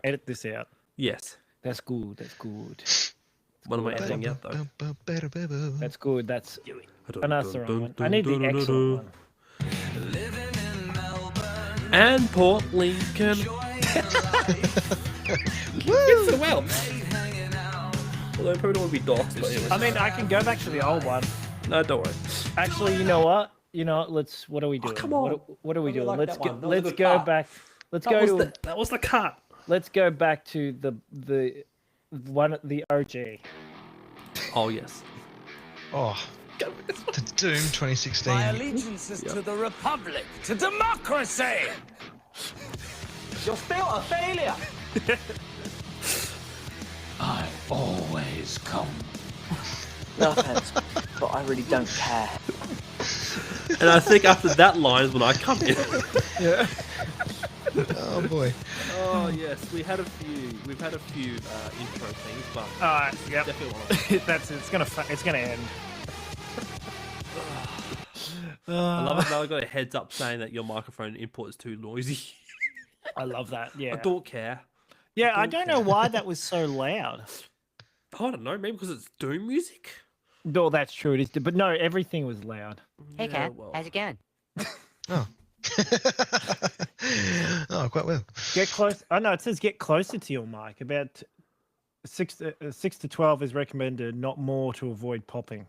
Edit this out. Yes. That's good. That's good. What am I editing out though? That's good. That's. Oh, no, that's the wrong one. I need the excellent one. And Port Lincoln. It's so well. Although it probably don't want to be doxed, but anyway. I mean, I can go back to the old one. No, don't worry. Actually, you know what? Let's. What are we doing? Come on. What are we doing? like let's that go. one. That was a Let's good go cut. back. Let's go to. That was the cut. Let's go back to the OG. Oh yes. Oh, to Doom 2016. My allegiance is to the Republic, to democracy! You're still a failure! I always come. No offense, but I really don't care. And I think after that line is when I come in. Yeah. Oh boy. Oh yes, we've had a few intro things, but Yep. definitely one of them. That's it. It's gonna end. I love it. Now I got a heads up saying that your microphone input is too noisy. I love that. Yeah. I don't care. Yeah, I don't know why that was so loud. I don't know. Maybe because it's Doom music. No, that's true. It is, but no, everything was loud. Hey, Yeah, Kat, well. how's it going? Oh. Oh, quite well. Get close. Oh no, it says get closer to your mic. About 6 to 12 is recommended, not more to avoid popping.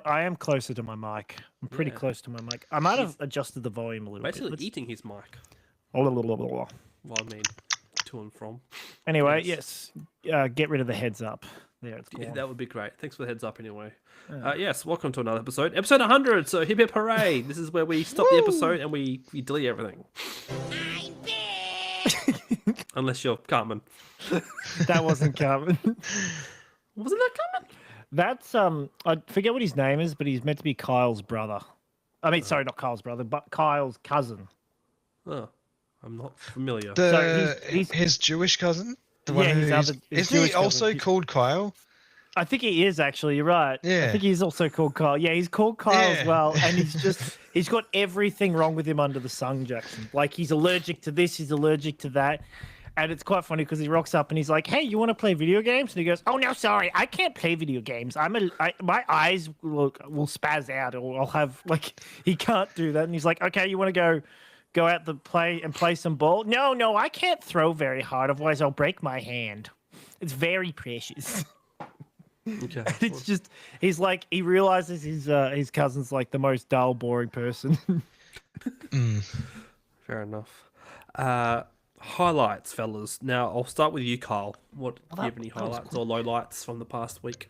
I am closer to my mic. I'm pretty Yeah. close to my mic. I might have adjusted the volume a little Basically bit. eating his mic. Let's- Well, I mean, to and from. Anyway, yes. Get rid of the heads up. There, it's gone. Yeah, that would be great. Thanks for the heads up anyway. Yes, welcome to another episode. Episode 100, so hip hip hooray. This is where we stop the episode and we delete everything. Unless you're Cartman. That wasn't coming. Wasn't that Cartman? That's I forget what his name is, but he's meant to be Kyle's brother. I mean, sorry, not Kyle's brother, but Kyle's cousin. Oh, I'm not familiar. The he's- his Jewish cousin. The Yeah, one his who's, other- his isn't Jewish he also cousin. called Kyle? I think he is actually. You're right. I Yeah. think he's also called Kyle. Yeah, he's called Kyle as Yeah. well, and he's got everything wrong with him under the sun, Jackson. Like he's allergic to this, he's allergic to that. And it's quite funny because he rocks up and he's like, "Hey, you want to play video games?" And he goes, "Oh no, sorry, I can't play video games. My eyes will spaz out, or I'll have like he can't do that." And he's like, "Okay, you want to go out to play some ball?" No, I can't throw very hard, otherwise I'll break my hand. It's very precious. Okay. It's just he's like he realizes his cousin's like the most dull, boring person. Fair enough. Highlights, fellas. Now, I'll start with you, Kyle. Do you have any highlights or lowlights from the past week?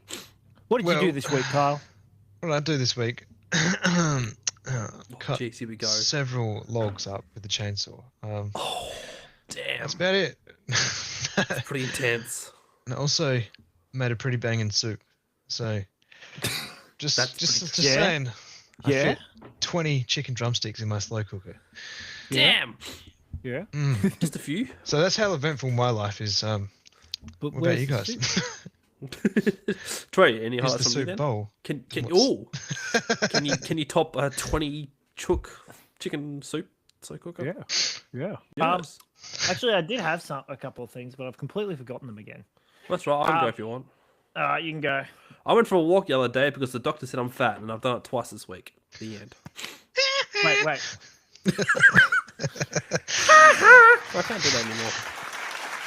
What did you do Well- this week, Kyle? What did I do this week? Cut Jeez, here we go. several logs up with the chainsaw. Damn. That's about it. Pretty intense. And I also made a pretty banging soup. So just Yeah. saying. I Yeah? fit 20 chicken drumsticks in my slow cooker. Damn. Yeah. Just a few. So that's how eventful my life is. But What about where's you the guys? soup? Trey, any Here's highlights the from you soup then? bowl. Can you top a 20 chicken soup slow cooker? Yeah. Yes. Actually, I did have a couple of things, but I've completely forgotten them again. That's right. I can go if you want. All right, you can go. I went for a walk the other day because the doctor said I'm fat, and I've done it twice this week. The end. Wait. I can't do that anymore.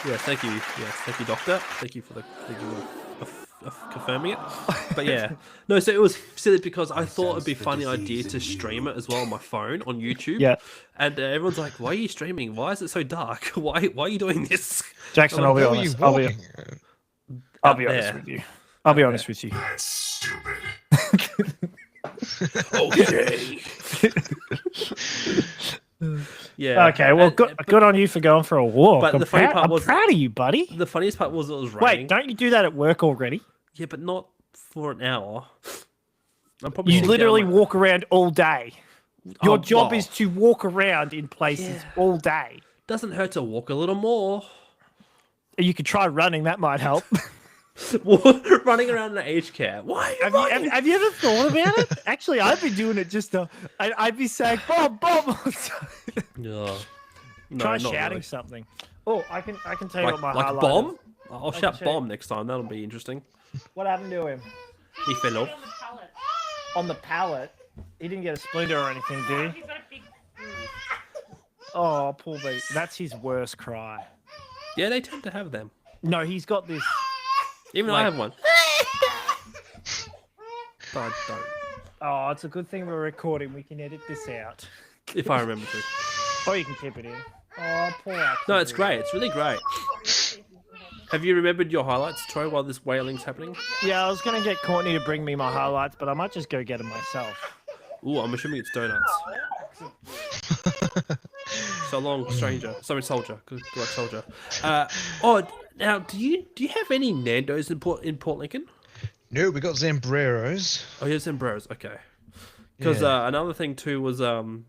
Yeah, thank you. Yes, thank you, doctor. Thank you for confirming it. But yeah, no. So it was silly because I thought it'd be a funny idea to stream it as well on my phone on YouTube. Yeah. And everyone's like, "Why are you streaming? Why is it so dark? Why are you doing this?" Jackson, I'll be How are you honest. walking? I'll be Out honest there. with you. I'll be honest with you. Okay. Yeah. Okay, well, but good on you for going for a walk. but I'm, the funny part I'm was- proud of you, buddy. The funniest part was it was raining. Wait, don't you do that at work already? Yeah, but not for an hour. I'm probably You sitting literally down walk around all day. Your Oh, job well. is to walk around in places all day. Doesn't hurt to walk a little more. You could try running. That might help. Running around in an aged care. Why are you Have running? you ever thought about it? Actually, I've been doing it just to. I'd be saying, Bob. Yeah. No, Try not shouting really. something. Oh, I can tell you what my Like a highlight bomb? is. I'll can shout show you. bomb next time. That'll be interesting. What happened to him? He fell off. On the pallet. He didn't get a splinter or anything, did he? Oh, poor baby. That's his worst cry. Yeah, they tend to have them. No, he's got this. Even I Like- have one. But don't. Oh, it's a good thing we're recording. We can edit this out. If I remember to. Or you can keep it in. Oh, poor Axel. No, it's great. It's really great. Have you remembered your highlights, Troy, while this wailing's happening? Yeah, I was going to get Courtney to bring me my highlights, but I might just go get them myself. Ooh, I'm assuming it's donuts. So long, stranger. Sorry, soldier. Good luck, soldier. Now, do you have any Nando's in Port Lincoln? No, we got Zambreros. Oh, yeah, Zambreros. Okay. Because Yeah. another thing too was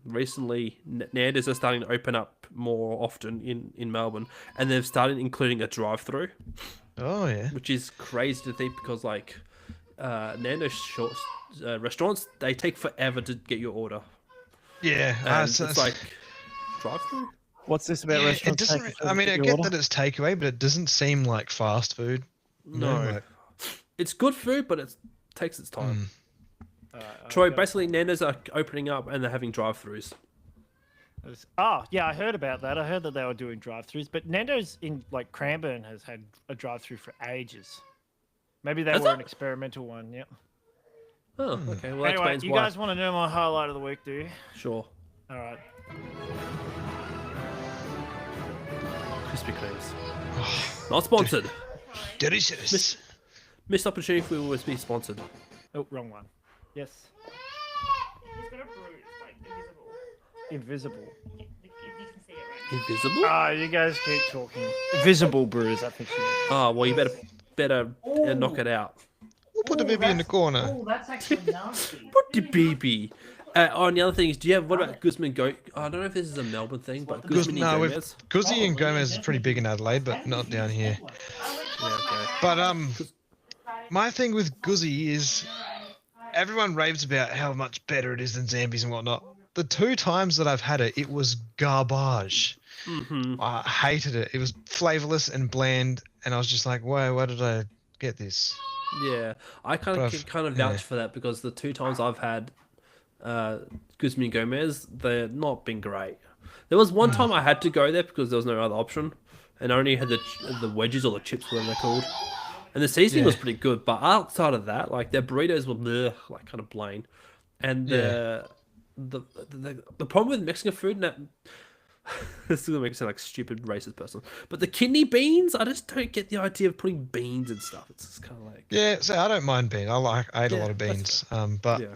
recently Nando's are starting to open up more often in Melbourne, and they've started including a drive-through, Oh yeah. which is crazy to think because like Nando's restaurants, they take forever to get your order, Yeah. and so it's like drive-through. What's this about yeah, it restaurants? doesn't. taking I mean, I your get order? that it's takeaway, but it doesn't seem like fast food. You know, No, like- it's good food, but it takes its time. Troy, basically Nando's are opening up and they're having drive-throughs. Oh, yeah, I heard about that. I heard that they were doing drive-throughs, but Nando's in like Cranbourne has had a drive-through for ages. Maybe they Has were it? an experimental one. Yep. Oh, okay. Well, that Anyway, explains you why. guys want to know my highlight of the week, do you? Sure. All right. Krispy Kremes. Not sponsored. Delicious. Missed opportunity if we always be sponsored. Oh, wrong one. Yes. He's got a bruise, like Invisible. invisible. You can see it right Invisible? Ah, you guys keep talking. Visible bruise, I think. Oh, well, you better knock it out. We'll put the baby in the corner. Oh, that's actually nasty. What the baby? And the other thing is, do you have, what about Guzman I don't know if this is a Melbourne thing, but Guzman and No, Gomez? Guzzi and Gomez is pretty big in Adelaide, but not down here. Yeah, okay. But my thing with Guzzi is everyone raves about how much better it is than Zambies and whatnot. The 2 times that I've had it, it was garbage. Mm-hmm. I hated it. It was flavorless and bland, and I was just like, why did I get this? Yeah, I kind of But can kind of yeah. vouch for that because the 2 times I've had Guzman and Gomez, they're not been great. There was one time I had to go there because there was no other option, and I only had the wedges or the chips, whatever they're called. And the seasoning was pretty good, but outside of that, like their burritos were bleh, like kind of plain. And the problem with Mexican food, and that this is gonna make me sound like a stupid racist person, but the kidney beans, I just don't get the idea of putting beans and stuff. It's just kind of like Yeah, so I don't mind beans. I ate a lot of that's beans. But yeah.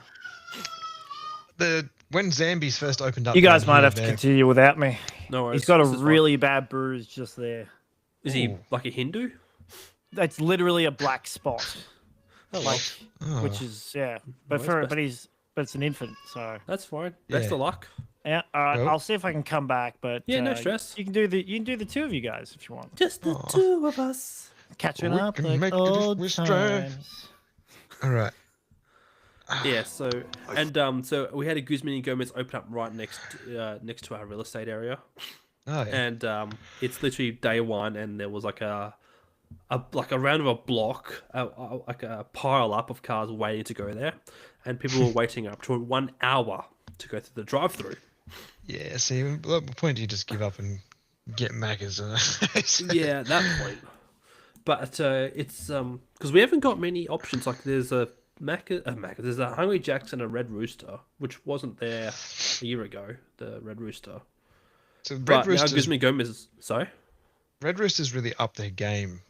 when Zambies first opened up, You guys down might here, have to continue without me. No worries. He's got a This is fine. really bad bruise just there. Is he like a Hindu? That's literally a black spot. Like, Oh. which is but Well, for that's but it's an infant, so That's fine. Best Yeah. of luck. yeah. All right, Well- I'll see if I can come back, but Yeah, no stress. You can do the 2 of you guys if you want. Just the 2 of us. Catching We up can like make it if old we strive. times. All right. Yeah, so so we had a Guzman and Gomez open up right next to our real estate area, Oh, yeah. and it's literally day one, and there was like a round of a block, like a pile up of cars waiting to go there, and people were waiting up to 1 hour to go through the drive-through. Yeah, see, at what point do you just give up and get Macca's? Yeah, at that point. But it's because we haven't got many options. Like there's a there's a Hungry Jack's and a Red Rooster, which wasn't there a year ago. The Red Rooster, So but Red now Roosters, Guzman Gomez. Sorry. Red Roosters really up their game.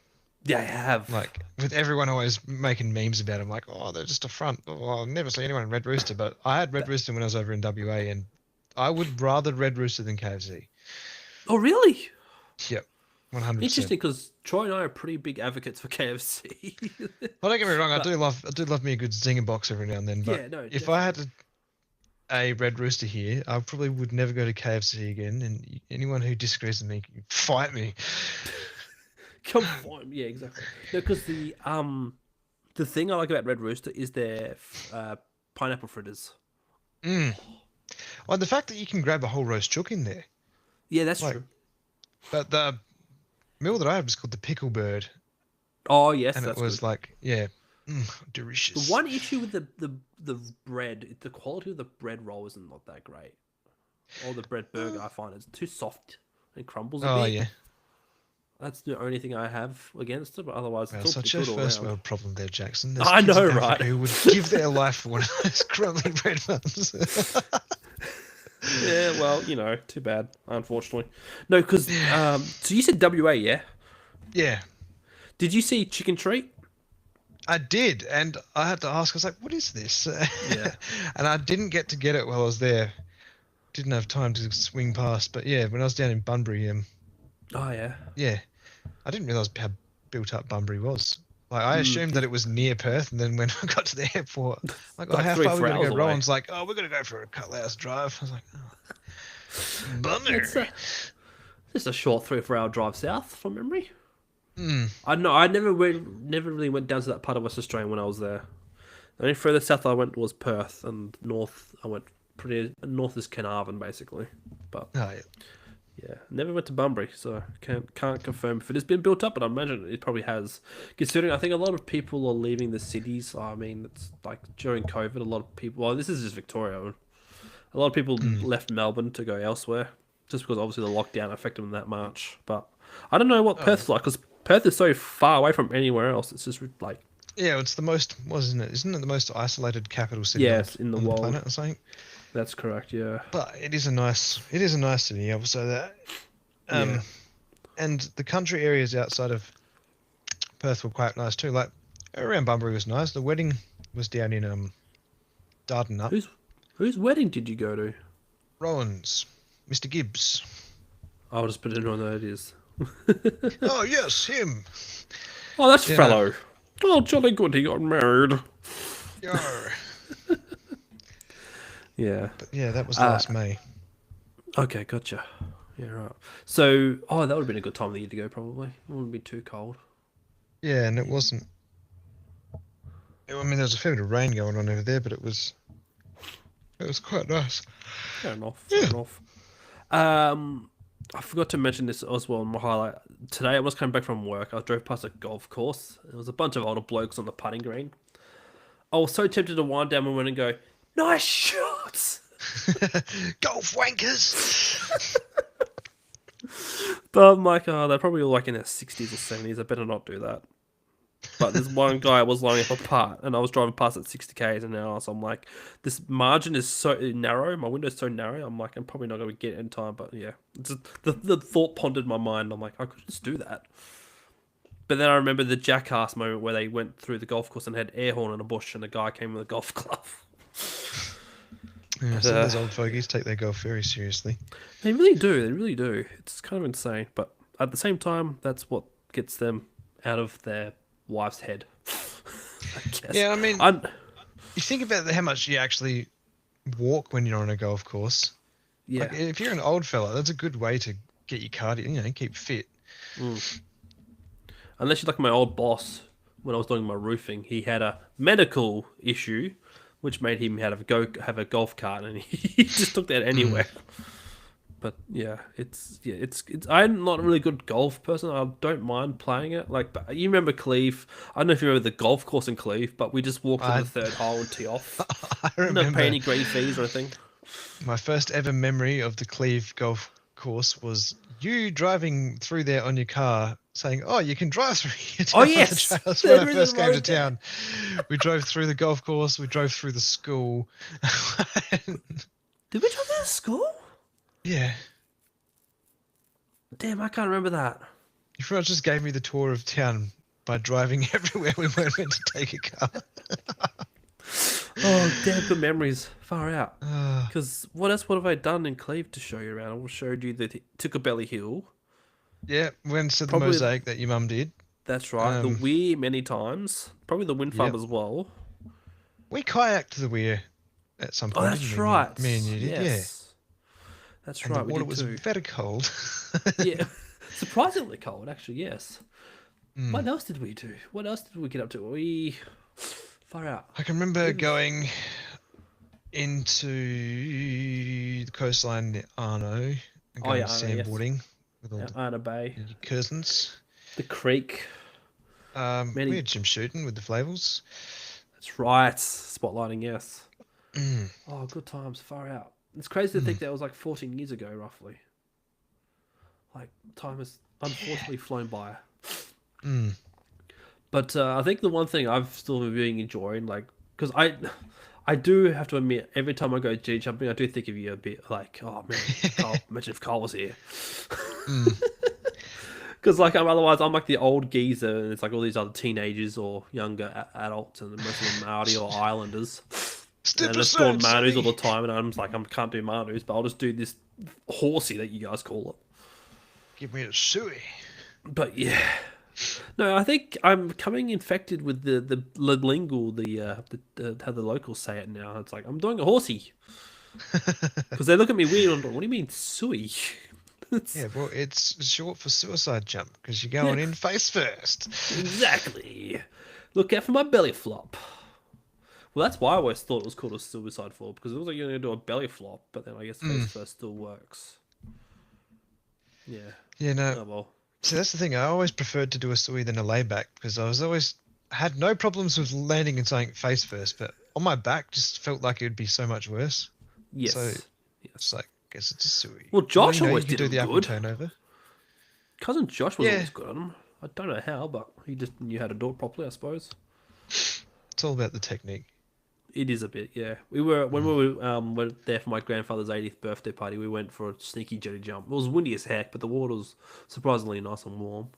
Yeah, I have. Like with everyone always making memes about them, like, oh, they're just a front. Oh, I'll never see anyone in Red Rooster, but I had Red Rooster when I was over in WA, and I would rather Red Rooster than KFC. Oh, really? Yep, 100%. Interesting, because Troy and I are pretty big advocates for KFC. Well, don't get me wrong, I do love me a good zinger box every now and then. But Yeah, no, if I had a Red Rooster here, I probably would never go to KFC again. And anyone who disagrees with me, fight me. Come on, yeah, exactly. No, because the thing I like about Red Rooster is their pineapple fritters. Well, the fact that you can grab a whole roast chook in there. Yeah, that's Like, true. But the meal that I had was called the pickle bird, Oh yes, and it that's was good. like, yeah, delicious. The one issue with the bread, the quality of the bread roll isn't not that great. Or the bread burger, I find it's too soft and crumbles a Oh bit. yeah. That's the only thing I have against it, but otherwise Well, it's all such pretty a good all first around. world problem there, Jackson. There's I kids know, in Africa right? who would give their life for one of those crumbly bread buns. Yeah, well, too bad, unfortunately. No, because so you said WA, yeah? Yeah, Did you see Chicken Treat? I did, and I had to ask. I was like, "What is this?" Yeah. And I didn't get it while I was there. Didn't have time to swing past. But yeah, when I was down in Bunbury, Oh yeah. yeah, I didn't realise how built up Bunbury was. Like I assumed Mm, that it was near Perth, and then when I got to the airport, like, "Oh, like how 3 far are we 4 going to hours go?" away. Rowan's like, "Oh, we're going to go for a couple hours drive." I was like, "Oh, bummer." It's just a short 3 or 4 hour drive south from memory. Mm. I know. I never really went down to that part of West Australia when I was there. The only further south I went was Perth, and north I went pretty north is Carnarvon basically. But Oh, yeah. yeah, never went to Bunbury, so can't confirm if it has been built up, but I imagine it probably has. Considering I think a lot of people are leaving the cities. I mean, it's like during COVID, a lot of people. Well, this is just Victoria. A lot of people left Melbourne to go elsewhere, just because obviously the lockdown affected them that much. But I don't know what Perth's like, because Perth is so far away from anywhere else. It's just like Yeah, it's the most, wasn't it? Isn't it the most isolated capital city Yes, in the on the world. planet or something? That's correct. Yeah. But it is a nice city. I will say that. Yeah. And the country areas outside of Perth were quite nice too. Like around Bunbury was nice. The wedding was down in Dardanup. Whose wedding did you go to? Rowan's, Mr. Gibbs. I'll just put it on there. It is. Oh yes, him. Oh, that's Yeah. fellow. Oh, jolly good. He got married. Yar. Yeah. But yeah, that was last May. Okay, gotcha. Yeah, right. So, that would have been a good time of the year to go. Probably. It wouldn't be too cold. Yeah, and it wasn't. I mean, there was a fair bit of rain going on over there, but it was quite nice. Fair enough. Fair enough. I forgot to mention this as well in my highlight. Today I was coming back from work. I drove past a golf course. There was a bunch of older blokes on the putting green. I was so tempted to wind down my window and go, "Nice shots!" Golf wankers. But I'm like, they're probably all like in their 60s or 70s. I better not do that. But there's one guy was lining up a putt, and I was driving past at 60 k's an hour. So I'm like, this margin is so narrow. My window's so narrow. I'm like, I'm probably not going to get it in time. But yeah, just, the thought pondered my mind. I'm like, I could just do that. But then I remember the jackass moment where they went through the golf course and had air horn in a bush, and a guy came with a golf glove. Yeah, some of those old fogies take their golf very seriously. They really do. They really do. It's kind of insane. But at the same time, that's what gets them out of their wife's head. I guess. Yeah, I mean, you think about how much you actually walk when you're on a golf course. Yeah. Like, if you're an old fella, that's a good way to get your cardio, keep fit. Unless you're like my old boss, when I was doing my roofing, he had a medical issue, which made him have a golf cart, and he just took that anywhere. But yeah, it's. I'm not a really good golf person. I don't mind playing it. Like, but you remember Cleve? I don't know if you remember the golf course in Cleve, but we just walked to the third hole and tee off. I No remember pay any green fees or anything. my first ever memory of the Cleve golf course was you driving through there on your car saying, "Oh, you can drive through here." Oh, yes! The trails There when I is a first came to road there. town. We drove through the golf course. We drove through the school. Did we drive to the school? Yeah. Damn, I can't remember that. You pretty much just gave me the tour of town by driving everywhere we weren't meant to take a car. Oh, damn, good memories. Far out. Uh, Because what have I done in Cleve to show you around? I showed you the Tickabelly Hill. yeah, went to the Probably- mosaic that your mum did. That's right. The Weir many times. Probably the wind farm Yep. as well. We kayaked to the weir at some point. Oh, that's didn't we? right. Me and you did, Yes. That's yeah. right. And the We water did was too. very cold. Yeah. Surprisingly cold, actually, yes. Mm. What else did we do? What else did we get up to? We... Far out. I can remember going into the coastline near Arno and Oh, going yeah, Arno, yes. sandboarding. with all Anna Bay, your cousins. the creek. We had gym shooting with the Flavels. That's right. Spotlighting, yes. Mm. Oh, good times. Far out. It's crazy to think that was like 14 years ago, roughly. Like, time has unfortunately flown by. Mm. But I think the one thing I've still been enjoying, like, because I do have to admit, every time I go G jumping, I do think of you a bit like, oh man, Carl, imagine if Carl was here. Because like otherwise I'm like the old geezer, and it's like all these other teenagers or younger adults, and most of them Maori or Islanders. And I just do Manus all the time, and I'm just like, I can't do Manus, but I'll just do this horsey that you guys call it. Give me a suey. But yeah, no, I think I'm becoming infected with the lingual, how the locals say it now. It's like I'm doing a horsey because they look at me weird. What do you mean, sui? Yeah, well, it's short for suicide jump because you're going in face first. Exactly. Look out for my belly flop. Well, that's why I always thought it was called a suicide flop, because it was like you're going to do a belly flop, but then I guess face first still works. Yeah. Yeah, no. Oh, well. See, that's the thing. I always preferred to do a sui than a layback because I was always had no problems with landing and saying face first, but on my back just felt like it would be so much worse. Yes. So Yes. it's like, I guess it's a sui. Well, Josh you know, always you can did do the it up and good. turnover. Cousin Josh was Yeah. always good on him. I don't know how, but he just knew how to do it properly, I suppose. It's all about the technique. It is a bit, yeah. We were when we were there for my grandfather's 80th birthday party. We went for a sneaky jetty jump. It was windy as heck, but the water was surprisingly nice and warm.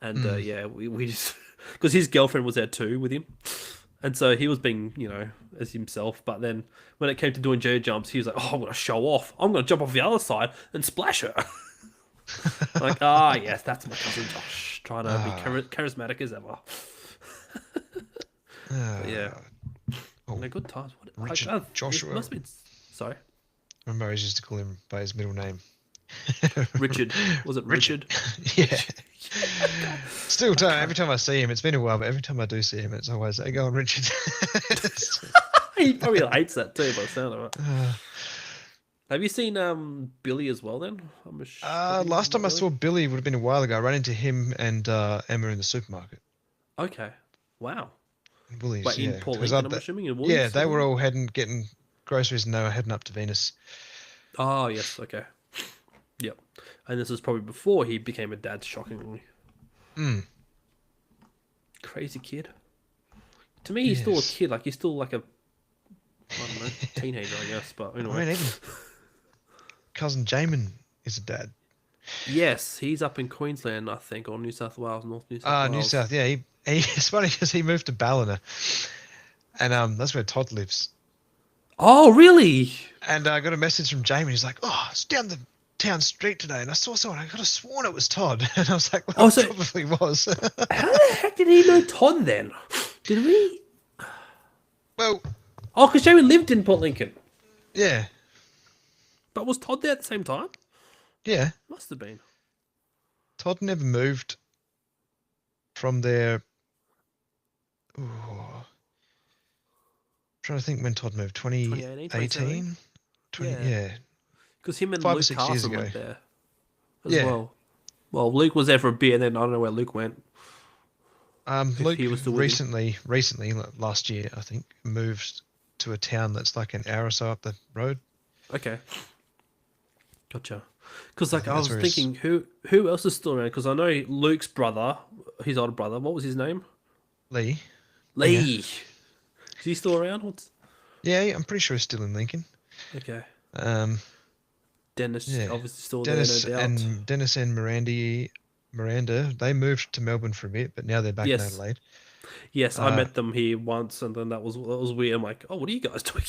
And yeah, we just because his girlfriend was there too with him, and so he was being as himself. But then when it came to doing jetty jumps, he was like, "Oh, I'm gonna show off. I'm gonna jump off the other side and splash her." Like, yes, that's my cousin Josh trying to be charismatic as ever. But yeah. No good times. Richard Joshua. It must be. Sorry, My Murray's used to call him by his middle name. Richard. Was it Richard? Yeah. Still, every time I see him, it's been a while, but every time I do see him, it's always, hey, go on, Richard. He probably hates that too, by the sound of it. Have you seen Billy as well then? Last time I saw Billy would have been a while ago. I ran into him and Emma in the supermarket. Okay. Wow. Woolies, But in yeah. Port 'Cause Lincoln, I'm assuming in Woolies? Yeah, they were all getting groceries and they were heading up to Venus. Oh, yes, okay. Yep. And this was probably before he became a dad, shockingly. Crazy kid. To me, he's still a kid. Like, he's still like a, I don't know, teenager, I guess. But anyway. I mean, even cousin Jamin is a dad. Yes, he's up in Queensland, I think, or New South Wales, North New South Wales. New South, yeah. It's funny because he moved to Ballina, and that's where Todd lives. Oh, really? And I got a message from Jamie. He's like, "Oh, it's down the town street today, and I saw someone. I could have sworn it was Todd." And I was like, "Well, it probably was." How the heck did he know Todd then? Did we? Well, oh, because Jamie lived in Port Lincoln. Yeah. But was Todd there at the same time? Yeah. Must have been. Todd never moved from there. Ooh. Trying to think when Todd moved. 2018? Yeah. Because him and 5 or Luke 6 years Carson ago. went there as well. Well, Luke was there for a bit, and then I don't know where Luke went. Luke he was still with recently, last year, I think, moved to a town that's like an hour or so up the road. Okay. Gotcha. Because like I was that's where thinking, who else is still around? Because I know Luke's brother, his older brother. What was his name? Lee. Lee. Is he still around? Yeah, I'm pretty sure he's still in Lincoln. Okay. Dennis, obviously still Dennis there, no doubt. Dennis and Miranda, they moved to Melbourne for a bit, but now they're back in Adelaide. Yes, I met them here once, and then that was weird. I'm like, oh, what are you guys doing?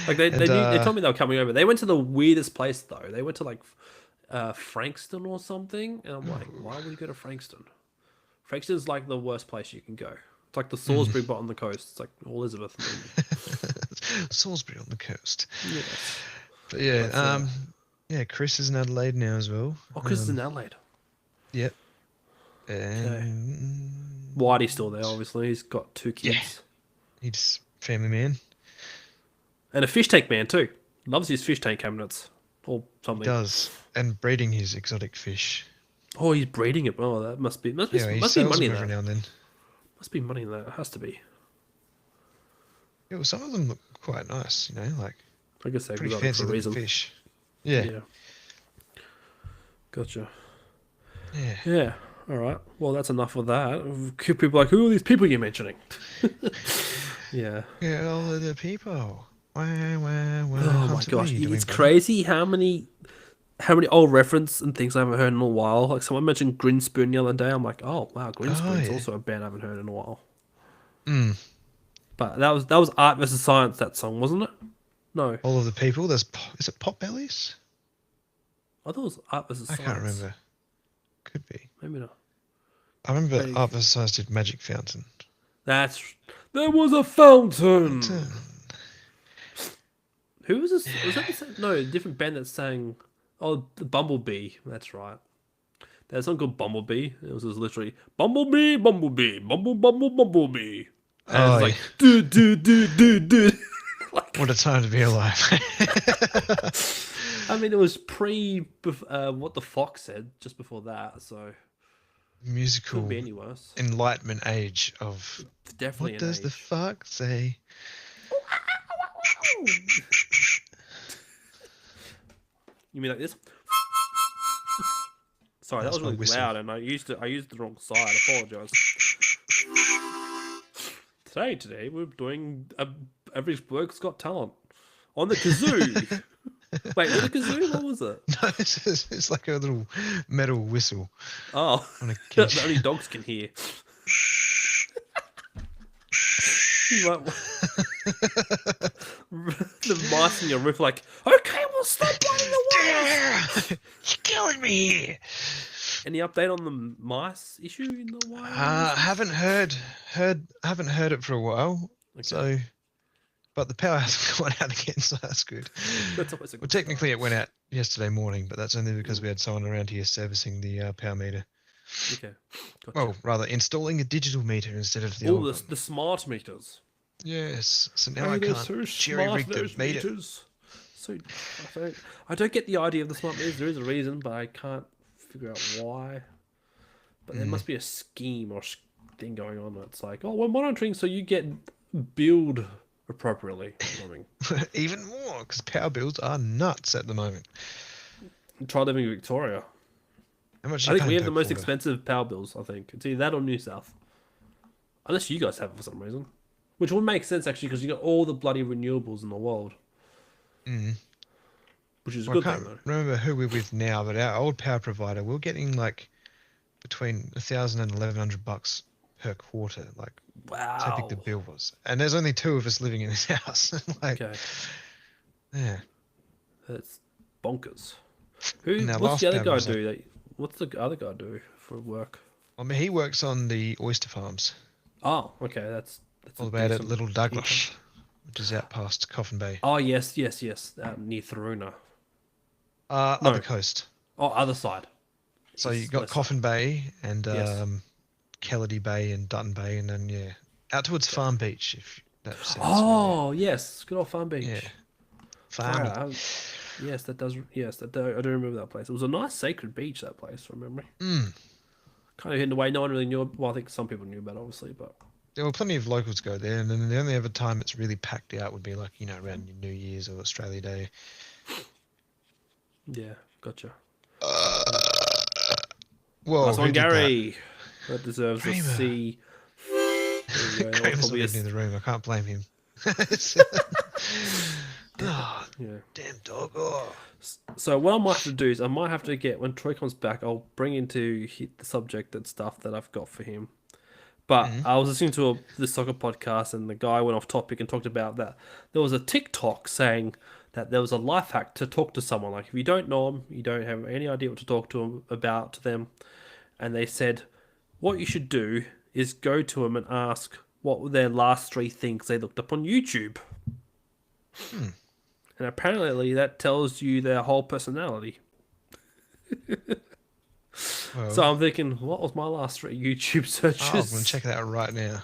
Like they told me they were coming over. They went to the weirdest place though. They went to like Frankston or something, and I'm like, why would you go to Frankston? Frankston's like the worst place you can go. It's like the Salisbury but on the coast. It's like Elizabeth. Salisbury on the coast. Yes. But yeah, Chris is in Adelaide now as well. Oh, Chris is in Adelaide. Yep. And Whitey's still there, obviously. He's got 2 kids. Yeah. He's family man. And a fish tank man too. Loves his fish tank cabinets. or He something. does. And breeding his exotic fish. Oh, he's breeding it. Oh, that must be Yeah, he must be sells money in them every that. now and then. Must be money in that. It has to be. Yeah, well, some of them look quite nice, like I guess they're pretty exotic fancy for a looking reason. fish. Yeah. Gotcha. Yeah. Yeah. All right. Well, that's enough of that. People are like, who are these people you're mentioning? Yeah. Yeah, all of the people. Wah, Oh my Hunter, what gosh, are you doing, it's buddy? crazy how many old reference and things I haven't heard in a while. Like someone mentioned Grinspoon the other day. I'm like, oh wow, Grinspoon's yeah. also a band I haven't heard in a while. Mm. But that was Art versus Science, that song, wasn't it? No, All of the people. Is it Pot Bellies? I thought it was Art versus I Science. can't remember. Could be. Maybe not. I remember Maybe. Art vs. Science did Magic Fountain. There was a fountain. Fountain. Who was this? Was that the same? No, a different band that sang. Oh, the Bumblebee. That's right. There's a song called Bumblebee. It was just literally Bumblebee, Bumblebee, Bumblebee. And Oh, it's like do. Like, What a time to be alive. I mean, it was what the Fox said just before that, so Musical couldn't be any worse. enlightenment age of It's definitely what an does the age. fuck say? You mean like this? Sorry, That's that was my really whistle. loud, and I used the wrong side. I apologise. Today we're doing Average Bloke's Got Talent on the kazoo. Wait, with the kazoo? What was it? No, it's like a little metal whistle. Oh, On a that quiche. only dogs can hear. Like, the mice in your roof, like, okay, we'll stop blowing the wires. You're killing me here. Any update on the mice issue in the wire? Haven't heard it for a while. Okay. So, but the power hasn't gone out again, so that's good. That's always a Well, good technically it went out yesterday morning, but that's only because we had someone around here servicing the power meter. sign. Okay. Gotcha. Well, rather installing a digital meter instead of the All old one. the smart meters. Yes. So now I Oh, they're can't so cherry smart, rig the those meter. meters. So I don't get the idea of the smart meters. There is a reason, but I can't figure out why. But there must be a scheme or thing going on. That's like, oh, we're monitoring so you get billed appropriately. Or something. Even more, because power bills are nuts at the moment. Try living in Victoria. How much? I you think we paying have the per most quarter? expensive power bills. I think it's either that or New South, unless you guys have it for some reason, which would make sense actually because you got all the bloody renewables in the world, which is a Well, I good can't thing though. remember who we're with now, but our old power provider, we're getting like between $1,000 and $1,100 per quarter. Like that's how big the Wow. bill was, and there's only two of us living in this house. Like, Okay, yeah. that's bonkers. And our What's the last other power guy was like- do? What's the other guy do for work? I mean, he works on the oyster farms, Oh, okay, that's all a about at decent Little income. Douglas, which is out past Coffin Bay. Oh yes, near Tharuna. No. Other coast. Oh, other side. So you East, got west side. Coffin Bay and Yes. Kelledy Bay and Dutton Bay, and then out towards Farm Beach. If that sounds Oh yes, good old Farm Beach. familiar. Yeah, Far Farm. out. Yes, that does. Yes, I do remember that place. It was a nice sacred beach. That place, from memory. Kind of hidden away. No one really knew. Well, I think some people knew about it, obviously, but There were plenty of locals go there, and then the only other time it's really packed out would be like around New Year's or Australia Day. yeah, gotcha. Whoa, Last who one, did that? Gary. That deserves a Kramer. C. There you go. That was Kramer's probably a living in the room. I can't blame him. Oh, yeah. damn dog! Oh. So what I might have to do is I might have to get when Troy comes back. I'll bring into the subject and stuff that I've got for him. But I was listening to the soccer podcast, and the guy went off topic and talked about that there was a TikTok saying that there was a life hack to talk to someone. Like if you don't know them, you don't have any idea what to talk to them about to them, and they said what you should do is go to them and ask what were their last 3 things they looked up on YouTube. And apparently that tells you their whole personality. Well, So I'm thinking, what was my last 3 YouTube searches? I'm gonna check that out right now.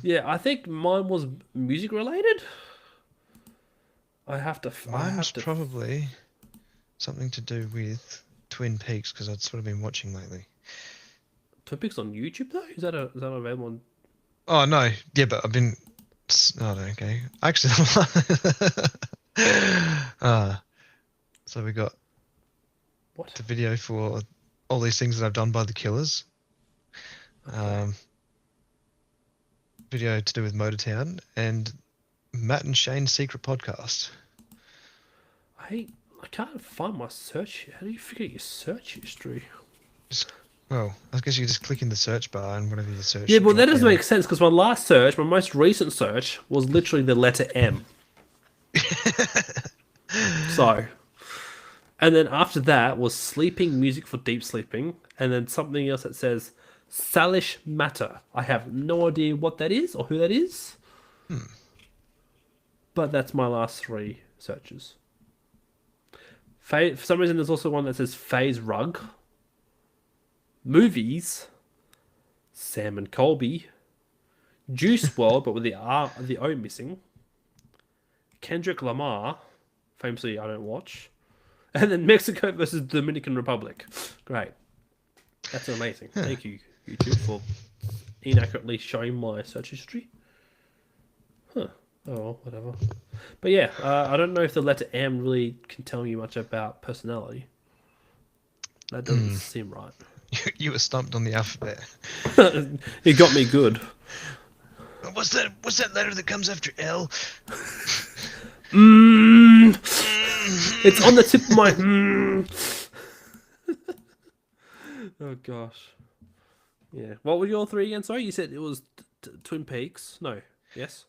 Yeah, I think mine was music related. I have to. Mine was probably something to do with Twin Peaks because that's what I've been watching lately. Twin Peaks on YouTube though? Is that available on? Oh no, yeah, but I've been. Oh, okay. Actually, so we got What? the video for all these things that I've done by the Killers. Video to do with Motortown and Matt and Shane's secret podcast. I can't find my search. How do you figure your search history? Well, I guess you just click in the search bar and whatever you search. Yeah, will but that drop doesn't down. make sense because my last search, my most recent search, was literally the letter M. So, and then after that was sleeping music for deep sleeping, and then something else that says Salish Matter. I have no idea what that is or who that is. But that's my last 3 searches. For some reason, there's also one that says Phase Rug. Movies. Sam and Colby. Juice WRLD, but with the R, the O missing. Kendrick Lamar. Famously, I don't watch. And then Mexico versus Dominican Republic. Great. That's amazing. Thank you, YouTube, for inaccurately showing my search history. Huh. Oh, well, whatever. But yeah, I don't know if the letter M really can tell you much about personality. That doesn't seem right. You were stumped on the alphabet. It got me good. What's that? What's that letter that comes after L? It's on the tip of my. Oh gosh. Yeah. What were your 3 again? Sorry, you said it was Twin Peaks. No. Yes.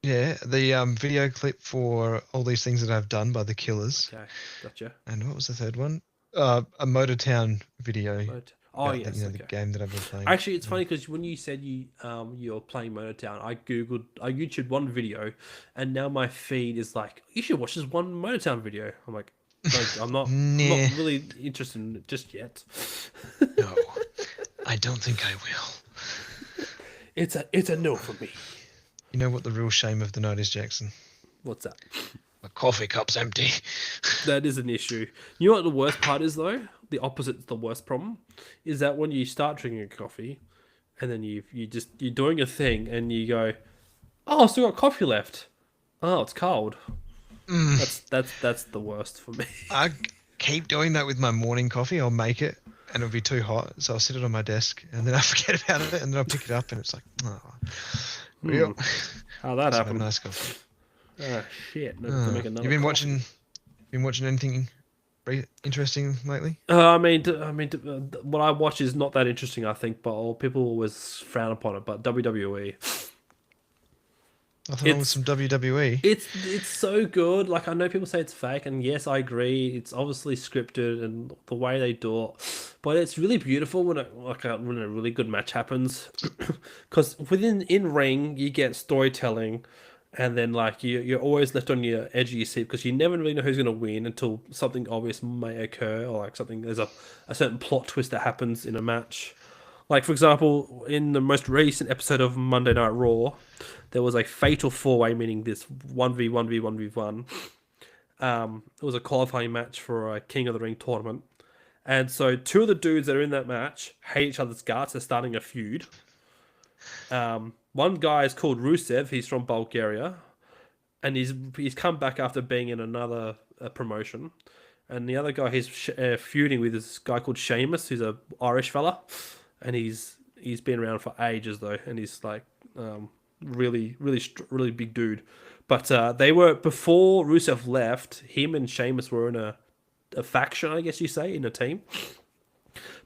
Yeah, the video clip for all these things that I've done by the Killers. Okay. Gotcha. And what was the third one? A Motortown video. Oh about yes. the Okay. game that I've been playing. Actually, it's funny because when you said you're playing Motortown, I YouTubed one video, and now my feed is like, you should watch this one Motortown video. I'm like I'm not really interested in it just yet. No, I don't think I will. It's a no for me. You know what the real shame of the night is, Jackson? What's that? My coffee cup's empty. That is an issue. You know what the worst part is though? The opposite, the worst problem, is that when you start drinking a coffee, and then you're doing a thing, and you go, oh, I've still got coffee left. Oh, it's cold. That's the worst for me. I keep doing that with my morning coffee. I'll make it, and it'll be too hot, so I'll sit it on my desk, and then I forget about it, and then I'll pick it up, and it's like, oh. Yep. How that Have a happened? nice coffee. Oh shit! Make You've another been coffee. watching anything interesting lately? I mean, what I watch is not that interesting, I think, but people always frown upon it. But WWE, Nothing wrong with some WWE. it's so good. Like, I know people say it's fake, and yes, I agree. It's obviously scripted and the way they do it, but it's really beautiful when when a really good match happens. Because in ring you get storytelling, and then like you're always left on your edge of your seat because you never really know who's going to win until something obvious may occur, or like there's a certain plot twist that happens in a match. Like, for example, in the most recent episode of Monday Night Raw, there was a fatal 4-way, meaning this 1v1v1v1. It was a qualifying match for a King of the Ring tournament. And so 2 of the dudes that are in that match hate each other's guts. They're starting a feud. One guy is called Rusev. He's from Bulgaria. And he's come back after being in another promotion. And the other guy he's feuding with is this guy called Sheamus, who's a Irish fella. And he's been around for ages though, and he's like really big dude. But they were, before Rusev left, him and Sheamus were in a faction, I guess you say, in a team.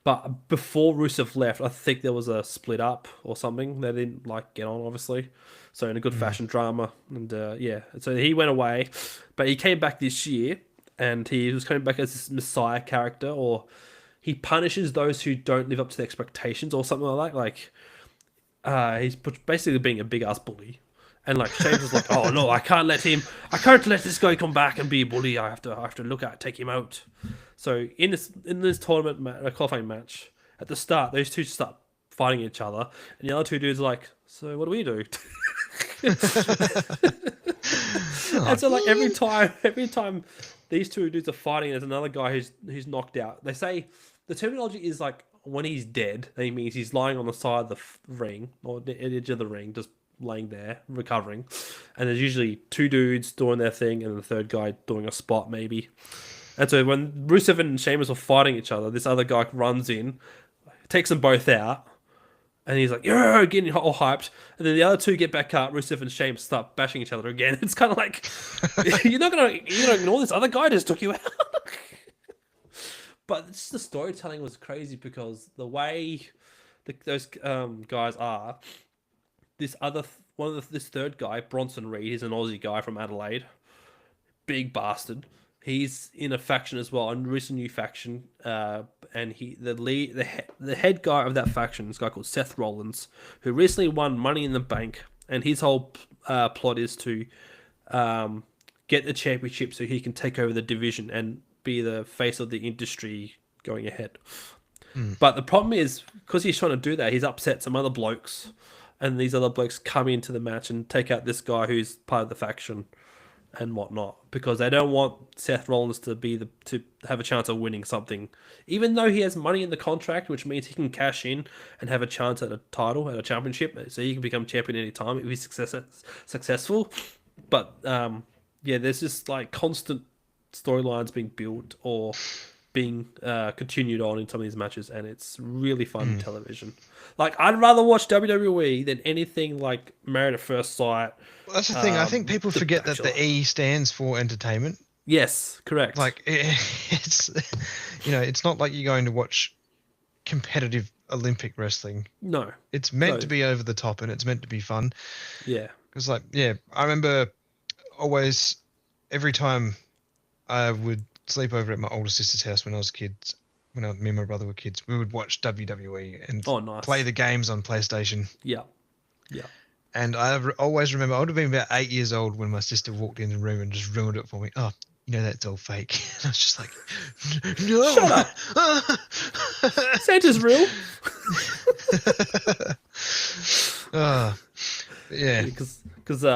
But before Rusev left, I think there was a split up or something. They didn't like get on, obviously. So in a good fashion drama, and yeah, so he went away, but he came back this year, and he was coming back as this Messiah character, or he punishes those who don't live up to the expectations or something like that. Like, he's basically being a big ass bully. And like James was like, oh no, I can't let this guy come back and be a bully. I have to take him out. So in this tournament qualifying match, at the start, those two start fighting each other, and the other 2 dudes are like, so what do we do? And so like every time these two dudes are fighting. There's another guy who's knocked out. They say the terminology is like when he's dead, that means he's lying on the side of the ring or the edge of the ring, just laying there recovering. And there's usually two dudes doing their thing, and the third guy doing a spot maybe. And so when Rusev and Sheamus were fighting each other, this other guy runs in, takes them both out. And he's like, yeah, getting all hyped. And then the other two get back up. Rusev and Sheamus start bashing each other again. It's kind of like, you're not gonna ignore this other guy just took you out. But just the storytelling was crazy because the way those guys are, this third guy, Bronson Reed, he's an Aussie guy from Adelaide, big bastard. He's in a faction as well, a recent new faction, and the head guy of that faction is a guy called Seth Rollins, who recently won Money in the Bank, and his whole plot is to get the championship so he can take over the division and be the face of the industry going ahead. But the problem is, because he's trying to do that, he's upset some other blokes, and these other blokes come into the match and take out this guy who's part of the faction and whatnot, because they don't want Seth Rollins to have a chance of winning something, even though he has money in the contract, which means he can cash in and have a chance at a title, at a championship, so he can become champion any time if he's successful. But there's just like constant storylines being built or being continued on in some of these matches, and it's really fun television. Like, I'd rather watch WWE than anything like Married at First Sight. Well, that's the thing. I think people forget that the E stands for entertainment. Yes, correct. Like, it's, it's not like you're going to watch competitive Olympic wrestling. No. It's meant to be over the top, and it's meant to be fun. Yeah. Because, I remember always, every time I would sleep over at my older sister's house when I was kids, me and my brother were kids, we would watch WWE and play the games on PlayStation. Yeah. Yeah. And I always remember, I would have been about 8 years old when my sister walked in the room and just ruined it for me. Oh, that's all fake. And I was just like, no. Shut up. Santa's real. Yeah. Because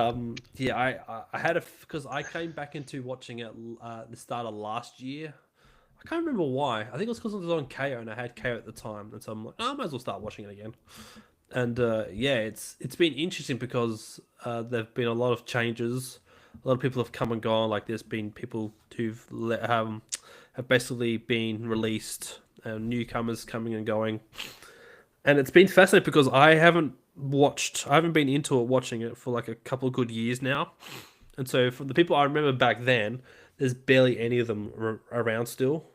I came back into watching it the start of last year. I can't remember why. I think it was because it was on KO and I had KO at the time, and so I'm like, I might as well start watching it again. And it's been interesting because there've been a lot of changes. A lot of people have come and gone. Like, there's been people who've have basically been released, newcomers coming and going, and it's been fascinating because I haven't been into it watching it for like a couple of good years now, and so for the people I remember back then, there's barely any of them around still.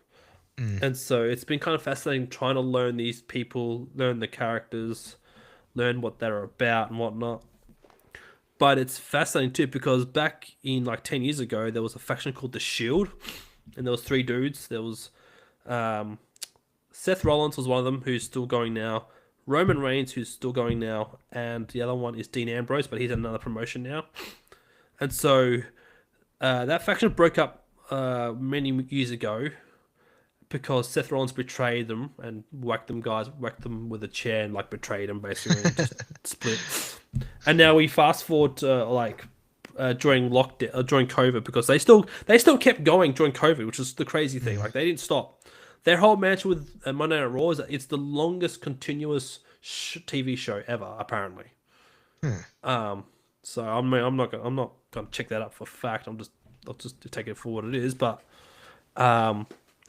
And so it's been kind of fascinating trying to learn these people, learn the characters, learn what they're about and whatnot. But it's fascinating too because back in like 10 years ago, there was a faction called the Shield, and there was three dudes. There was Seth Rollins was one of them, who's still going now. Roman Reigns, who's still going now, and the other one is Dean Ambrose, but he's in another promotion now. And so that faction broke up many years ago because Seth Rollins betrayed them and whacked them with a chair and like betrayed them basically and just split. And now we fast forward to during lockdown, during COVID, because they still kept going during COVID, which is the crazy thing. Like, they didn't stop. Their whole match with Monday Night Raw it's the longest continuous TV show ever, apparently. So I'm not gonna check that up for fact. I'll just take it for what it is. But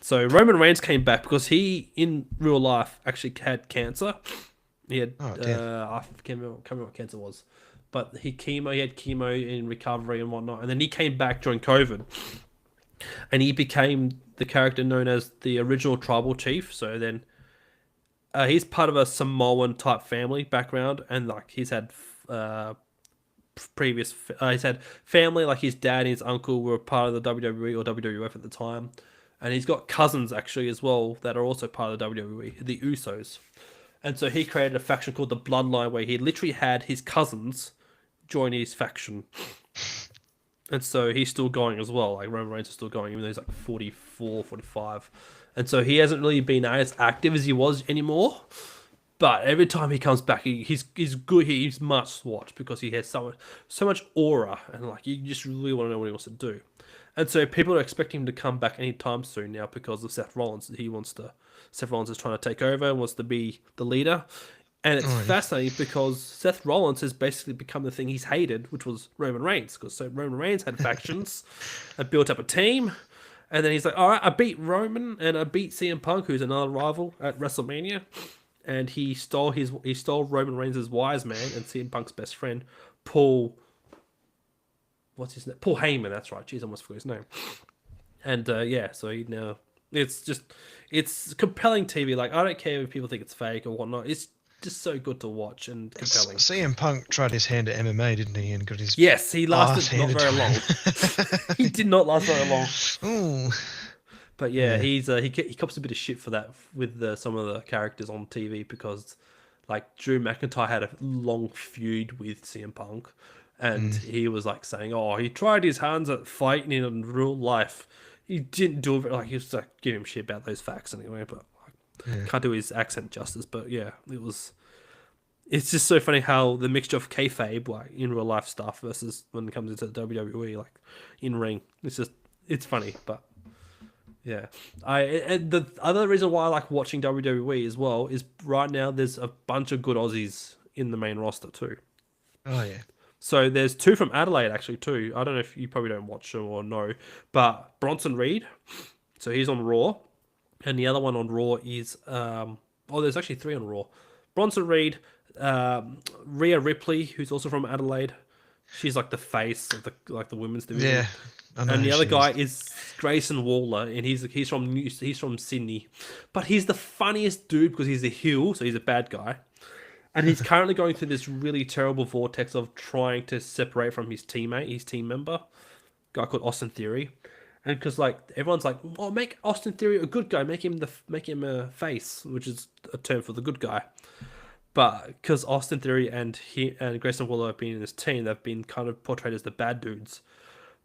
so Roman Reigns came back because he in real life actually had cancer. He had I can't remember what cancer was, but he had chemo in recovery and whatnot, and then he came back during COVID, and he became the character known as the original Tribal Chief. So then he's part of a Samoan type family background, and like he's had he's had family, like his dad and his uncle were part of the WWE or WWF at the time, and he's got cousins actually as well that are also part of the WWE, the Usos. And so he created a faction called the Bloodline, where he literally had his cousins join his faction. And so he's still going as well. Like, Roman Reigns is still going, even though he's like 44, 45. And so he hasn't really been as active as he was anymore. But every time he comes back, he's good. He's must watch because he has so much aura, and like, you just really want to know what he wants to do. And so people are expecting him to come back anytime soon now because of Seth Rollins. Seth Rollins is trying to take over and wants to be the leader. And it's fascinating because Seth Rollins has basically become the thing he's hated, which was Roman Reigns. Because so Roman Reigns had factions and built up a team. And then he's like, all right, I beat Roman and I beat CM Punk, who's another rival at WrestleMania. And he stole Roman Reigns' wise man and CM Punk's best friend, Paul. What's his name? Paul Heyman. That's right. Jeez, I almost forgot his name. And so he now it's compelling TV. Like, I don't care if people think it's fake or whatnot. It's just so good to watch and compelling. CM Punk tried his hand at MMA, didn't he? And got his he lasted not very long. He did not last very long. Ooh. But yeah, he cops a bit of shit for that with some of the characters on TV because, like, Drew McIntyre had a long feud with CM Punk, and he was like saying, "Oh, he tried his hands at fighting in real life. He didn't do it." Like, he was like giving him shit about those facts anyway, but can't do his accent justice. But yeah, it's just so funny how the mixture of kayfabe, like in real life stuff, versus when it comes into the WWE, like in ring. It's funny, but. Yeah, and the other reason why I like watching WWE as well is right now there's a bunch of good Aussies in the main roster too. Oh yeah. So there's two from Adelaide actually too. I don't know if you probably don't watch them or know, but Bronson Reed, so he's on Raw, and the other one on Raw is there's actually three on Raw. Bronson Reed, Rhea Ripley, who's also from Adelaide. She's like the face of the women's division. Yeah. And the other guy is Grayson Waller, and he's from Sydney, but he's the funniest dude because he's a heel, so he's a bad guy, and he's currently going through this really terrible vortex of trying to separate from his team member, a guy called Austin Theory, and because like everyone's like, "Oh, make Austin Theory a good guy, make him a face," which is a term for the good guy. But because Austin Theory and Grayson Waller have been in this team, they've been kind of portrayed as the bad dudes.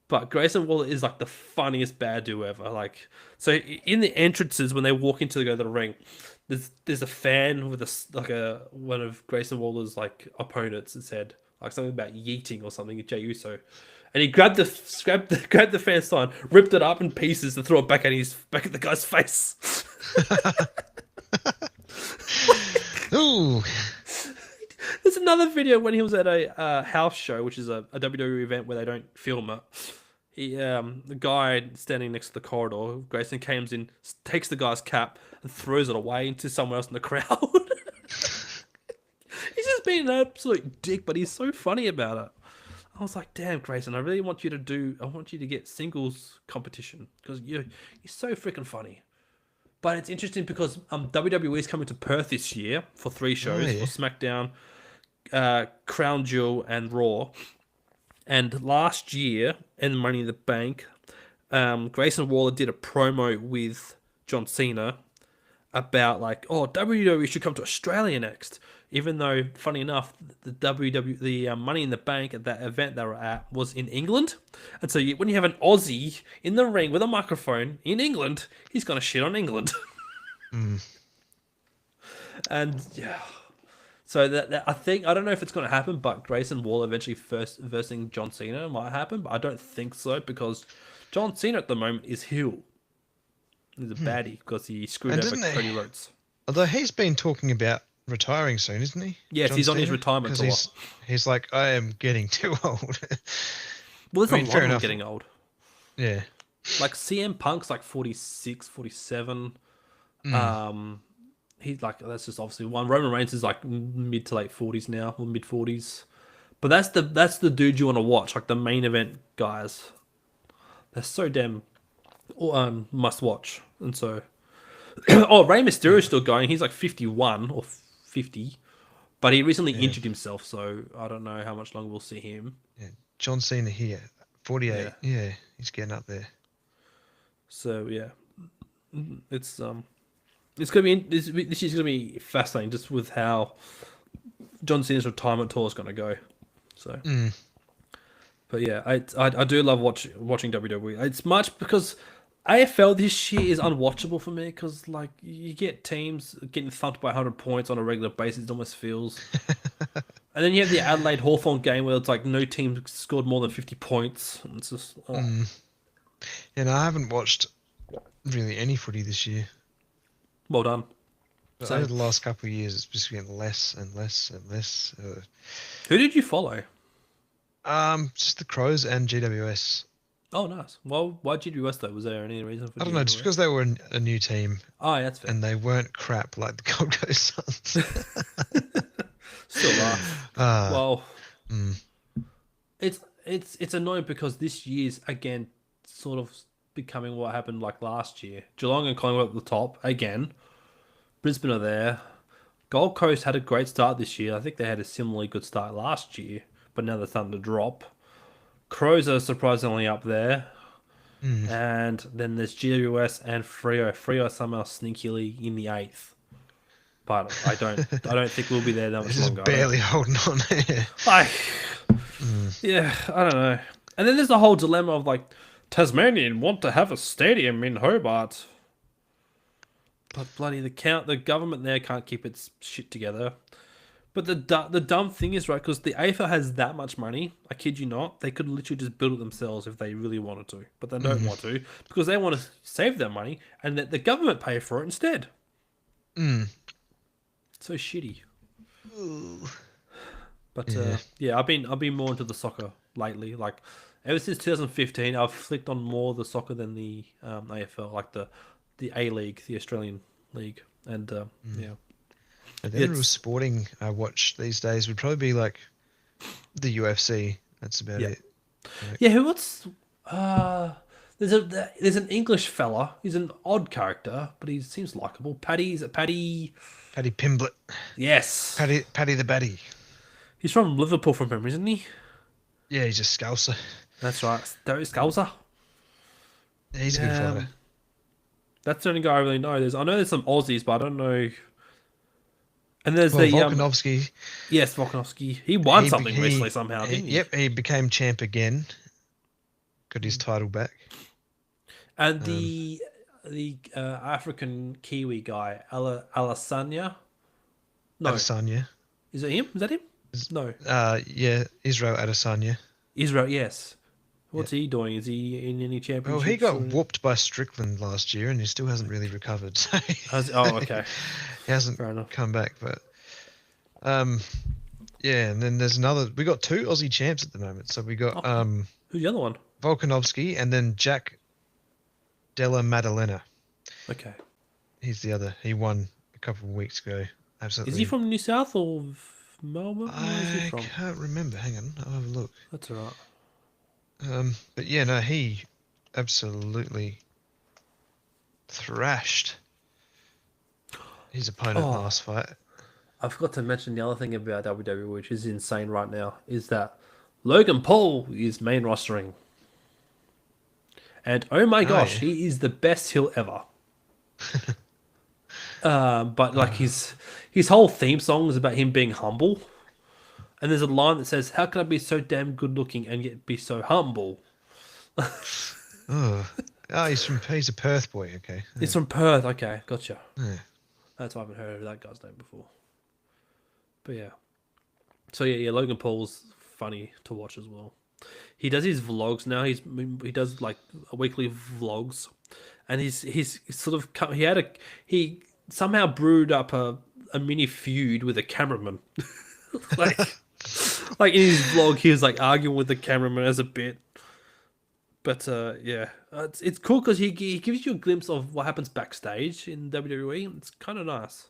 But Grayson Waller is like the funniest bad dude ever. Like, so in the entrances when they walk into the ring, there's a fan with one of Grayson Waller's like opponents that said like something about yeeting or something, Jey Uso, and he grabbed the fan sign, ripped it up in pieces, and threw it back at the guy's face. Ooh. There's another video when he was at a house show, which is a WWE event where they don't film it. The guy standing next to the corridor, Grayson comes in, takes the guy's cap, and throws it away into somewhere else in the crowd. He's just being an absolute dick, but he's so funny about it. I was like, damn, Grayson, I want you to get singles competition because you're so freaking funny. But it's interesting because WWE is coming to Perth this year for 3 shows for SmackDown, Crown Jewel, and Raw. And last year, in Money in the Bank, Grayson Waller did a promo with John Cena about like, oh, WWE should come to Australia next. Even though, funny enough, the Money in the Bank at that event they were at was in England. And so when you have an Aussie in the ring with a microphone in England, he's going to shit on England. And yeah. So that I don't know if it's going to happen, but Grayson Waller eventually versing John Cena might happen, but I don't think so because John Cena at the moment is heel. He's a baddie because he screwed over Cody Rhodes. Although he's been talking about retiring soon, isn't he? Yes, John he's on his Cena? retirement tour. He's like, I am getting too old. Well, there's a lot of them getting old. Yeah. Like CM Punk's like 46, 47. He's like, that's just obviously one. Roman Reigns is like mid to late 40s now, or mid 40s. But that's the dude you want to watch, like the main event guys. They're so damn must watch. And so, Rey Mysterio's still going. He's like 51 or 50, but he recently injured himself, so I don't know how much longer we'll see him. Yeah. John Cena here, 48. Yeah, he's getting up there. So yeah, it's gonna be this year's gonna be fascinating, just with how John Cena's retirement tour is gonna go. So, but yeah, I do love watching WWE. It's much because AFL this year is unwatchable for me because like you get teams getting thumped by 100 points on a regular basis. It almost feels. And then you have the Adelaide Hawthorn game where it's like no team scored more than 50 points. And it's just And I haven't watched really any footy this year. Well done. But Same. over the last couple of years, it's just getting less and less and less. Who did you follow? Just the Crows and GWS. Oh, nice. Well, why GWS though? Was there any reason for I don't know, just because they were a new team Oh, yeah, that's fair. and they weren't crap like the Gold Coast Suns. Still are. Well, mm. it's annoying because this year's again sort of becoming what happened like last year. Geelong and Collingwood at the top again. Brisbane are there. Gold Coast had a great start this year. I think they had a similarly good start last year, but now they're starting to drop. Crows are surprisingly up there. And then there's GWS and Freo. Freo somehow sneakily in the 8th. But I don't think we'll be there that much This is longer. barely holding on here. Yeah, I don't know. And then there's the whole dilemma of like Tasmanian want to have a stadium in Hobart. But bloody the government there can't keep its shit together. But the dumb thing is, right, because the AFL has that much money, I kid you not, they could literally just build it themselves if they really wanted to. But they don't want to because they want to save their money and let the government pay for it instead. So shitty. But yeah, I've been more into the soccer lately. Like ever since 2015, I've flicked on more the soccer than the AFL, like the A League, the Australian League, and yeah. And the real sporting I watch these days would probably be like the UFC. That's about it. Yeah, what's there's an English fella. He's an odd character, but he seems likable. Paddy Pimblett. Yes. Paddy the Batty. He's from Liverpool from memory, isn't he? Yeah, he's a Scouser. That's right. Scouser. Yeah, he's a good fighter. That's the only guy I really know. I know there's some Aussies, but I don't know. And there's Volkanovski. Yes, Volkanovski. He won something recently somehow, didn't he? Yep, he became champ again. Got his title back. And the African Kiwi guy, Alasanya. No, Adesanya. Is it him? Is that him? No. Yeah, Israel Adesanya. Israel, yes. What's he doing? Is he in any championships? Well, he got whooped by Strickland last year, and he still hasn't really recovered. So okay. He hasn't come back, but yeah. And then there's another. We got 2 Aussie champs at the moment. So we got who's the other one? Volkanovski, and then Jack Della Maddalena. Okay. He's the other. He won a couple of weeks ago. Absolutely. Is he from New South or Melbourne? Where is he I from? can't remember. Hang on, I'll have a look. That's all right. But yeah, no, he absolutely thrashed his opponent last fight. I forgot to mention the other thing about WWE, which is insane right now, is that Logan Paul is main rostering. And oh my gosh, he is the best heel ever. But like his whole theme song is about him being humble. And there's a line that says, "How can I be so damn good looking and yet be so humble?" He's a Perth boy. Okay, He's from Perth. Okay, gotcha. Yeah. That's why I haven't heard of that guy's name before. But yeah. So yeah, Logan Paul's funny to watch as well. He does his vlogs now. He does like weekly vlogs, and he's sort of he somehow brewed up a mini feud with a cameraman. like in his vlog, he was like arguing with the cameraman as a bit. But yeah, it's cool because he gives you a glimpse of what happens backstage in WWE. It's kind of nice.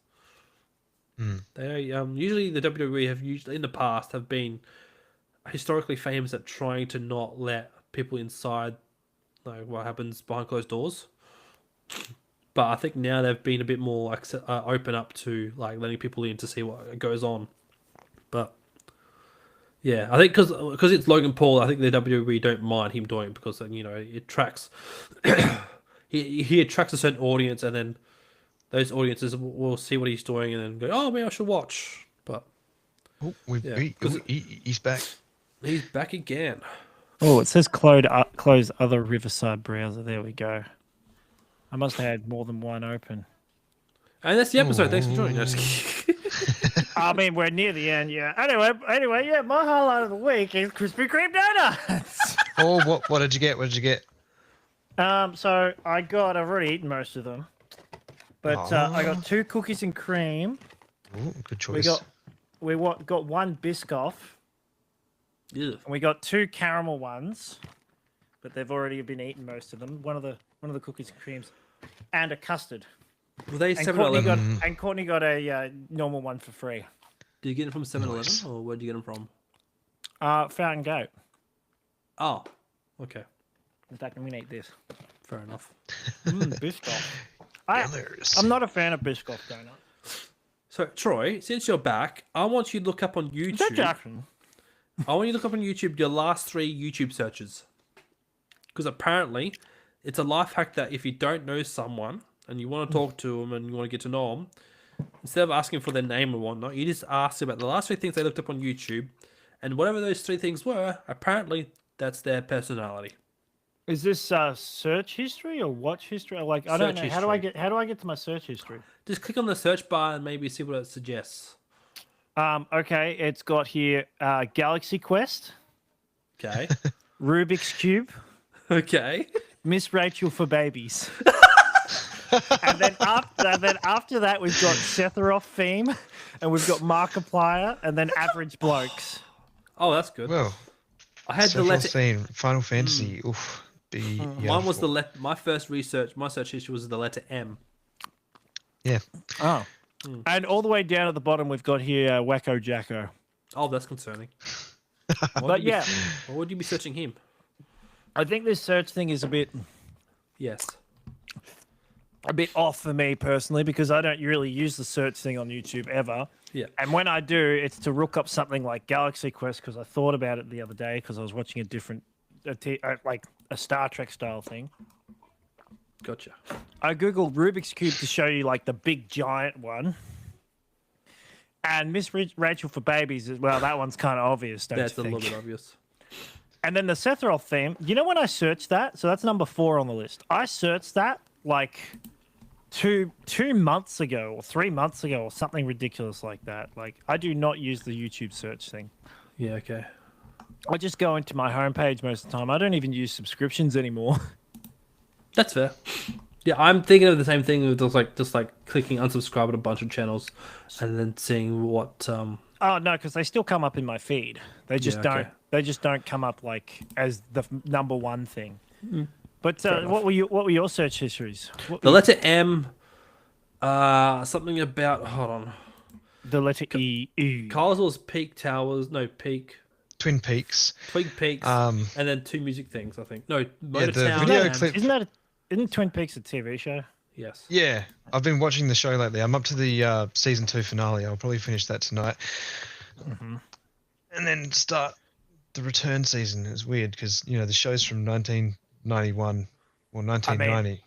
They usually the WWE have in the past have been historically famous at trying to not let people inside like what happens behind closed doors. But I think now they've been a bit more open up to like letting people in to see what goes on. But yeah, I think because it's Logan Paul, I think the WWE don't mind him doing it because it attracts he attracts a certain audience, and then those audiences will see what he's doing and then go, "Oh, maybe I should watch." But he's back. He's back again. Oh, it says close other Riverside browser. There we go. I must have had more than one open. And that's the episode. Thanks for joining us. I mean, we're near the end, yeah. Anyway, yeah, my highlight of the week is Krispy Kreme donuts. Oh, what did you get? What did you get? So I've already eaten most of them, but I got 2 cookies and cream. Ooh, good choice. Got 1 Biscoff, Yeah. and we got 2 caramel ones, but they've already been eaten most of them. One of the cookies and creams, and a custard. Were they And Courtney 7-Eleven? got a normal one for free. Did you get them from 7-Eleven Nice. or where did you get them from? Fountain Gate. Oh, okay. In fact, I'm gonna eat this. Fair enough. Biscoff. Hilarious. I'm not a fan of Biscoff donut. So, Troy, since you're back, I want you to look up on Is that YouTube. Jackson? I want you to look up on YouTube your last 3 YouTube searches. Because apparently, it's a life hack that if you don't know someone and you want to talk to them and you want to get to know them, instead of asking for their name and whatnot, you just ask about the last 3 things they looked up on YouTube, and whatever those 3 things were, apparently that's their personality. Is this search history or watch history? Like I don't know. Search How do I get to my search history? Just click on the search bar and maybe see what it suggests. Okay, it's got here Galaxy Quest, Okay. Rubik's Cube, Okay. Miss Rachel for babies. and then after that we've got Sephiroth theme, and we've got Markiplier, and then average blokes. Oh, that's good. Well, I had the Sephiroth letter. theme, Final Fantasy. Oof. Mine was the my first research. My search history was the letter M. Yeah. Oh. And all the way down at the bottom we've got here Wacko Jacko. Oh, that's concerning. But yeah, Why would you be searching him? I think this search thing is a bit Yes. off for me personally because I don't really use the search thing on YouTube ever. Yeah. And when I do, it's to look up something like Galaxy Quest because I thought about it the other day because I was watching like a Star Trek style thing. Gotcha. I googled Rubik's Cube to show you like the big giant one. And Miss Rachel for babies as well. That one's kind of obvious, don't That's you a think? little bit obvious. And then the Sephiroth theme. You know when I searched that? So that's number 4 on the list. I searched that like two months ago or 3 months ago or something ridiculous like that. Like I do not use the YouTube search thing. Yeah. Okay. I just go into my homepage most of the time. I don't even use subscriptions anymore. That's fair. Yeah, I'm thinking of the same thing with just like clicking unsubscribe at a bunch of channels, and then seeing what. Oh no, because they still come up in my feed. They just Yeah, don't. okay. They just don't come up like as the number 1 thing. But enough. what were your search histories? The letter M. Something about. Hold on. The letter E. Carswell's Peak Towers. No, Peak. Twin Peaks. Twin Peaks. Um, and then 2 music things. I think. No, Motor the Town. video and- clip- Isn't Twin Peaks a TV show? Yes. Yeah, I've been watching the show lately. I'm up to the season 2 finale. I'll probably finish that tonight, and then start the return season. It's weird because the show's from 1991 or 1990,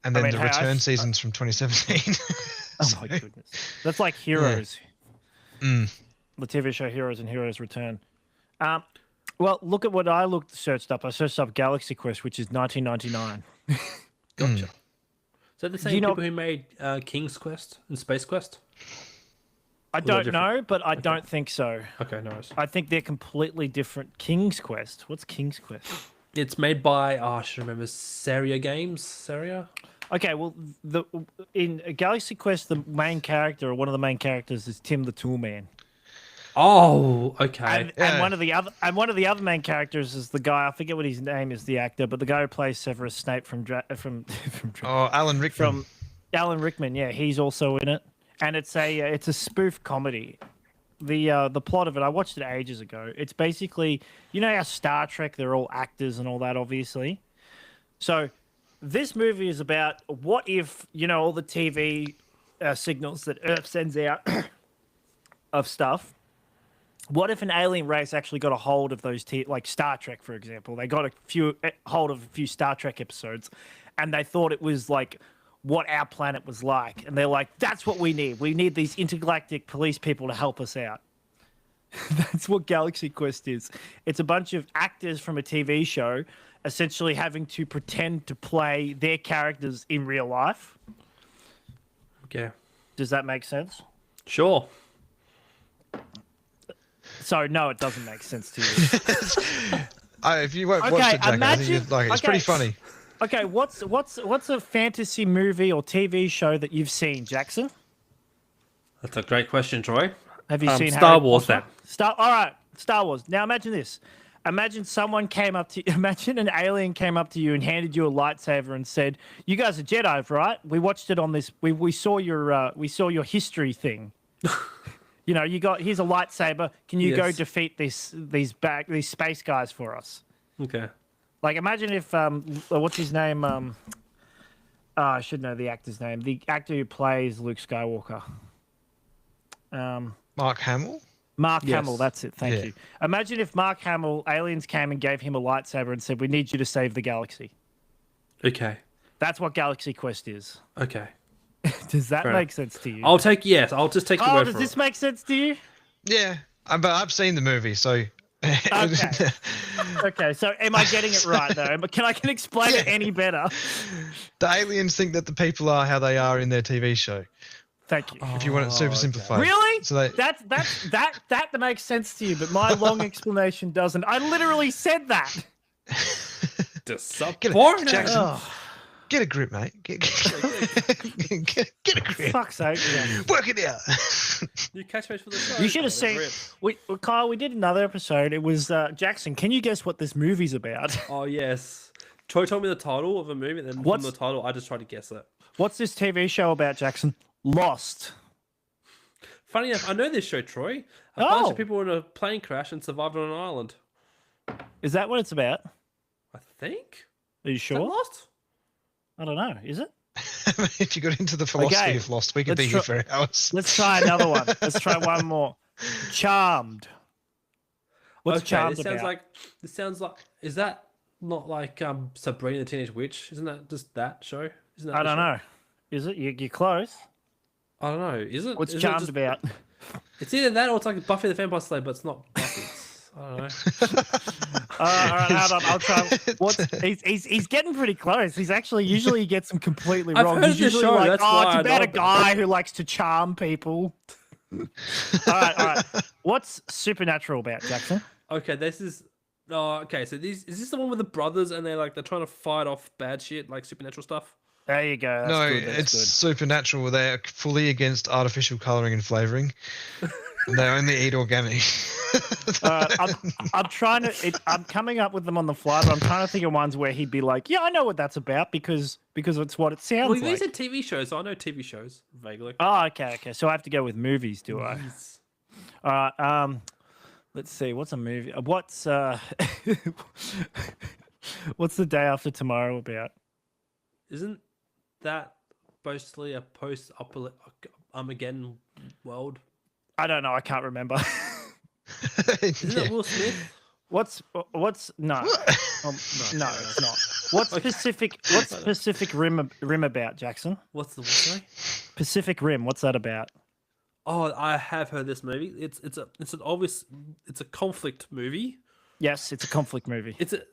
and then I mean, the hey, return season's from 2017. Oh my goodness, that's like Heroes. Mm. The TV show Heroes and Heroes Return. Well, look at what I searched up. I searched up Galaxy Quest, which is 1999. Gotcha. Is that the same you know- people who made King's Quest and Space Quest? I they're don't know, but I don't think so. Okay, no worries. I think they're completely different. King's Quest. What's King's Quest? It's made by I should remember Saria Games. Saria. Okay, well, in Galaxy Quest, the main character or one of the main characters is Tim the Toolman. Oh, okay. And Yeah. one of the other main characters is the guy. I forget what his name is, the actor, but the guy who plays Severus Snape from Alan Rickman. from Alan Rickman. Yeah, he's also in it, and it's a spoof comedy. The plot of it, I watched it ages ago. It's basically, how Star Trek, they're all actors and all that, obviously. So this movie is about what if all the TV signals that Earth sends out of stuff. What if an alien race actually got a hold of those, like Star Trek, for example? They got hold of a few Star Trek episodes, and they thought it was like what our planet was like. And they're like, that's what we need. We need these intergalactic police people to help us out. That's what Galaxy Quest is. It's a bunch of actors from a TV show essentially having to pretend to play their characters in real life. Okay. Does that make sense? Sure. So, no, it doesn't make sense to you. If you won't Okay, watch it, Jack, I think imagine- you'd like it. It's pretty okay. funny. Okay, what's a fantasy movie or TV show that you've seen, Jackson? That's a great question, Troy. Have you seen Star Harry Wars Potter? then? All right, Star Wars. Now imagine this. Imagine someone came up to imagine an alien came up to you and handed you a lightsaber and said, "You guys are Jedi, right? We watched it on this. We saw your history thing. You know, here's a lightsaber. Can you go Yes. defeat these space guys for us?" Okay. Like imagine if what's his name? I should know the actor's name. The actor who plays Luke Skywalker. Mark Hamill. Mark Yes. Hamill, that's it. Thank Yeah. you. Imagine if Mark Hamill, aliens came and gave him a lightsaber and said, "We need you to save the galaxy." Okay. That's what Galaxy Quest is. Okay. Does that Fair make sense to you? I'll just take your Oh, word does for this it. make sense to you? Yeah, but I've seen the movie, so. Okay. Okay, so am I getting it right though? Can I explain it any better? The aliens think that the people are how they are in their TV show. Thank you. If you want it super simplified. Really? So they. That makes sense to you, but my long explanation doesn't. I literally said that. Disappointed. Jackson, Oh, get a grip, mate. Get a grip. fuck's sake. Yeah. Work it out. You catch me for the show. You should have seen. Kyle, we did another episode. It was Jackson. Can you guess what this movie's about? Oh yes. Troy told me the title of a movie, and then What's- from the title, I just tried to guess it. What's this TV show about, Jackson? Lost. Funny enough, I know this show, Troy. A bunch Oh. of people were in a plane crash and survived on an island. Is that what it's about? I think. Are you Is that sure? Lost? I don't know. Is it? If you got into the philosophy Okay, of Lost, we could let's be here for hours. Let's try another one. Let's try one more. Charmed. What's Okay, Charmed this sounds about? like. This sounds like. Is that not like Sabrina the Teenage Witch? Isn't that just that show? Isn't that I the don't show? know. Is it? You're close. I don't know. Is it? What's is it Charmed just- about? It's either that or it's like Buffy the Vampire Slayer, but it's not Buffy. I don't know. All right, hold on. I'll try. He's getting pretty close. He's actually usually he gets them completely I've wrong. heard He's this usually show, like, that's oh, why it's I about know a about guy who likes to charm people. All right. What's Supernatural about, Jackson? Okay, this is. Oh, okay. So is this the one with the brothers and they're trying to fight off bad shit like supernatural stuff? There you go. That's No, good. That's it's good. supernatural. They're fully against artificial colouring and flavouring. And they only eat organic. I'm trying to. I'm coming up with them on the fly, but I'm trying to think of ones where he'd be like, "Yeah, I know what that's about because it's what it sounds Well, like." these are TV shows, so I know TV shows vaguely. Oh, okay. So I have to go with movies, do I? Yes. All right. Let's see. What's a movie? What's what's The Day After Tomorrow about? Isn't that mostly a post-Armageddon world? I don't know. I can't remember. Isn't it Will Smith? What's no? No, it's not. What's Pacific Rim about, Jackson? What's the what? Sorry? Pacific Rim. What's that about? Oh, I have heard this movie. It's a conflict movie. Yes, it's a conflict movie. Is it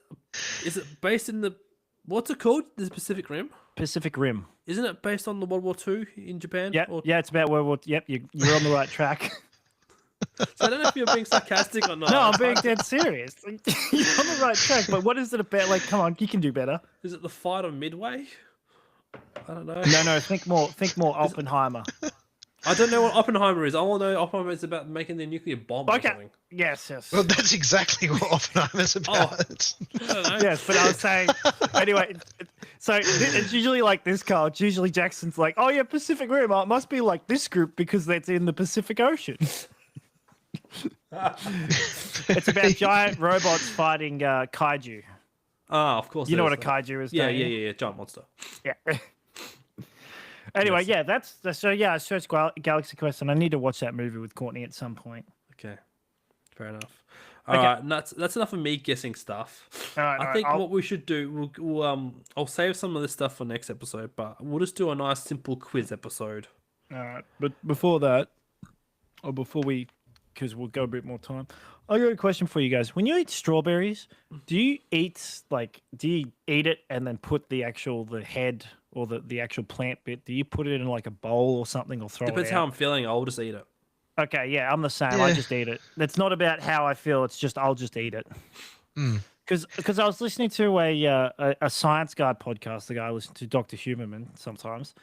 based in the what's it called? The Pacific Rim? Pacific Rim. Isn't it based on the World War II in Japan? Yeah, Or- yeah, it's about World War. Yep, you're on the right track. So I don't know if you're being sarcastic or not. No, I'm being dead serious. You're on the right track, but what is it about? Like, come on, you can do better. Is it the fight on Midway? I don't know. No, think more Oppenheimer. I don't know what Oppenheimer is. I want to know Oppenheimer is about making the nuclear bomb or Okay. something. Yes. Well, that's exactly what Oppenheimer's about. I don't know. Yes, but I was saying anyway. So it's usually like this, Carl. It's usually Jackson's like, "Oh yeah, Pacific Rim. Oh, it must be like this group because that's in the Pacific Ocean." It's about giant robots fighting kaiju. Ah, of course. You know what it a is. kaiju is? Yeah, don't you? yeah. Giant monster. Yeah. Anyway, Yes. yeah, that's so. Yeah, I searched Galaxy Quest, and I need to watch that movie with Courtney at some point. Okay, fair enough. All Okay. right, and that's enough of me guessing stuff. All right, I think what we should do, I'll save some of this stuff for next episode, but we'll just do a nice simple quiz episode. All right, but before that, or before we, because we'll go a bit more time, I got a question for you guys. When you eat strawberries, do you eat it and then put the head or the actual plant bit? Do you put it in like a bowl or something, or throw Depends it how out? I'm feeling. I'll just eat it. Okay, yeah, I'm the same. I Yeah. just eat it. It's not about how I feel. It's just I'll just eat it. Because I was listening to a Science Guide podcast, the guy I listen to, Dr. Huberman, sometimes,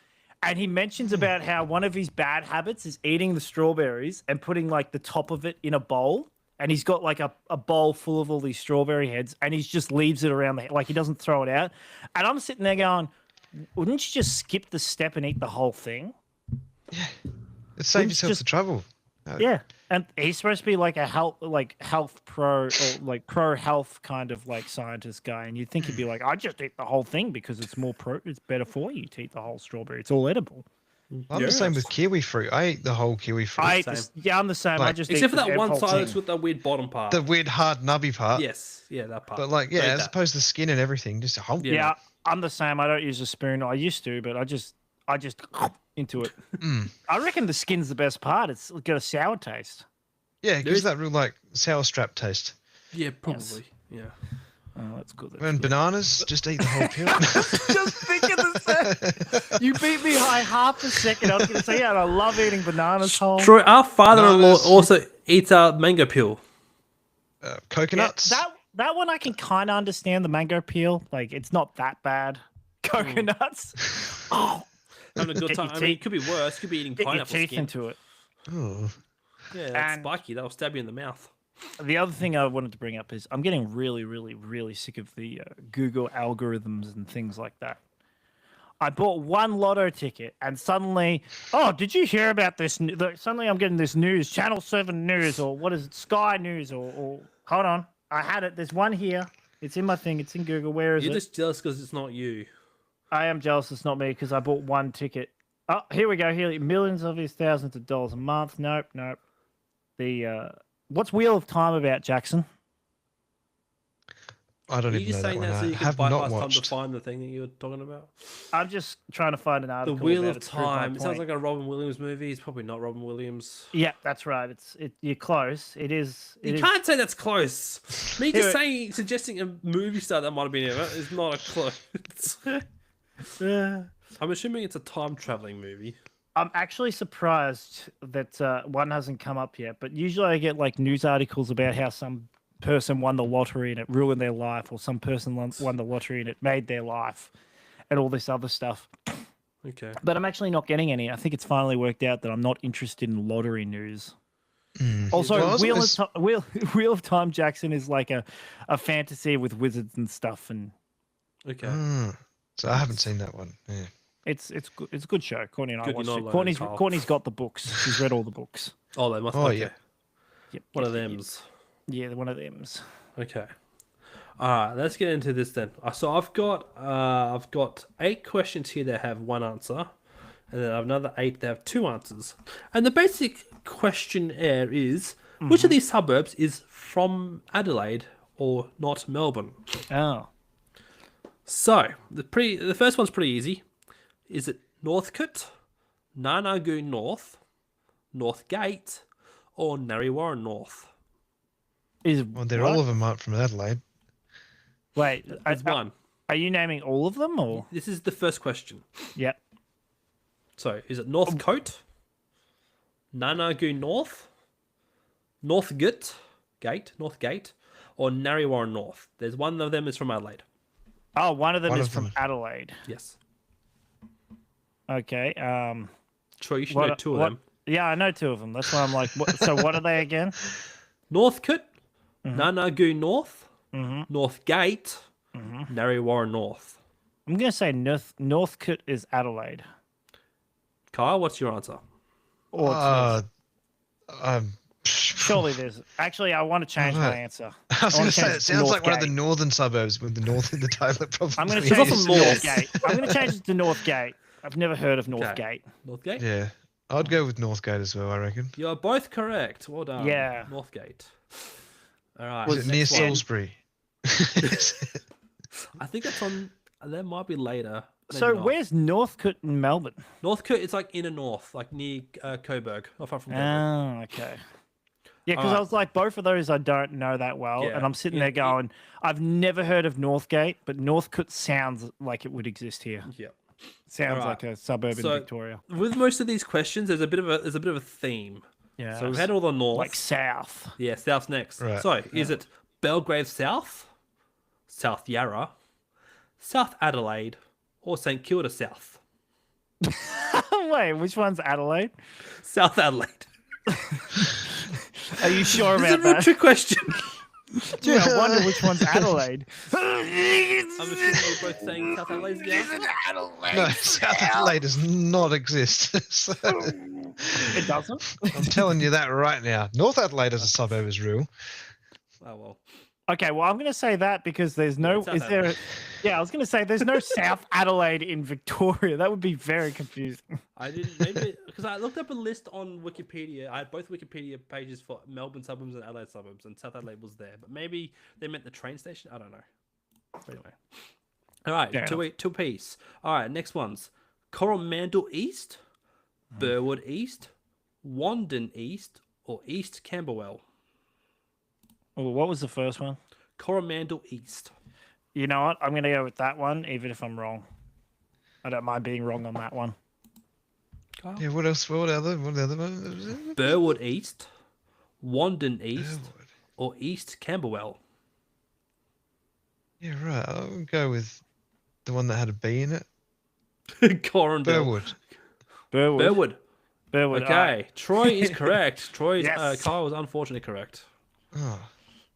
and he mentions about how one of his bad habits is eating the strawberries and putting like the top of it in a bowl. And he's got like a bowl full of all these strawberry heads, and he just leaves it around like he doesn't throw it out. And I'm sitting there going, wouldn't you just skip the step and eat the whole thing? Yeah, it saves yourself just- the trouble. Yeah, and he's supposed to be like a health pro or like pro health kind of like scientist guy, and you'd think he'd be like, I just eat the whole thing because it's better for you to eat the whole strawberry. It's all edible. I'm the same with kiwi fruit. I eat the whole kiwi fruit. I'm the same. I Like- just Except eat for that the one whole side thing. that's with the weird bottom part. the weird hard nubby part. Yes, yeah, that part. But like, Don't eat as that. opposed to the skin and everything, just a whole. Yeah, I'm the same. I don't use a spoon. I used to, but I just into it. I reckon the skin's the best part. It's got a sour taste. Yeah, it gives that real like sour strap taste. Yeah, probably. Yeah. Oh, that's good. And bananas, just eat the whole peel. Just thinking the same. You beat me by half a second. I was going to say, yeah, I love eating bananas whole. Troy, our father-in-law Bananas. also eats a mango peel. Yeah, Coconuts. that one I can kind of understand the mango peel. Like it's not that bad. Coconuts. Oh, Having a good Get time. your I mean, it teeth- could be worse. It could be eating get your pineapple teeth skin. into it. Oh. Yeah, that's And- spiky. That'll stab you in the mouth. The other thing I wanted to bring up is I'm getting really, really, really sick of the Google algorithms and things like that. I bought one lotto ticket and suddenly, oh, did you hear about this? Suddenly I'm getting this news, Channel 7 News, or what is it, Sky News, or hold on. I had it. There's one here. It's in my thing. It's in Google. Where is You're it? just jealous because it's not you. I am jealous it's not me because I bought one ticket. Oh, here we go. Here, millions of his thousands of dollars a month. Nope. The what's Wheel of Time about, Jackson? I don't Are you even know just that saying one. that so I you can have not bypass time to watched. find the thing that you were talking about? I'm just trying to find an The article. Wheel about of it to prove my Time. It sounds point. like a Robin Williams movie. It's probably not Robin Williams. Yeah, that's right. You're close. It is. You can't say that's close. Me Here just it- suggesting a movie star that might have been in it is not a close. I'm assuming it's a time traveling movie. I'm actually surprised that one hasn't come up yet. But usually I get like news articles about how some person won the lottery and it ruined their life, or some person won the lottery and it made their life, and all this other stuff. Okay. But I'm actually not getting any. I think it's finally worked out that I'm not interested in lottery news. Also, Well, I was Wheel of Time Jackson is like a fantasy with wizards and stuff, and Okay. So I haven't seen that one. Yeah. it's good. It's a good show. Courtney and I Good you're watched not it. alone, Carl. Courtney's got the books. She's read all the books. Oh, they must. Oh, okay. yeah. Yep. One yep, of yep, them's. Yeah, one of them's. Okay. All right, let's get into this then. So I've got 8 questions here that have one answer, and then I have another 8 that have 2 answers. And the basic questionnaire is: which of these suburbs is from Adelaide or not Melbourne? Oh, So the first one's pretty easy. Is it Northcote, Narnagoon North, Northgate, or Narre North? Well, all of them aren't from Adelaide. Wait, There's one. Are you naming all of them, or? This is the first question. Yep. So, is it Northcote, Narnagoon North, Northgate, Northgate, or Narre North? There's one of them is from Adelaide. Oh, one of them One is of from them. Adelaide. Yes. Okay. Troy, you should know 2 of them. Yeah, I know 2 of them. That's why I'm like, so what are they again? Northcote, Narnagoon North, Northgate, Narre North. I'm gonna say Northcote is Adelaide. Kyle, what's your answer? Or it's Um, surely there's. Actually, I want to change my answer. I was going wanna to say change it it to sounds like one of the Northgate. northern suburbs with the north in the title. Probably. I'm gonna It's change not it from to North. Northgate. I'm gonna change it to Northgate. I've never heard of Northgate. Northgate? Yeah, I'd go with Northgate as well. I reckon. You're both correct. Well done. Yeah. Northgate. All right. Is it near next one. Salisbury? I think that's on. That might be later. Maybe So not. where's Northcote in Melbourne? Northcote? It's like inner north, like near Coburg, not far from Coburg. Oh, okay. Yeah, because Alright. I was like, both of those I don't know that well, Yeah, and I'm sitting yeah, there going, I've never heard of Northgate, but Northcote sounds like it would exist here. Yeah. Sounds Alright. like a suburb in So- Victoria. With most of these questions, there's a bit of a theme. Yeah. So we've had all the north. like south. Yeah, south's next. Right. So is it Belgrave South, South Yarra, South Adelaide, or St Kilda South? Wait, which one's Adelaide? South Adelaide. Are you sure This is a about real that? trick question. Gee, I wonder which one's Adelaide. I'm assuming you're both saying South Adelaide's the answer. No, South Adelaide does not exist. So, It doesn't. I'm telling you that right now. North Adelaide as a suburb is real. Oh well. Okay, well, I'm going to say that because there's no. South Is there? Adelaide. Yeah, I was going to say there's no South Adelaide in Victoria. That would be very confusing. I didn't maybe because I looked up a list on Wikipedia. I had both Wikipedia pages for Melbourne suburbs and Adelaide suburbs, and South Adelaide was there. But maybe they meant the train station. I don't know. But anyway, all right, Fair two piece. All right, next one's Coromandel East, Burwood East, Wandon East, or East Camberwell. Well, what was the first one? Coromandel East. You know what? I'm going to go with that one, even if I'm wrong. I don't mind being wrong on that one. Yeah, what else? What other one? Burwood East, Wandon East, Burwood. or East Camberwell. Yeah, right. I'll go with the one that had a B in it. Coromandel. Burwood. Burwood. Burwood. Okay, Troy is correct. Troy's Yes. Kyle was unfortunately correct. Oh,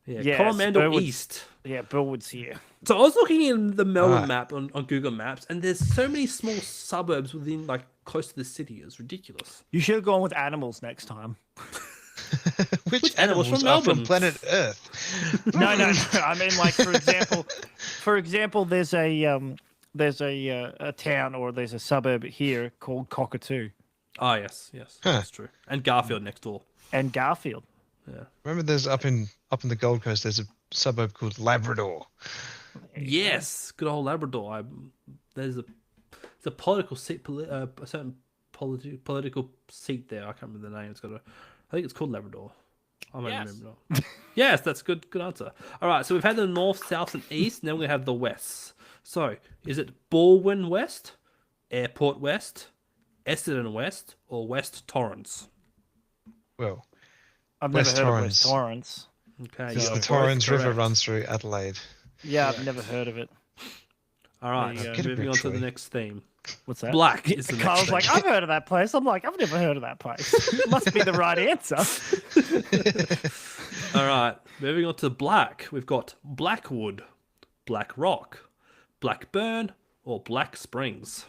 Yeah, Yes, Coromandel Burwood's- East. Yeah, Burwood's here. So I was looking in the Melbourne Ah. map on Google Maps, and there's so many small suburbs within like close to the city. It's ridiculous. You should have gone with animals next time. which animals animals from are from Melbourne? planet Earth? No. I mean, like for example, there's a town or there's a suburb here called Cockatoo Oh yes, that's true. And Garfield next door. and Garfield. Remember, there's up in the Gold Coast. There's a suburb called Labrador. Yes, good old Labrador. There's a political seat, a certain political seat there. I can't remember the name. I think it's called Labrador. I might remember. Yes, that's good answer. All right, so we've had the north, south, and east. Now we're gonna have the west. So, is it Baldwin West, Airport West, Essendon West, or West Torrens? Well, I've West never heard of Torrens. West Torrens. Okay, because you're the both Torrens River correct. runs through Adelaide. Yeah, I've never heard of it. All right, There you go. Get a moving grip, on to the Troy. next theme. What's that? Black is the next Carl's thing. like, I've heard of that place. I'm like, I've never heard of that place. It must be the right answer. All right, moving on to black. We've got Blackwood, Black Rock, Blackburn, or Black Springs.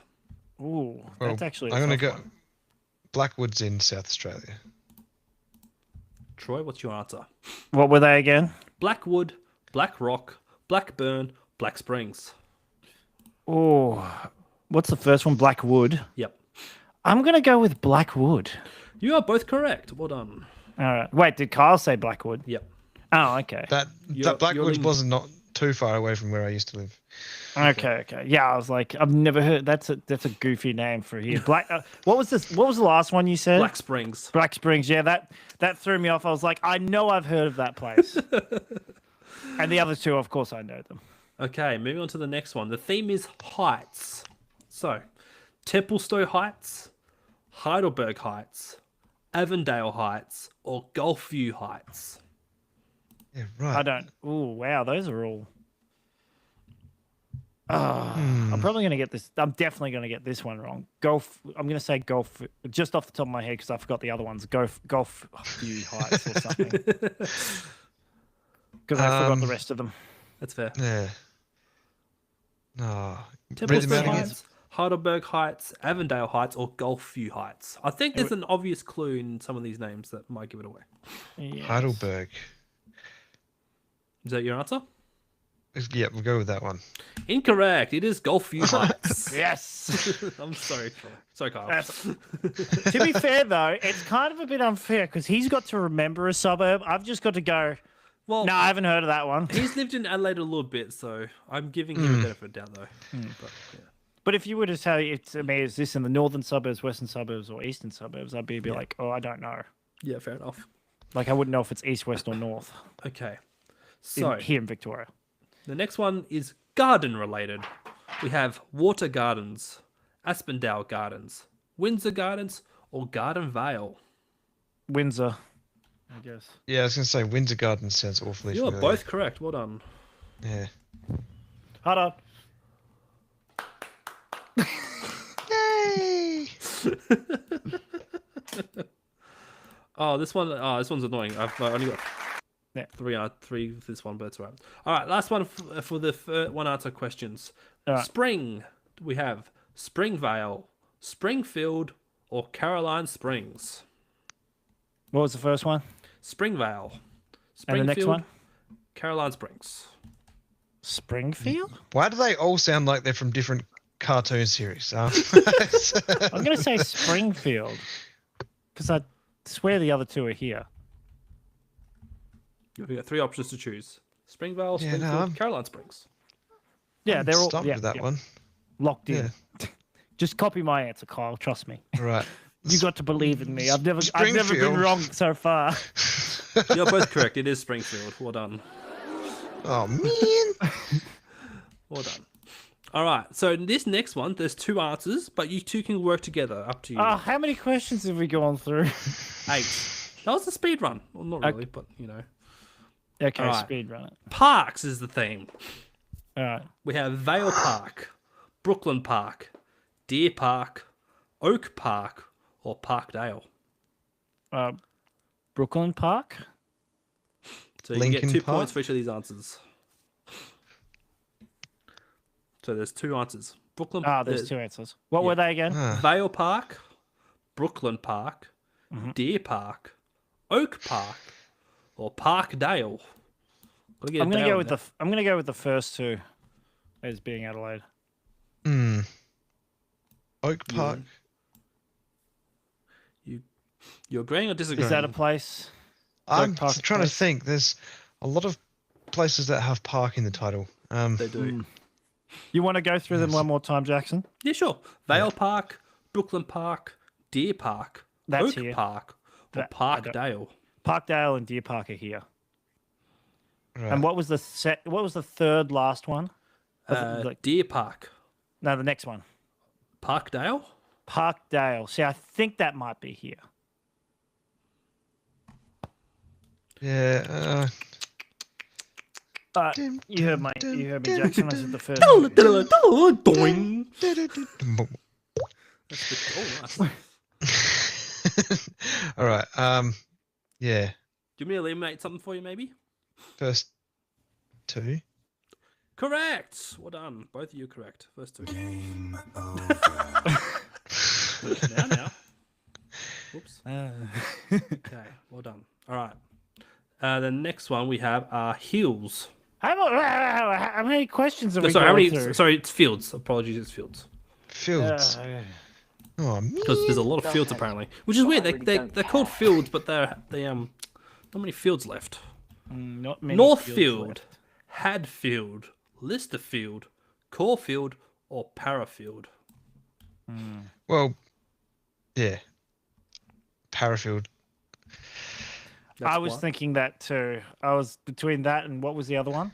Ooh, Well, that's actually. I'm going to go. Blackwood's in South Australia. Troy, what's your answer? What were they again? Blackwood, Black Rock, Blackburn, Black Springs. Oh, what's the first one? Blackwood. Yep. I'm going to go with Blackwood. You are both correct. Well done. All right. Wait, did Kyle say Blackwood? Yep. Oh, okay. You're Blackwood in- wasn't not too far away from where I used to live. Okay. Yeah, I was like, I've never heard. That's a goofy name for here. Black. What was this? What was the last one you said? Black Springs. Black Springs. Yeah, that threw me off. I was like, I know I've heard of that place. And the other two, of course, I know them. Okay, moving on to the next one. The theme is heights. So, Templestowe Heights, Heidelberg Heights, Avondale Heights, or Gulfview Heights. Yeah, right. I don't. Oh, wow. Those are all. I'm probably going to get this. I'm definitely going to get this one wrong. I'm going to say golf just off the top of my head because I forgot the other ones. Golf View Heights or something. Because I forgot the rest of them. That's fair. Yeah. No. Read them Templestowe out again. Heights, Heidelberg Heights, Avondale Heights, or Gulfview Heights. I think there's an obvious clue in some of these names that might give it away. Yes. Heidelberg. Is that your answer? Yeah, we'll go with that one. Incorrect. It is Gulfview Heights. Yes. I'm sorry. Sorry, Kyle. To be fair, though, it's kind of a bit unfair because he's got to remember a suburb. I've just got to go, Well, no, I haven't heard of that one. he's lived in Adelaide a little bit, so I'm giving him a benefit of doubt, though. But, yeah. But if you were to say it to me, is this in the northern suburbs, western suburbs, or eastern suburbs, I'd be like, oh, I don't know. Yeah, fair enough. Like, I wouldn't know if it's east, west, or north Okay. So, here in Victoria. the next one is garden related. We have Water Gardens, Aspendale Gardens, Windsor Gardens, or Garden Vale. Windsor, I guess. Yeah, I was going to say Windsor Gardens sounds awfully You are familiar. both correct. Well done. Yeah. Hold on. Yay! Oh, this one. Oh, this one's annoying. I've only got Yeah. three with this one, but it's all right. All right, last one for the one answer questions. All right. Spring. We have Springvale, Springfield, or Caroline Springs. What was the first one? Springvale, And the next one? Caroline Springs. Springfield? Why do they all sound like they're from different cartoon series? I'm going to say Springfield. Because I swear the other two are here. We've got three options to choose: Springvale, Yeah, no, Springfield, I'm- Caroline Springs. Yeah, they're all stumped yeah, with that yeah, one. locked in. Just copy my answer, Kyle. Trust me. Right. You got to believe in me. I've never been Springfield. wrong so far. You're both correct. It is Springfield. Well done. Oh man. Well done. All right. So this next one, there's two answers, but you two can work together. Up to you. Oh, how many questions have we gone through? 8. That was the speed run. Well, not really, but you know. Okay, All right. speed run it. Parks is the theme. All right. We have Vale Park, Brooklyn Park, Deer Park, Oak Park, or Parkdale. Brooklyn Park. So you can get Lincoln 2 Park? points for each of these answers. So there's two answers. Brooklyn. There's two answers. What were they again? Vale Park, Brooklyn Park, Mm-hmm. Deer Park, Oak Park, or Parkdale. I'm gonna go with the first two as being Adelaide. Oak Park. You're agreeing or disagreeing? Is that a place? I'm Park trying to place? think. There's a lot of places that have park in the title. They do. You want to go through them one more time, Jackson? Yeah, sure. Vale Park, Brooklyn Park, Deer Park, That's Oak here. Park, or That- I don't- Parkdale. Parkdale and Deer Park are here. Right. And what was the third last one? Like- Deer Park, No, the next one. Parkdale. Parkdale. See, I think that might be here. Yeah. You heard me, Jackson. I said the first. Doing. Oh, nice. All right. Yeah. Do you want me to eliminate something for you, maybe? First two. Correct. Well done. Both of you are correct. First two. Game over. now. Whoops. Okay. Well done. All right. The next one we have are Hills. How many questions have we Sorry, gone through? Sorry, it's Fields. Apologies, it's Fields. Fields. Oh man. Because there's a lot of fields apparently, which is weird. They're called fields, but not many fields left. Not many Northfield, fields Hadfield, Listerfield, Caulfield, or Parafield. Well, yeah. Parafield. That's I was one. thinking that too. I was between that and what was the other one?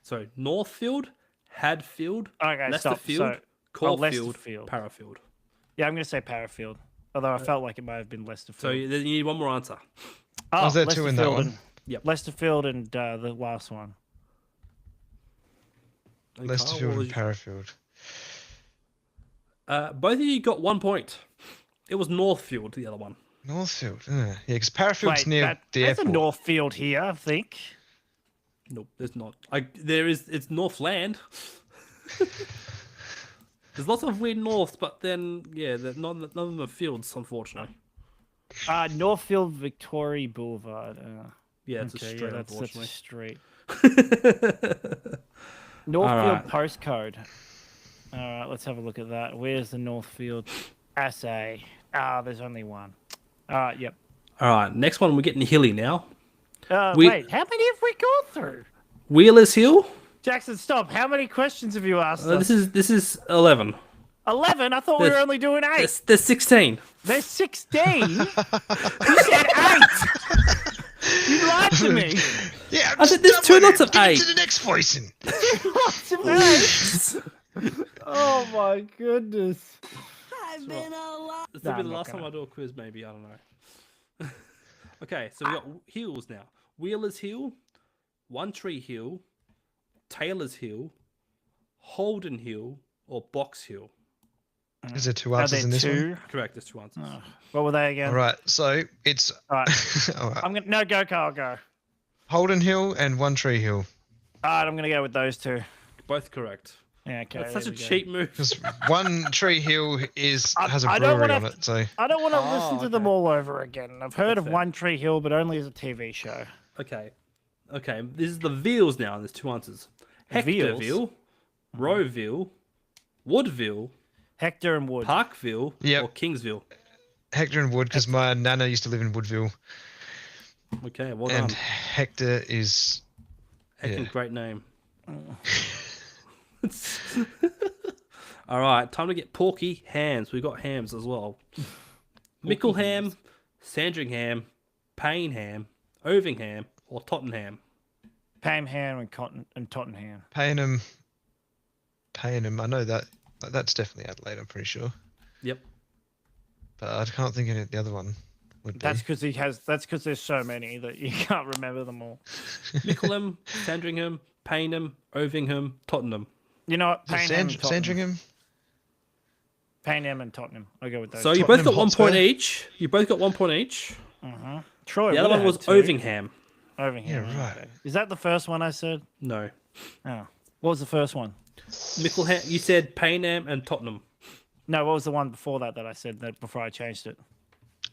So Northfield, Hadfield, Okay, stop. Lesterfield, So, Caulfield, Lesterfield. Parafield. Yeah, I'm going to say Parafield. Although I felt like it might have been Lesterfield. So you need one more answer. Was there two in that Lesterfield one? and- Yep. Lesterfield and the last one. Okay, Kyle, Lesterfield what was and Parafield. both of you got 1 point. It was Northfield, the other one. Northfield. Yeah, because Parafield's Wait, near the there's a airport. Northfield here, I think. Nope, there's not. It's Northland. There's lots of weird norths, but then none of them are fields, unfortunately. Northfield Victoria Boulevard. Yeah, it's a Okay, straight, that's a unfortunately. street. Northfield Alright. postcode. All right, let's have a look at that. Where's the Northfield assay? There's only one. All right, yep. All right, next one we're getting hilly now. Wait, how many have we gone through? Wheelers Hill. Jackson, stop. How many questions have you asked us? This is 11. 11? I thought we were There's- only doing 8. There's 16. There's 16? You said 8! You lied to me. Yeah, I said there's two lots of Get eight. to the next voicing. Lots of 8. Oh my goodness. This will be I'm the not last time gonna. I do a quiz, maybe. I don't know. Okay, so we got hills now. Wheelers Hill, One Tree Hill, Taylor's Hill, Holden Hill, or Box Hill? Is there two Are answers there in this one? two? Correct. There's two answers. What were they again? All right, so it's All right. all right. I'm gonna no go, Carl. Go. Holden Hill and One Tree Hill. All right, I'm gonna go with those two. Both correct. Yeah, okay. That's such there a we go. cheap move. Because One Tree Hill has a I don't brewery wanna on it, so I don't want to Oh, listen to them okay. all over again. I've heard That's of fair. One Tree Hill, but only as a TV show. Okay. Okay. This is the Veals now, and there's two answers. Veals? Hectorville, Rowville, Woodville, Hector and Wood. Parkville, Yep. or Kingsville. Hector and Wood, because my nana used to live in Woodville, Okay, well and done. Hector is Heckin' yeah. great name. All right, time to get porky hams. We've got hams as well. Mickleham, Sandringham, Payneham, Ovingham, or Tottenham. Pamham and Tottenham. Paynham. I know that's definitely Adelaide. I'm pretty sure, Yep. but I can't think of the other one. Would be. That's because That's because there's so many that you can't remember them all. Mickleham, Sandringham, Paynham, Ovingham, Tottenham. You know what? Pamham and Tottenham. Sandringham. Pamham and Tottenham. I'll go with those. So you both Tottenham got 1 Hotspur. point each. You both got 1 point each. Troy. The other would one have was had two. Ovingham. Over here. Yeah, right. Okay. Is that the first one I said? No. Oh. What was the first one? Mickleham. You said Paynham and Tottenham. No, what was the one before that I said that before I changed it?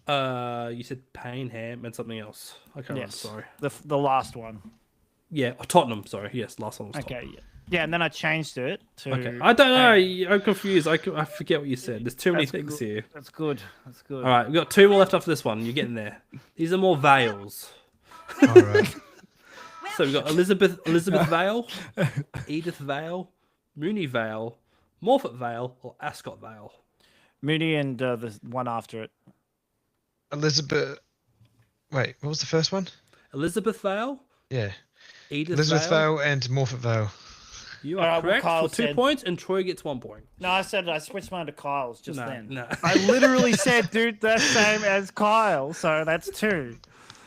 You said Paynham and something else. I can't remember. Yes. Sorry. The last one. Yeah, Tottenham. Sorry. Yes, last one was Okay. Tottenham. Yeah. Yeah, and then I changed it to. Okay. I don't know. I'm confused. I forget what you said. There's too many That's things good. here. That's good. That's good. All right, we've got two more left after this one. You're getting there. These are more vales. All right. So we've got Elizabeth Vale, Edith Vale, Mooney Vale, Morphett Vale, or Ascot Vale. Mooney and the one after it. Elizabeth. Wait, what was the first one? Elizabeth Vale, Yeah, Edith Elizabeth Vale. Vale and Morphett Vale. You All are right, well, correct Kyle for 2 said- points, and Troy gets 1 point. No, I said I switched mine to Kyle's just No, then. no. I literally said, dude, the same as Kyle, so that's two.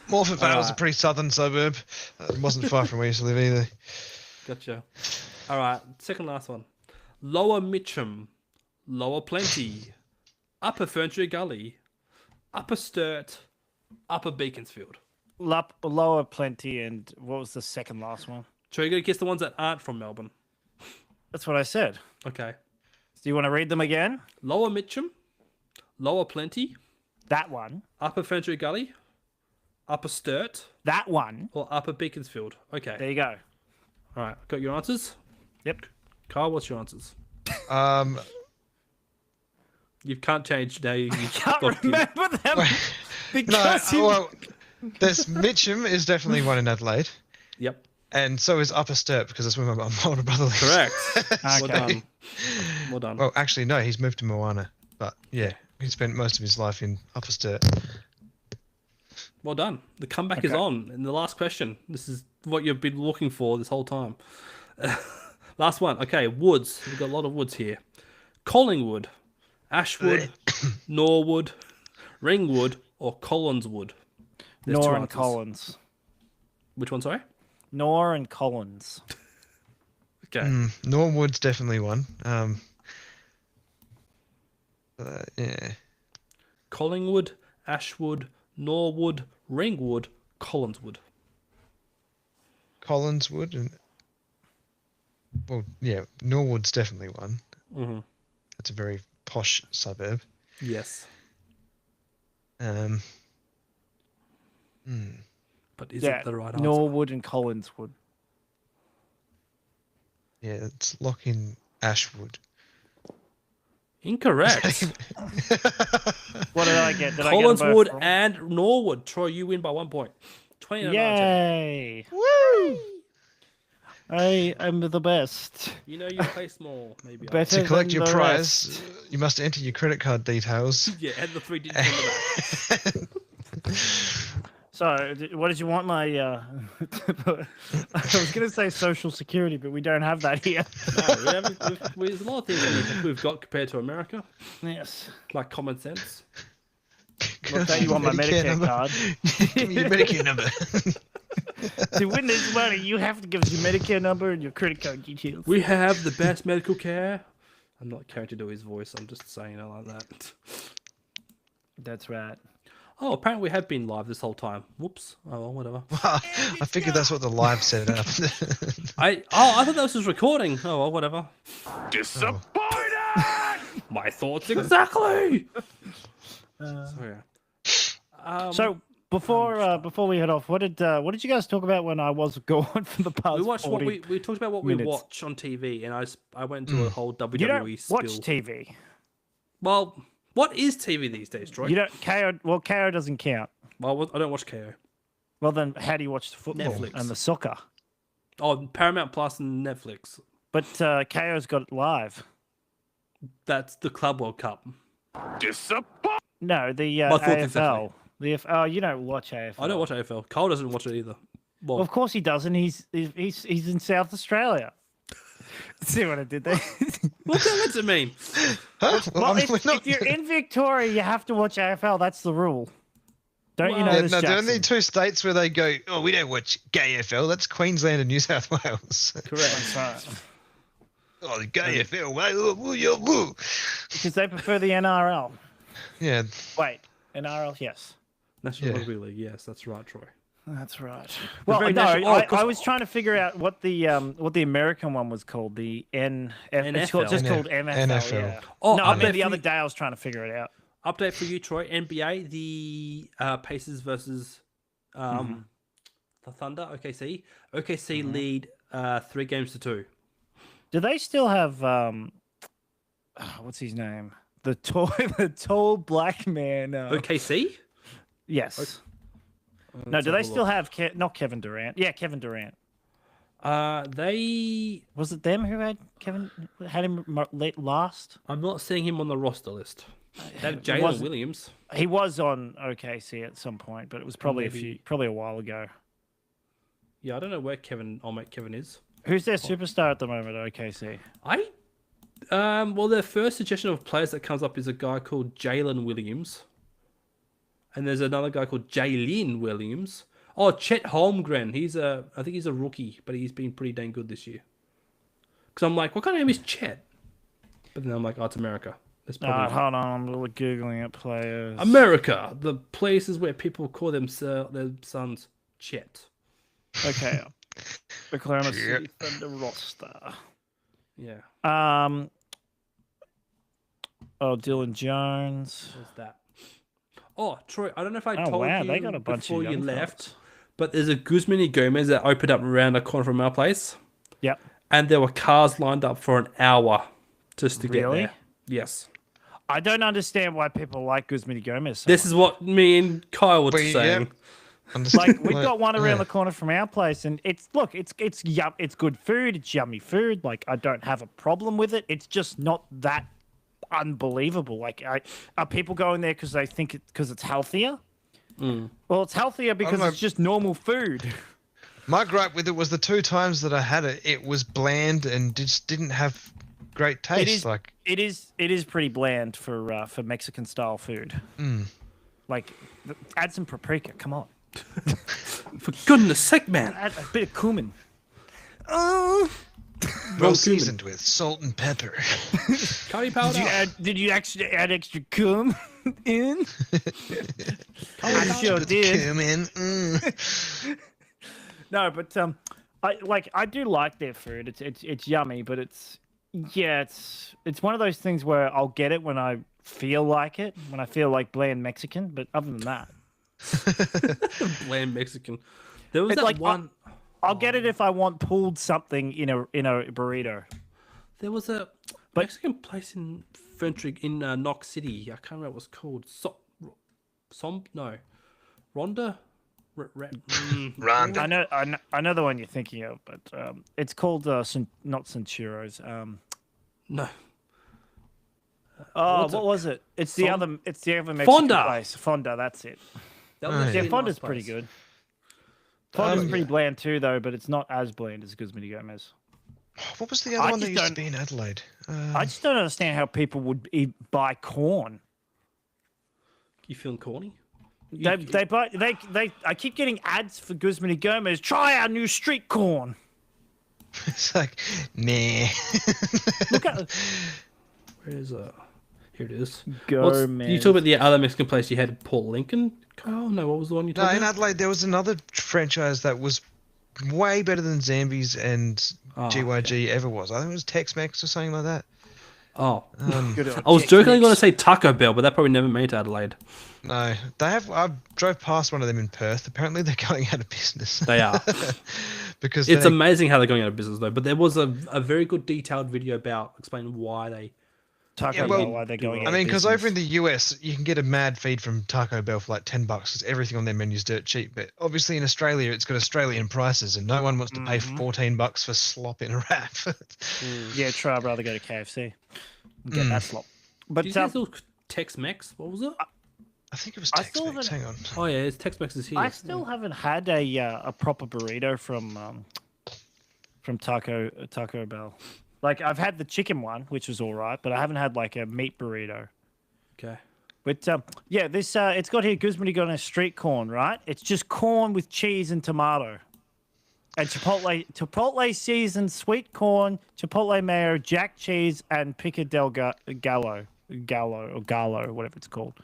Morphett Vale's a Alright. pretty southern suburb. It wasn't far from where I used to live either. Gotcha. All right, second last one. Lower Mitcham, Lower Plenty, Upper Ferntree Gully, Upper Sturt, Upper Beaconsfield. Lower Plenty and what was the second last one? Troy, you got to guess the ones that aren't from Melbourne. That's what I said. Okay. Do you want to read them again? Lower Mitcham, Lower Plenty, That one. Upper Ferntree Gully, Upper Sturt, That one. or Upper Beaconsfield. Okay. There you go. All right. Got your answers? Yep. Kyle, what's your answers? You can't change now. You Can't got to- remember them No, because you... well, there's Mitcham is definitely one in Adelaide, Yep. and so is Upper Sturt because that's where my older brother lives. Correct. Well Okay. done. Well done. Well, actually, no, he's moved to Moana, but yeah, he spent most of his life in Upper Sturt. Well done. The comeback is Okay. on. And the last question. This is what you've been looking for this whole time. Last one. Okay, woods. We've got a lot of woods here. Collingwood, Ashwood, Norwood, Ringwood, or Collinswood. There's two Nor and answers. Collins. Which one, sorry? Nor and Collins. Okay. Norwood's definitely one. Yeah. Collingwood, Ashwood, Norwood, Ringwood, Collinswood. Collinswood and well, yeah, Norwood's definitely one. Mm-hmm. That's a very posh suburb. Yes. Hmm. But is Yeah, it the right answer? Norwood and Collinswood. Yeah, it's lock in Ashwood. Incorrect. What did I get? Did I get them both Collinswood wrong? and Norwood. Troy, you win by 1 point. 29 out of 10. Yay! Woo! I am the best. You know you play small, maybe. Better To collect than your the prize, rest. you must enter your credit card details. Yeah, and the 3 digits on the back. So, what did you want my? I was going to say social security, but we don't have that here. No, there's a lot of things we've got compared to America, Yes. like common sense. Not that you want my Medicare number. card. Give me your Medicare number. To win this money, you have to give us your Medicare number and your credit card details. We have the best medical care. I'm not carrying to do his voice. I'm just saying it like that. That's right. Oh, apparently we have been live this whole time. Whoops. Oh, well, whatever. I figured that's what the live set up. I thought that was just recording. Oh, well, whatever. Disappointed! My thoughts exactly. So yeah. So before we head off, what did you guys talk about when I was gone for the past? we watched what 40 we talked about what minutes? we watch on TV, and I went into a whole WWE You don't spiel. watch TV. Well, what is TV these days, Troy? You don't KO. Well, KO doesn't count. Well, I don't watch KO. Well, then how do you watch the football Netflix. and the soccer? Oh, Paramount Plus and Netflix. But KO's got it live. That's the Club World Cup. Disappointed! No, the My thoughts exactly. AFL. Oh, you don't watch AFL. I don't watch AFL. Cole doesn't watch it either. Well, Well, of course he doesn't. He's in South Australia. See what I did there? what the hell does it mean? Huh? Well, we're not- if you're in Victoria, you have to watch AFL. That's the rule. Don't you know Yeah, this, no, there are Jackson? only two states where they go, oh, we don't watch gay AFL. That's Queensland and New South Wales. Correct. That's right. Oh, the gay AFL. Woo. Because they prefer the NRL. Yeah, Wait, NRL? Yes. National Yeah. Rugby League. Yes, that's right, Troy. That's right. Well, very no, national- oh, 'cause- I was trying to figure out what the American one was called. The It's called, just called MFL. NFL. Yeah. Oh, No, I update mean the for other you- day I was trying to figure it out. Update for you, Troy. NBA, the Pacers versus the Thunder. OKC. OKC lead 3-2. Do they still have what's his name? The tall black man. OKC. Yes. No, do they still have not Kevin Durant? Yeah, Kevin Durant. They. Was it them who had him last? I'm not seeing him on the roster list. They have Jalen wasn't- Williams. He was on OKC at some point, but it was probably Maybe. probably a while ago. Yeah, I don't know where Kevin. I'll make Kevin is. Who's their superstar at the moment at OKC? Well, their first suggestion of players that comes up is a guy called Jalen Williams. And there's another guy called Jalen Williams. Oh, Chet Holmgren. I think he's a rookie, but he's been pretty dang good this year. Because I'm like, what kind of name is Chet? But then I'm like, oh, it's America. That's probably Hold on, I'm really googling at players. America, the places where people call their sons Chet. Okay. Oklahoma Shit. City Thunder roster. Yeah, Dylan Jones. what's that? Oh, Troy, I don't know if I Oh, told wow, you they got a bunch of before you young left, fellas. but there's a Guzman Gomez that opened up around the corner from our place, Yep. and there were cars lined up for an hour just to Really? get there. Yes. I don't understand why people like Guzman Gomez. So This is what me and Kyle were We- saying. like we've got one around the corner from our place, and it's it's good food, it's yummy food. Like I don't have a problem with it. It's just not that unbelievable. Like are people going there because they think because it's healthier? Well, it's healthier because know. it's just normal food. My gripe with it was the two times that I had it, it was bland and just didn't have great taste. is- Like, It is pretty bland for Mexican style food. Like add some paprika. Come on, For goodness sake, man. add a bit of cumin. well cumin. seasoned with salt and pepper. Curry powder. Did you actually add extra cum in? I sure With did. cumin. No, but I do like their food. It's yummy, but it's one of those things where I'll get it when I feel like it, when I feel like bland Mexican. But other than that, Bland Mexican. There was it's that like one. I'll get it if I want pulled something in a burrito. There was a Mexican place in Fentric in Knox City. I can't remember what it was called. Rhonda. Rhonda. I know the one you're thinking of, but it's called not Centuros. No. Oh, What's what it? was it? It's the other Mexican Fonda. place. Fonda, that's it. That Oh, was yeah. actually Yeah, a Fonda's nice pretty place. good. Fonda's yeah. pretty bland too, though, but it's not as bland as Guzman Gomez. What was the other I one that just used to don't- be in Adelaide? I just don't understand how people would buy corn. You feeling corny? I keep getting ads for Guzman y Gomez. Try our new street corn. It's like, nah. Look at Where is Here it is. Gomez. You talk about the other Mexican place you had, Port Lincoln. Oh no, what was the one you No, talking in about? Adelaide there was another franchise that was way better than Zambi's and GYG ever was. I think it was Tex-Mex or something like that. Oh, Good old I was jokingly Tex-Mex. going to say Taco Bell, but that probably never made it to Adelaide. No, they have. I drove past one of them in Perth. Apparently, they're going out of business. They are. Because It's they, amazing how they're going out of business though. But there was a very good detailed video about explaining why they. Taco Yeah, well, Bell, why they're going. I mean, because over in the US, you can get a mad feed from Taco Bell for like $10 because everything on their menu is dirt cheap. But obviously in Australia, it's got Australian prices, and no one wants to pay $14 for slop in a wrap. Yeah, true. I'd rather go to KFC and get that slop. But Did you say still Tex-Mex? What was it? I think it was I still Tex-Mex. haven't- Hang on. Oh yeah, it's Tex-Mex is here. I still haven't had a proper burrito from Taco Bell. Like I've had the chicken one, which was all right, but I haven't had like a meat burrito. Okay. But yeah, this it's got here Guzman y Gomez street corn, right? It's just corn with cheese and tomato. And chipotle seasoned sweet corn, chipotle mayo, jack cheese, and pico del gallo, whatever it's called.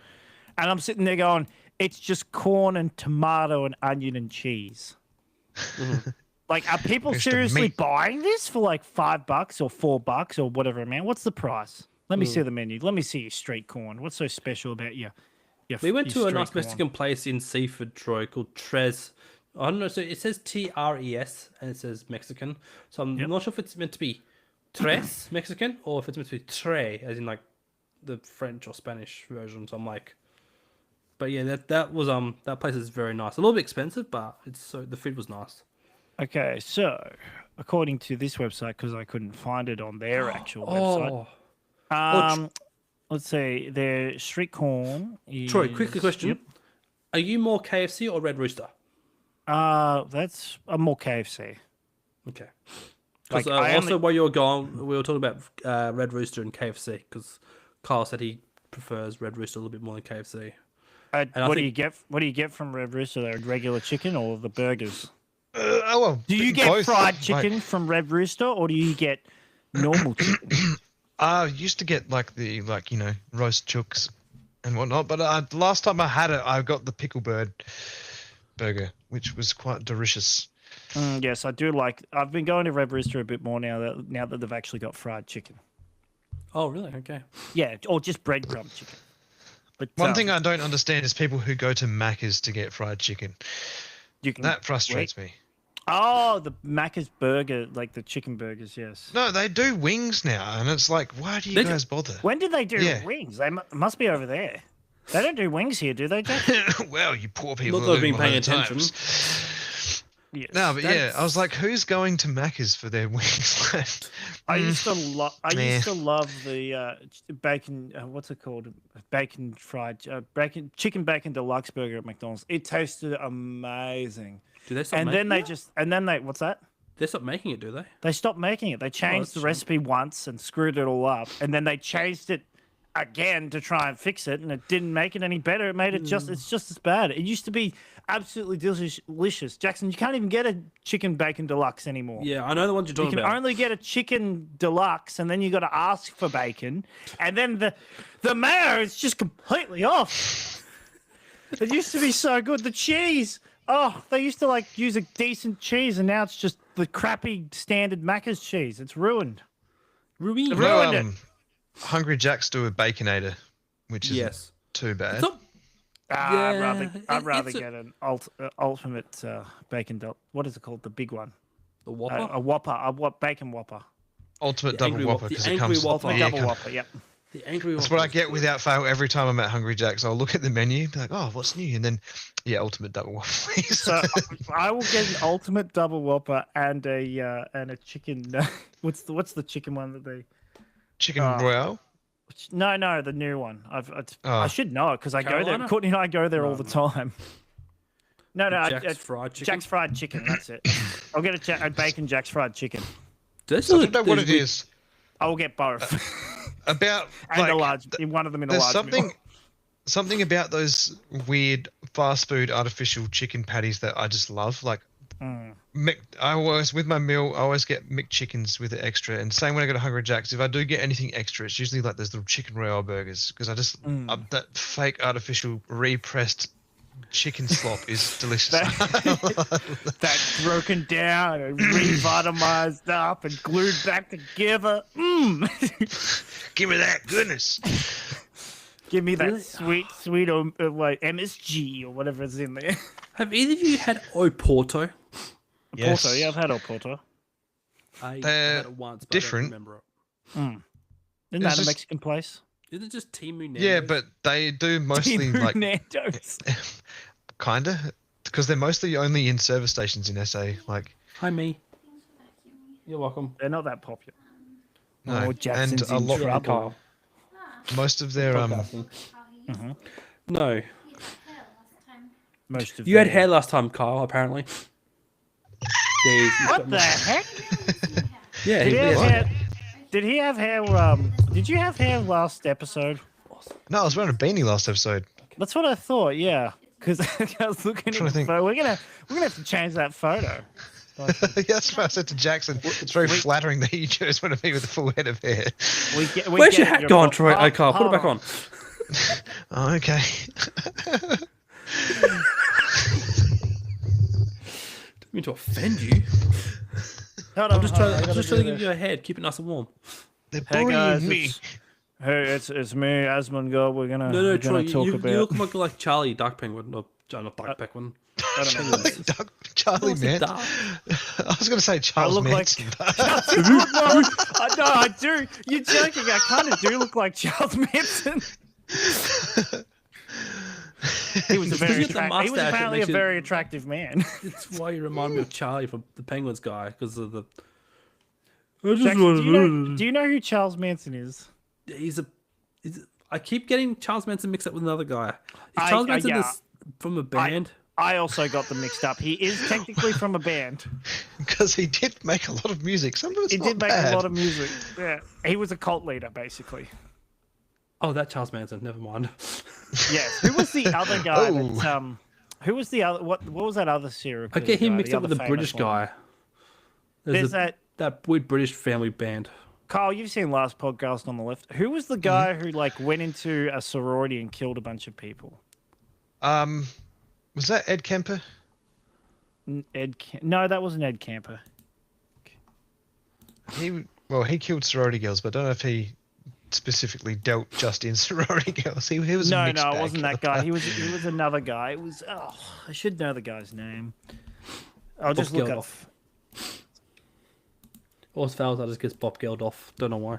And I'm sitting there going, it's just corn and tomato and onion and cheese. Like, are people It's the seriously meat. buying this for like $5 or $4 or whatever, man? What's the price? Let me see the menu. Let me see your street corn. What's so special about you? We went to a nice Mexican place in Seaford, Troy, called Tres. I don't know. So it says TRES and it says Mexican. So I'm not sure if it's meant to be Tres Mexican or if it's meant to be Tre, as in like the French or Spanish version. So I'm like, but yeah, that was that place is very nice. A little bit expensive, but the food was nice. Okay, so according to this website, because I couldn't find it on their actual website. Let's see. Their street corn is... Troy, quick question: Yep. Are you more KFC or Red Rooster? That's more KFC. Okay. Because Like, I also only- while you were gone, we were talking about Red Rooster and KFC because Kyle said he prefers Red Rooster a little bit more than KFC. I What do think- you get? What do you get from Red Rooster? There, regular chicken or the burgers? Oh well. Do you get both, fried like- chicken from Red Rooster or do you get normal chicken? I used to get like roast chooks and whatnot, but last time I had it, I got the pickle bird burger, which was quite delicious. Yes, I do like. I've been going to Red Rooster a bit more now that they've actually got fried chicken. Oh, really? Okay. Yeah, or just breadcrumb chicken. But One thing I don't understand is people who go to Macca's to get fried chicken. you can That frustrates me. Oh, the Macca's burger, like the chicken burgers. Yes. No, they do wings now, and it's like, why do you guys bother? When did they do Yeah. wings? They must be over there. They don't do wings here, do they, Jack? Well, you poor people. Not that I've are been living paying behind the attention. times. Yes. No, but yeah, I was like, who's going to Macca's for their wings? I used to love. I Meh. used to love the bacon. What's it called? Bacon fried chicken bacon deluxe burger at McDonald's. It tasted amazing. Do they stop And making then they what's that? They stopped making it, do they? They stopped making it. They changed that's the shame. recipe once and screwed it all up, and then they changed it again to try and fix it, and it didn't make it any better. It made it it's just as bad. It used to be absolutely delicious. Jackson, you can't even get a chicken bacon deluxe anymore. Yeah, I know the ones you're You talking can about. only get a chicken deluxe, and then you got to ask for bacon, and then the mayo is just completely off. It used to be so good. The cheese, they used to like use a decent cheese, and now it's just the crappy standard Macca's cheese. It's ruined. Ruby. No, ruined it. Hungry Jack's do a Baconator, which is Yes. too bad. It's not, I'd rather it's a- get an ultimate bacon. What is it called? The big one. the Whopper. A Whopper. Bacon Whopper. Ultimate The double Angry Whopper Whop- the because it Angry comes. Whopper. Ultimate yeah, double come- Whopper. Yep. The Angry That's Whopper. what I is get good. without fail every time I'm at Hungry Jack's. I'll look at the menu, be like, oh, what's new? And then, yeah, Ultimate double Whopper, please. So I will get an ultimate double Whopper and a chicken. What's the chicken one that they? Chicken Oh. Royale. No, the new one. I Oh. should know it because I go there. Carolina? Courtney and I go there all the time. No, Jack's fried chicken. Jack's fried chicken. That's it. I'll get a bacon Jack's fried chicken. Do they I still don't know what those it weird- is I will get both about. and like, a large. One of them in a There's large. something. meal. something about those weird fast food artificial chicken patties that I just love. Like, I always with my meal, I always get McChickens with the extra. And same when I go to Hungry Jack's, if I do get anything extra, it's usually like those little chicken royale burgers because I just that fake artificial repressed chicken slop is delicious. That broken down and revitalized up and glued back together. Give me that goodness. Give me that sweet like MSG or whatever is in there. Have either of you had Oporto? Yes. Porto, yeah, I've had Oporto. I've They're had it once, but different. I don't remember it. Isn't that a just- Mexican place? Isn't it just Timu Nando's? Yeah, but they do mostly like Nando's. kinda because they're mostly only in service stations in SA. Like, Hi, me. You're welcome. They're not that popular. no, Oh, Jackson's and a in lot. trouble. Kyle. Most of their No. Most of You had them. hair last time, Kyle, apparently. Yeah, he's What got- the heck? Yeah, Did he have yeah. hair? Did he have hair? Did you have hair last episode? No, I was wearing a beanie last episode. That's what I thought. Yeah, because I was looking at trying the to think. photo. We're gonna have to change that photo. Yeah, that's what I said to Jackson. It's very flattering that you chose one of me with a full head of hair. Where's your hat gone, Troy? Oh, Kyle, put it back on. Oh, okay. Didn't mean to offend you. Hold I'm on, just hold on, I trying gotta to do give this. you a head. Keep it nice and warm. They're Hey bullying guys, me. it's me, Asmongold. We're gonna No, we're Troy, gonna talk you about. look like Charlie, Dark Penguin. No, not Dark Penguin. I don't know. Charlie, man. Dark. I was going to say Charles look like- Manson. No, I do. You're joking. I kind of do look like Charles Manson. He was a very He's got the he was mustache that apparently a makes you- very attractive man. It's why you remind me of Charlie from the Penguins guy because of the. I just Jackson, want do you know who Charles Manson is? He's a. I keep getting Charles Manson mixed up with another guy. Is I- Charles Manson yeah. from a band? I also got them mixed up. He is technically from a band. Because he did make a lot of music. Some of it's He not did make bad. a lot of music. Yeah, he was a cult leader, basically. Oh, that Charles Manson. Never mind. Yes. Who was the other guy? Oh. That, who was the other? What was that other serial? I killer get him guy, mixed the up with other the British famous one? guy. There's that weird British family band. Kyle, you've seen last podcast on the left. Who was the guy who like went into a sorority and killed a bunch of people? Was that Ed Kemper? No, that wasn't Ed Camper. He killed sorority girls, but I don't know if he specifically dealt just in sorority girls. He was a No, mixed no, it bag wasn't that killer. guy. He was another guy. It was I should know the guy's name. I'll just look up. Geldof. Always fails. I just gets Bob Geldof. Don't know why.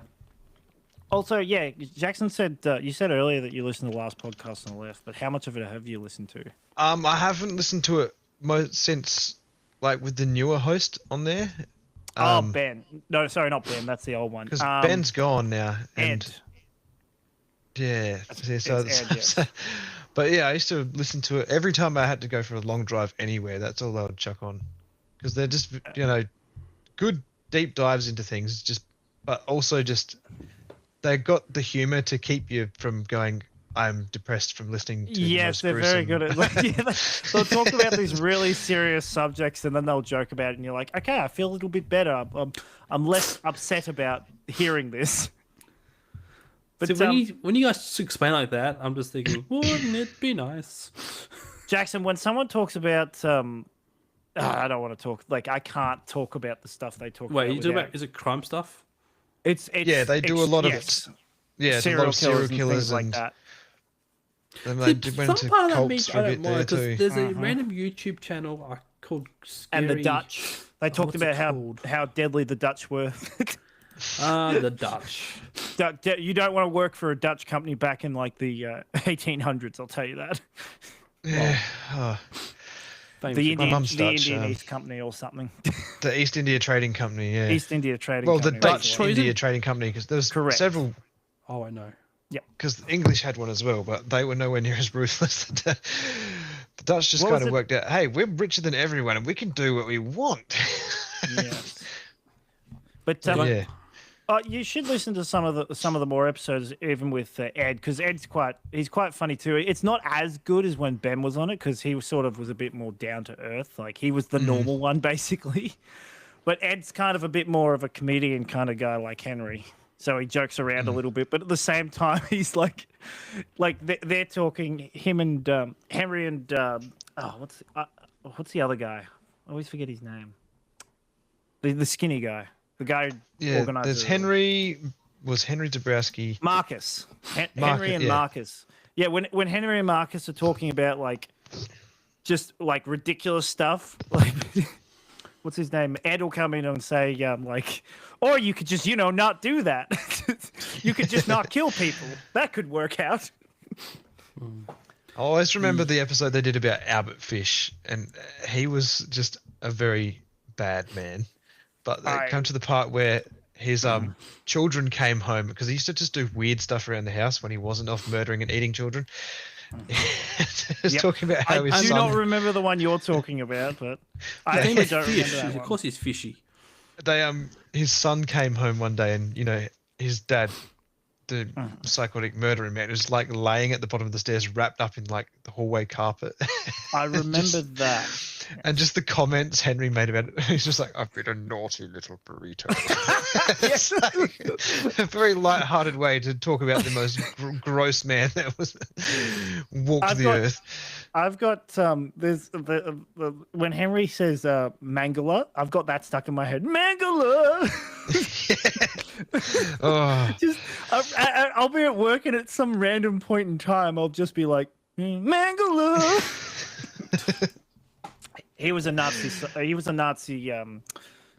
Also, yeah, Jackson said you said earlier that you listened to the last podcast on the left, but how much of it have you listened to? I haven't listened to it since, like, with the newer host on there. Ben. No, sorry, not Ben. That's the old one. Because Ben's gone now. And Ed. yeah. It's Ed, yes. But yeah, I used to listen to it every time I had to go for a long drive anywhere. That's all I would chuck on. Because they're just, good deep dives into things. But also just, they got the humor to keep you from going, I'm depressed from listening to Yes, the they're most very gruesome. good at they'll talk about these really serious subjects and then they'll joke about it and you're like, okay, I feel a little bit better. I'm less upset about hearing this. But See, when you guys explain like that, I'm just thinking, wouldn't it be nice? Jackson, when someone talks about I don't want to talk I can't talk about the stuff they talk Wait, about. you talking without- about, is it crime stuff? It's Yeah, they do a lot of yes, Yeah, it's a lot of serial and killers things like and that. then See, they went some into part of that cults means for I a don't bit there mind, 'cause too. there's a random YouTube channel called Scary... And the Dutch. They talked what's it about called? how deadly the Dutch were. The Dutch. You don't want to work for a Dutch company back in like the 1800s, I'll tell you that. Yeah, Famous The about- mum's Dutch, Indian East Company or something. the East India Trading Company. Yeah. East India Trading well, the Company. Dutch basically. India Trading Company, because there's Correct. several. Oh, I know. Because the English had one as well, but they were nowhere near as ruthless. The Dutch just What kind was of it? worked out, hey, we're richer than everyone, and we can do what we want. Yes. But yeah. You should listen to some of the more episodes, even with Ed, because he's quite funny too. It's not as good as when Ben was on it, because he was a bit more down to earth. Like he was the normal one basically, but Ed's kind of a bit more of a comedian kind of guy, like Henry. So he jokes around a little bit, but at the same time, he's like they're talking him and Henry and what's the other guy? I always forget his name. The skinny guy. The guy who organized there's it. Henry. Was Henry Dabrowski? Marcus. Henry and Marcus. Yeah, when Henry and Marcus are talking about just ridiculous stuff, like what's his name? Ed will come in and say or you could just not do that. You could just not kill people. That could work out. I always remember the episode they did about Albert Fish, and he was just a very bad man. But they come to the part where his children came home, because he used to just do weird stuff around the house when he wasn't off murdering and eating children. He's talking about how his I do son... not remember the one you're talking about, but I think I don't remember that Of one. course, he's fishy. His son came home one day, and his dad, the psychotic murdering man, was laying at the bottom of the stairs, wrapped up in the hallway carpet. I remember that. And just the comments Henry made about it, he's just like, "I've been a naughty little burrito." It's a very light-hearted way to talk about the most gross man that was walked the earth. I've got there's when Henry says Mangala, I've got that stuck in my head. Mangala. Oh. Just I'll be at work, and at some random point in time, I'll just be like, Mangala. He was a Nazi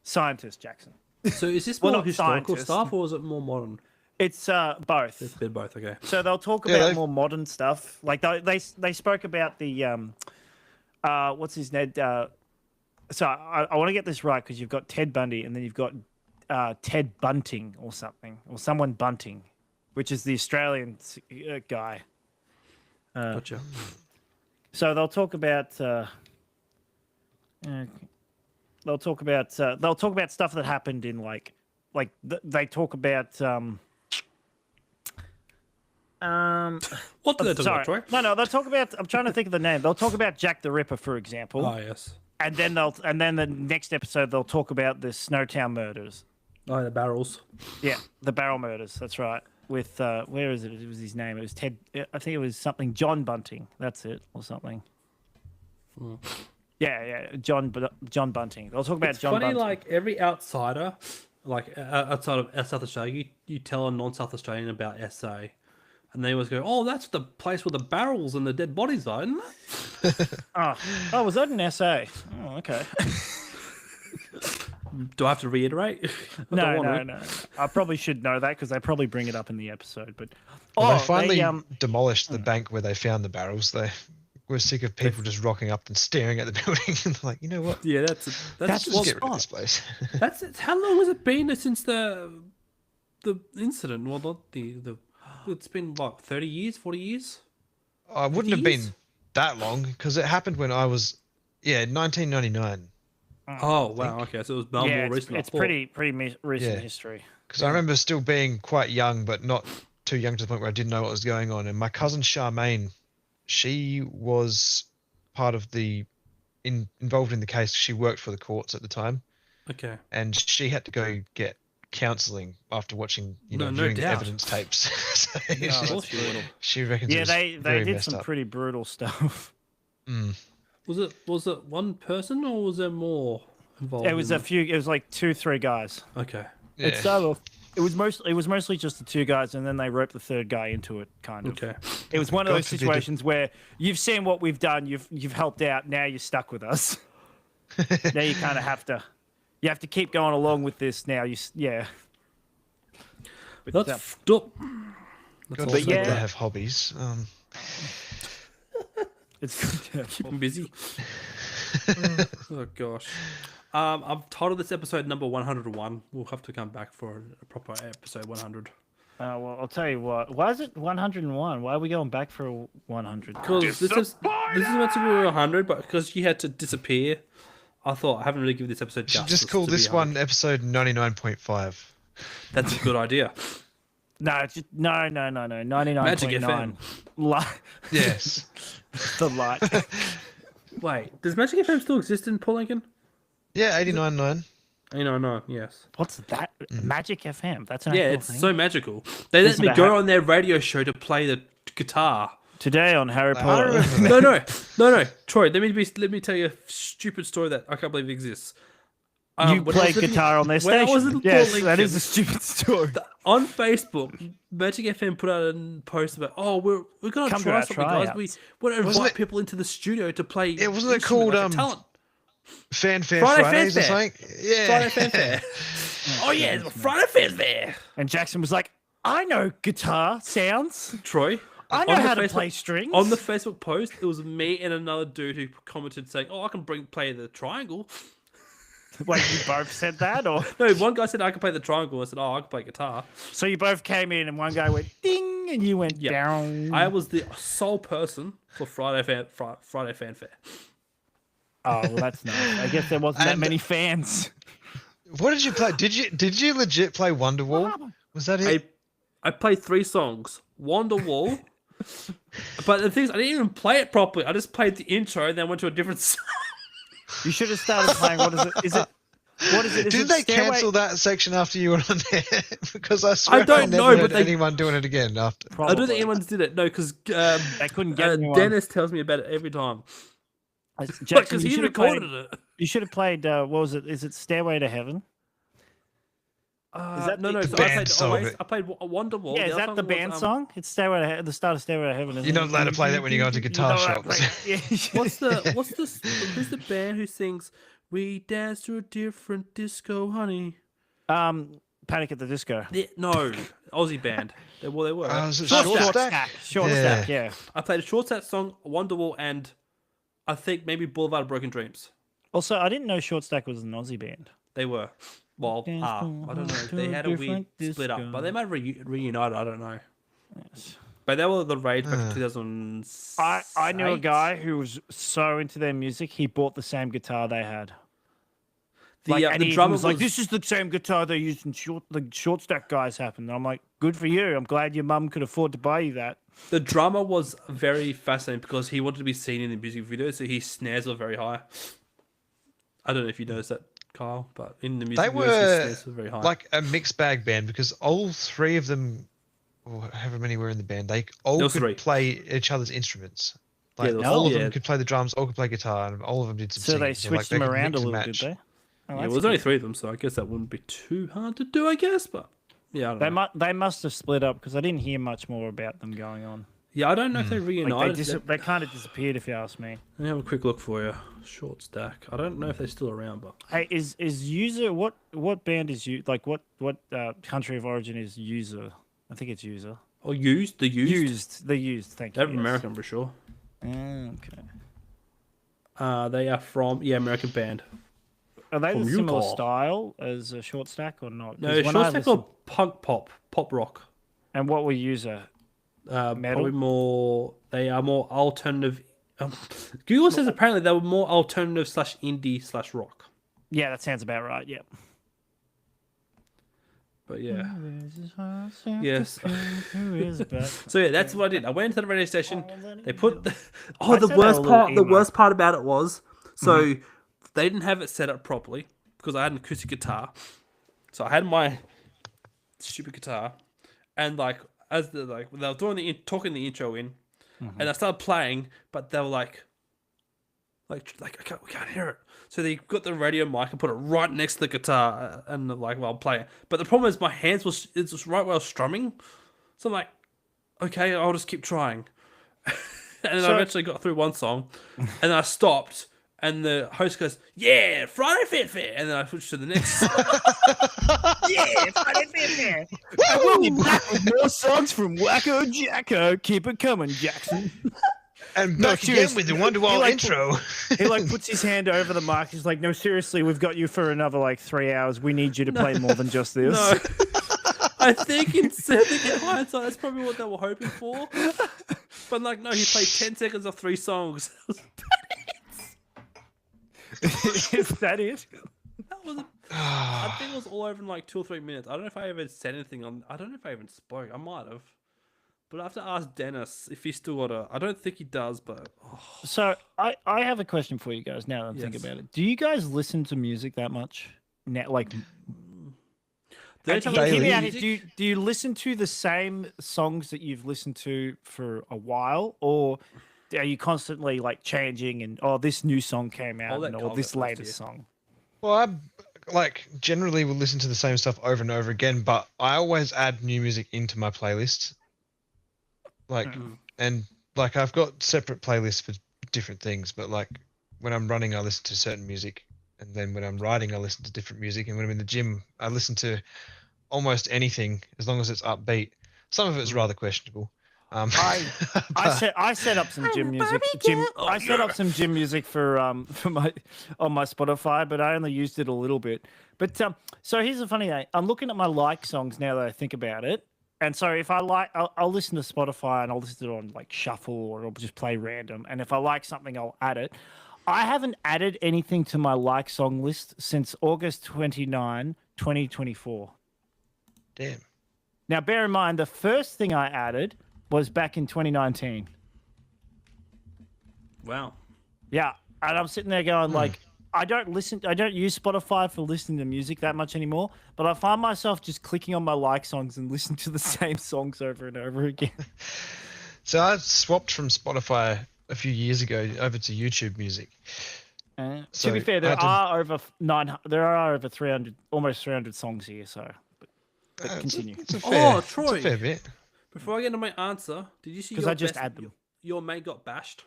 scientist, Jackson. So is this Well, more not historical scientist. stuff, or is it more modern? It's both. It's a bit both. Okay. So they'll talk about more modern stuff. Like they spoke about the what's his name? So I want to get this right, because you've got Ted Bundy, and then you've got Ted Bunting or something, or someone Bunting, which is the Australian guy. Gotcha. So they'll talk about stuff that happened in they talk about What do they talk about, Troy? No, they'll talk about. I'm trying to think of the name. They'll talk about Jack the Ripper, for example. Oh yes. And then the next episode they'll talk about the Snowtown murders. Oh, the barrels. Yeah, the barrel murders. That's right. With where is it? It was his name. It was Ted. I think it was something John Bunting. That's it, or something. Yeah, John Bunting. They'll talk about It's John funny, Bunting. like every outsider, outside of South Australia, you tell a non-South Australian about SA, and they always go, "Oh, that's the place where the barrels and the dead bodies are, isn't it?" Oh, was that an SA? Oh, okay. Do I have to reiterate? No. I probably should know that, because they probably bring it up in the episode. But Well, they finally demolished the bank where they found the barrels. They were sick of people just rocking up and staring at the building, and like, you know what? Yeah, that's Let's just get rid of this place. How long has it been since the incident? Well, not the. It's been what, 30 years, 40 years? I wouldn't have been that long, because it happened when I was 1999. Oh wow, okay, so it was more recent. It's pretty recent history. Because I remember still being quite young, but not too young to the point where I didn't know what was going on. And my cousin Charmaine, she was part of involved in the case. She worked for the courts at the time. Okay. And she had to go get counselling after watching, No viewing the doubt. evidence tapes. So Of course you will. she reckons it Yeah, was they very did messed some up. pretty brutal stuff. Was it one person, or was there more involved? It was in a few. It was like 2-3 guys. Okay. Yeah. It started off. It was mostly just the 2 guys, and then they roped the 3rd guy into it. Kind of. Okay. It was one of God those forbid situations where you've seen what we've done. You've helped out. Now you're stuck with us. Now you kind of have to. You have to keep going along with this. Now But, That's fucked up. God But forbid yeah. they have hobbies. it's Keep them busy. Oh gosh. I've titled this episode number 101. We'll have to come back for a proper episode 100. well, I'll tell you what. Why is it 101? Why are we going back for 100? Because this is meant to be 100, but because you had to disappear, I thought I haven't really given this episode Should justice. just call to this be one 100. episode 99.5. That's a good idea. No, it's just, no. 99.9. Magic FM. Yes. The light. Wait, does Magic FM still exist in Paul Lincoln? Yeah, 89.9. No, yes. What's that? Magic FM. That's an Yeah, actual it's thing? so magical. They let me go on their radio show to play the guitar. Today on Harry I Potter. remember that. No. Troy, let me tell you a stupid story that I can't believe exists. You when I played was living- guitar on their when I station. was in Yes, Port that is Lincoln, a stupid story. On Facebook, Magic FM put out a post about, we're gonna Come to try our something, guys. We tryouts. want to Wasn't invite it- people into the studio to play. Yeah, wasn't it instrument, called, like a talent? Fanfare Friday Fridays or Fanfare. something? Yeah. Friday Fanfare. Oh yeah, it's Friday Fanfare. And Jackson was like, I know guitar sounds. Troy, I know on the how to Facebook- play strings. On the Facebook post, it was me and another dude who commented saying, "Oh, I can play the triangle." Wait, you both said that? Or No, one guy said I can play the triangle. I said, "Oh, I can play guitar." so you both came in and one guy went ding and you went Yep. down. I was the sole person for Friday Fanfare. Oh, well, that's nice. I guess there wasn't that And- many fans. What did you play? Did you legit play Wonderwall? Was that it? I played 3 songs. Wonderwall. But the thing is, I didn't even play it properly. I just played the intro and then went to a different song. You should have started playing. What is it? Is it? What is it? Is Did it they Stairway- cancel that section after you were on there? Because I swear don't never know, heard but they- anyone doing it again after. I don't think Probably. anyone's did it. No, because They couldn't get anyone. Dennis tells me about it every time. Jackson, Because you he should have played. recorded it. You should have played. What was it? Is it Stairway to Heaven? Is that no, the no. So band song? I played Wonderwall. Yeah, is other that song the was, band song? It's Stairway to the start of Stairway to Heaven. Isn't You're not it? allowed to play that when you go into guitar You're not allowed to shops. play that. Yeah. Who's the band who sings "We Dance to a Different Disco, Honey"? Panic at the Disco. No, Aussie band. They were. Was it Short Short Stack. Stack? Short Yeah. Stack, yeah. I played a short set song, Wonderwall, and I think maybe Boulevard of Broken Dreams. Also, I didn't know Short Stack was an Aussie band. They were. Well, Dance I don't know. to They a had a weird different split up, disco. but they might reunited. I don't know. But they were the rage back in 2006. I knew a guy who was so into their music, he bought the same guitar they had. And The he drummer was like, "This is the same guitar they used in the Short Stack guys happened." And I'm like, "Good for you. I'm glad your mum could afford to buy you that." The drummer was very fascinating because he wanted to be seen in the music video, so his snares were very high. I don't know if you noticed that, Kyle, but in the music They videos, his were snares were very high. like a mixed bag band because all 3 of them, or however many were in the band, they all There was could 3. play each other's instruments. Like there was all of 3, them yeah. could play the drums, all could play guitar, and all of them did some So singing. they like, switched they them could around a mix and little, did match. they? Oh, Yeah, that's it was only good. 3 of them, so I guess that wouldn't be too hard to do, I guess. But yeah, I don't know. They must have split up because I didn't hear much more about them going on. Yeah, I don't know if they Like reunited. they kind of disappeared, if you ask me. Let me have a quick look for you. Short Stack. I don't know if they're still around, but Hey, is User what band is you like what country of origin is User? I think it's User. used. The used. Thank you. They're yes. American for sure. Okay. They are from American band. Are they From the similar Utah. style as a Short Stack or not? 'Cause No, when Short I Stack listen- or pop rock. And what were User? Metal? Probably more. They are more alternative. Google says apparently they were more alternative / indie / rock. Yeah, that sounds about right. Yep. But yeah. Yes. Yes. So yeah, that's what I did. I went to the radio station. They put the said worst they were a part. little The emo. worst part about it was they didn't have it set up properly because I had an acoustic guitar. So I had my stupid guitar, and as they were doing talking the intro in, and I started playing, but they were like we can't hear it. So they got the radio mic and put it right next to the guitar, and while playing. But the problem is my hands it's just right while I was strumming. So I'm like, okay, I'll just keep trying. And then I eventually got through one song, and then I stopped, and the host goes, "Yeah, Friday Fanfare," and then I switched to the next song. Yeah, Friday Fanfare. And we'll be back with more songs from Wacko Jacko. Keep it coming, Jackson. And No, back again seriously, with the Wonderwall he, intro. He puts his hand over the mic. He's like, "No, seriously, we've got you for another 3 hours. We need you to play more than just this." No. I think in hindsight, that's probably what they were hoping for. But no, he played 10 seconds of 3 songs. Is that it? That was I think it was all over in like 2 or 3 minutes. I don't know if I ever said anything on. I don't know if I even spoke. I might have, but I have to ask Dennis if he's still got a. I don't think he does, but So I have a question for you guys now that I'm thinking Yes. about it. Do you guys listen to music that much? Now, like, the only and time hear I me listen to out, music- do you listen to the same songs that you've listened to for a while, or are you constantly like changing and this new song came out let and, or Carl go this first latest here. song? Well, I like generally will listen to the same stuff over and over again, but I always add new music into my playlist. Like, and like I've got separate playlists for different things, but like when I'm running, I listen to certain music, and then when I'm riding, I listen to different music, and when I'm in the gym, I listen to almost anything as long as it's upbeat. Some of it's rather questionable. I set up some gym music. I set up some gym music for my on my Spotify, but I only used it a little bit. But so here's the funny thing. I'm looking at my like songs now that I think about it. And so if I like, I'll listen to Spotify and I'll listen to it on like shuffle or I'll just play random. And if I like something, I'll add it. I haven't added anything to my like song list since August 29, 2024. Damn. Now, bear in mind, the first thing I added was back in 2019. Wow. Yeah, and I'm sitting there going like, I don't use Spotify for listening to music that much anymore, but I find myself just clicking on my like songs and listening to the same songs over and over again. So I swapped from Spotify a few years ago over to YouTube Music. To So be fair, I there had to- are over 300, almost 300 songs here. So, but continue. It's a fair, Troy. It's a fair bit. Before I get into my answer, did you see? 'Cause your I just best- add them. Your mate got bashed.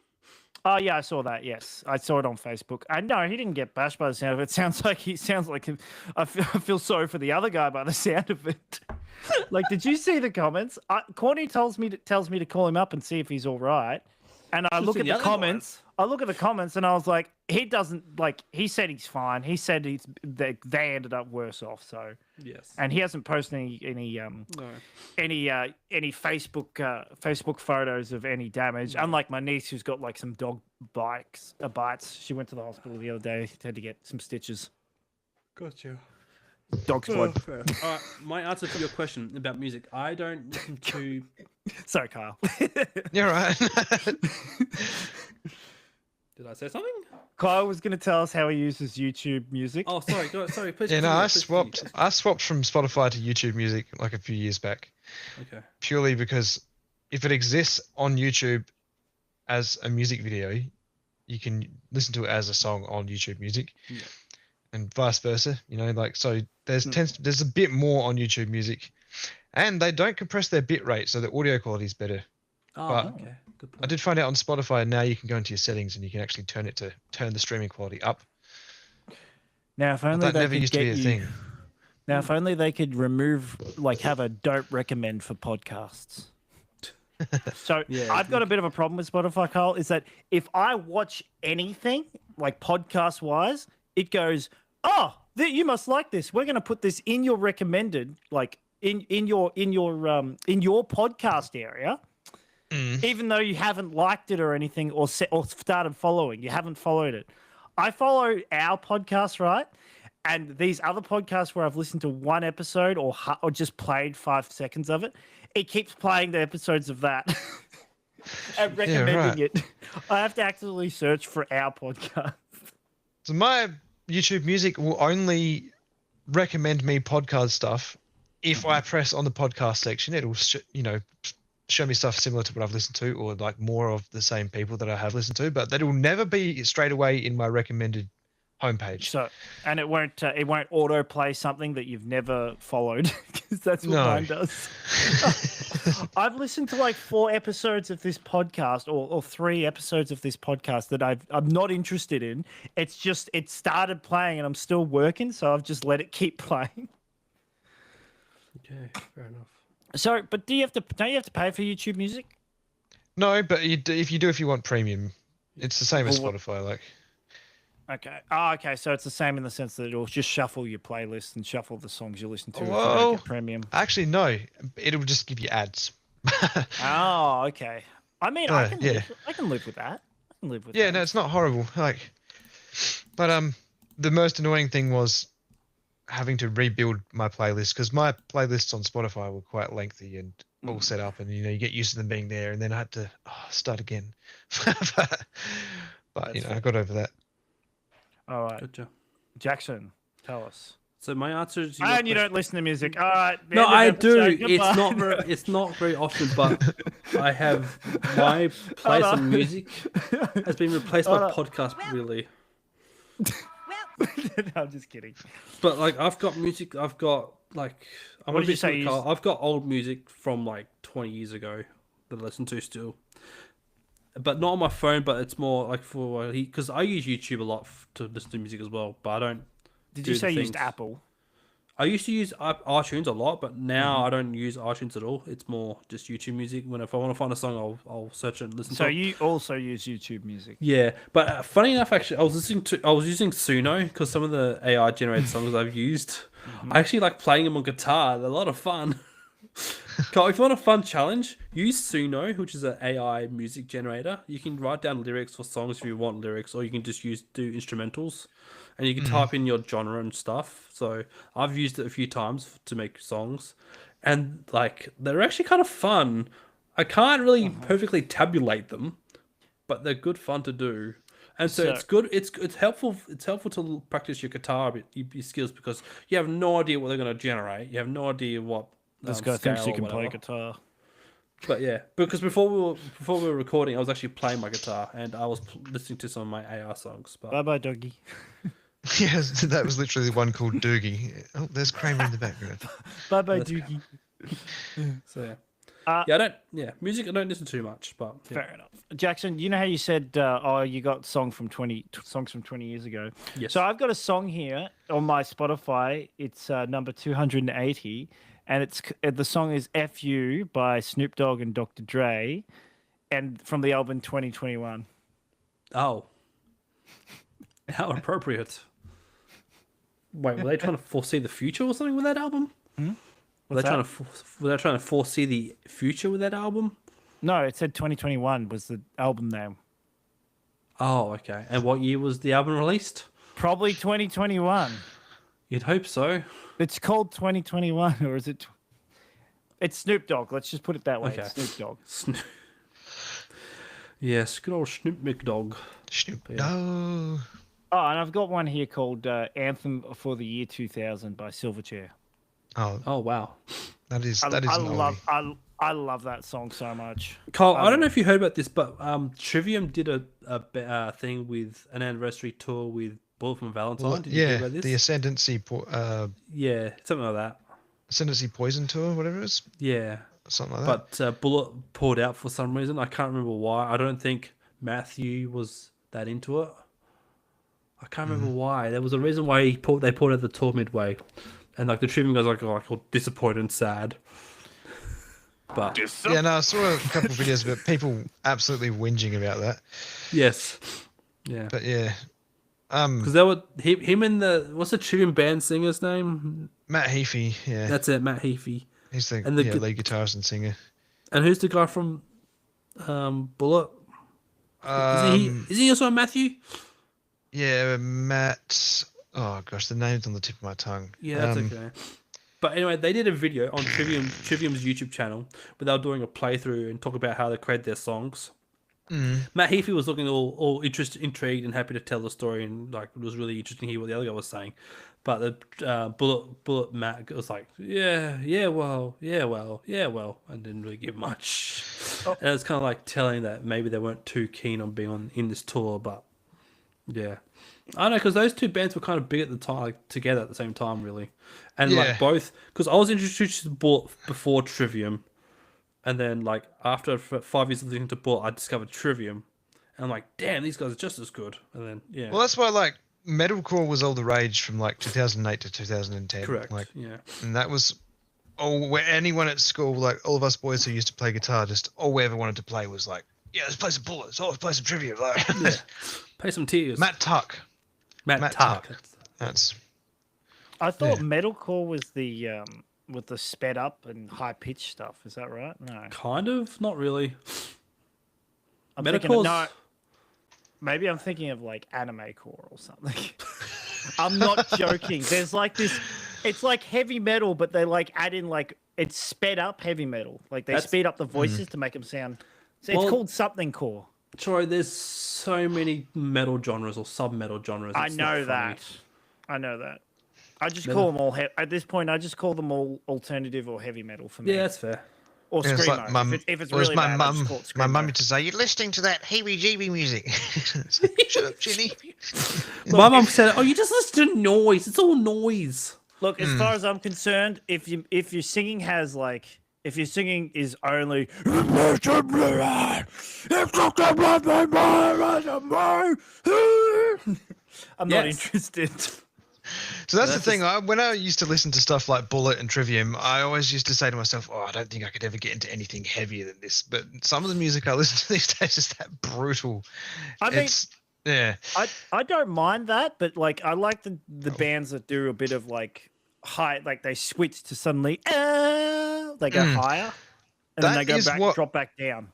Oh yeah, I saw that. Yes, I saw it on Facebook. And no, he didn't get bashed by the sound of it. Sounds like I feel sorry for the other guy by the sound of it. Like, did you see the comments? Courtney tells me to call him up and see if he's all right. And I look seen at the the other comments. I look at the comments, and I was like, he doesn't like. He said he's fine. He said they ended up worse off. So Yes. and he hasn't posted any Facebook photos of any damage. Unlike my niece, who's got like some dog bites. She went to the hospital the other day. Had to get some stitches. Gotcha. Dog's blood. All right. My answer to your question about music, I don't listen to. Sorry, Kyle. You're right. Did I say something? Kyle was going to tell us how he uses YouTube Music. Oh, sorry. Sorry. Please. Yeah, no, continue, I please swapped. continue. I swapped from Spotify to YouTube Music like a few years back, Okay. purely because if it exists on YouTube as a music video, you can listen to it as a song on YouTube Music, Yeah. and vice versa. You know, like so. There's a bit more on YouTube Music, and they don't compress their bit rate, so the audio quality is better. Oh, But okay. Good point. I did find out on Spotify now you can go into your settings and you can actually turn the streaming quality up. Now, if But only that they never could used to get be a you. thing. Now, if only they could have a don't recommend for podcasts. So Yeah, I've got a bit of a problem with Spotify, Carl, is that if I watch anything, like podcast wise, it goes, you must like this. We're going to put this in your recommended, like in your podcast area. Even though you haven't liked it or anything or started following, you haven't followed it. I follow our podcast, right? And these other podcasts where I've listened to one episode or just played 5 seconds of it, it keeps playing the episodes of that and recommending it. I have to actively search for our podcast. So my YouTube Music will only recommend me podcast stuff. If I press on the podcast section, it'll show me stuff similar to what I've listened to, or like more of the same people that I have listened to. But that will never be straight away in my recommended homepage. So, and it won't autoplay something that you've never followed, because that's what mine does. I've listened to like 4 episodes of this podcast, or 3 episodes of this podcast that I'm not interested in. It started playing and I'm still working, so I've just let it keep playing. Okay. Fair enough. So, but don't you have to pay for YouTube Music? No, but if you want premium, it's the same as Spotify. Like, Okay. Oh, okay. So it's the same in the sense that it'll just shuffle your playlist and shuffle the songs you listen to if you don't get premium. actually, no, it'll just give you ads. Oh, okay. I mean, I can live with that. I can live with Yeah, that. no, it's not horrible. Like, but the most annoying thing was having to rebuild my playlist because my playlists on Spotify were quite lengthy and all set up, and you get used to them being there, and then I had to start again. but I got over that. All right, Gotcha. Jackson, tell us. So my answer is And you don't listen to music. All right. No, end of I do. episode. Goodbye. It's not very often, but I have my place on music has been replaced by podcast. Really. No, I'm just kidding. But like, I've got music. I've got like, I'm What a did you bit say you cynical. I've got old music from like 20 years ago that I listen to still, but not on my phone. But it's more like for because I use YouTube a lot to listen to music as well. But I don't. Did do you say the you used things. Apple? I used to use iTunes a lot, but now I don't use iTunes at all. It's more just YouTube music. If I want to find a song, I'll search it and listen So to it. you also use YouTube music? Yeah, but funny enough, actually, I was using Suno because some of the AI generated songs I've used, I actually like playing them on guitar. They're a lot of fun. Carl, if you want a fun challenge, use Suno, which is an AI music generator. You can write down lyrics for songs if you want lyrics, or you can just do instrumentals, and you can type in your genre and stuff. So I've used it a few times to make songs, and like they're actually kind of fun. I can't really perfectly tabulate them, but they're good fun to do. And so it's good. It's helpful. It's helpful to practice your guitar your skills because you have no idea what they're going to generate. You have no idea what. This guy thinks scale you or can play whatever. guitar. But yeah, because before we were recording, I was actually playing my guitar and I was listening to some of my AI songs. But Bye bye, doggy. Yes, that was literally the one called Doogie. Oh, there's Kramer in the background. Bye bye, That's doggy. so yeah, music I don't listen to much, but yeah. Fair enough. Jackson, you know how you said, you got songs from 20 years ago? Yes. So I've got a song here on my Spotify. It's number 280, and the song is "F.U." by Snoop Dogg and Dr. Dre, and from the album 2021. Oh, how appropriate. Wait, were they trying to foresee the future or something with that album? Were they trying to foresee the future with that album? No, it said 2021 was the album name. Oh, okay. And what year was the album released? Probably 2021. You'd hope so. It's called 2021, or is it? It's Snoop Dogg. Let's just put it that way. Okay. It's Snoop Dogg. Yes, good old Snoop McDogg. Snoop. Yeah. No. Oh, and I've got one here called Anthem for the Year 2000 by Silverchair. Oh, wow. that is I an oldie. love that song so much. Kyle, I don't know if you heard about this, but Trivium did a thing with an anniversary tour with Bullet from Valentine. Well, Did you hear about this? the Ascendancy Yeah, something like that. Ascendancy Poison Tour, whatever it is. Yeah, Something like that. but Bullet pulled out for some reason. I can't remember why. I don't think Matthew was that into it. I can't remember why. There was a reason why they pulled out the tour midway, and like the Trivium guys like all disappointed and sad. But Yeah, no, I saw a couple of videos about people absolutely whinging about that. yes, yeah, But yeah, because they were him and what's the Trivium band singer's name? Matt Heafy, yeah, That's it, Matt Heafy. he's the, and the gu- lead guitarist and singer. And who's the guy from Bullet? Is he also a Matthew? Yeah, Matt. Oh gosh, the name's on the tip of my tongue. Yeah, that's okay. But anyway, they did a video on Trivium's YouTube channel where they were doing a playthrough and talk about how they create their songs. Matt Heafy was looking all intrigued and happy to tell the story, and like it was really interesting to hear what the other guy was saying. But the Bullet Matt was like, yeah, well, and didn't really give much. And it's kind of like telling that maybe they weren't too keen on being in this tour, but yeah. I don't know, because those two bands were kind of big at the time, like, together at the same time, really. And like both, because I was introduced to Bullet before Trivium, and then like after 5 years of listening to Bullet, I discovered Trivium, and I'm like, damn, these guys are just as good. And then yeah, Well, that's why like metalcore was all the rage from like 2008 to 2010. correct. Like, Yeah, and that was where anyone at school, like all of us boys who used to play guitar, just all we ever wanted to play was like, yeah, let's play some Bullets. Oh, let's play some Trivium. Like, pay some tears. Matt Tuck. Matt Tuck. Tuck. That's I thought metalcore was the with the sped up and high pitched stuff. Is that right? No. Kind of, not really. I'm thinking of, Metalcore's no. Maybe I'm thinking of like anime core or something. I'm not joking. There's like this It's like heavy metal, but they like add in like it's sped up heavy metal. Like they speed up the voices to make them sound. So it's called something core. Troy, there's so many metal genres or sub-metal genres. I it's know not funny. that. I know that. I just call them all at this point. I just call them all alternative or heavy metal for me. Yeah, that's fair. Or Yeah, it's screamo. like mum- if it's well, it's really my bad, I just call it my screamo. mum used to say, "You're listening to that heebie-jeebie music." It's like, shut up, Jenny. My mum said, "Oh, you just listen to noise. It's all noise." Look, as far as I'm concerned, if your singing has like if your singing is only I'm not interested. So that's the thing. When I used to listen to stuff like Bullet and Trivium, I always used to say to myself, "Oh, I don't think I could ever get into anything heavier than this." But some of the music I listen to these days is that brutal. I mean, yeah. I don't mind that, but like I like the bands that do a bit of like high, like they switch to suddenly they go higher, and then they go back, drop back down.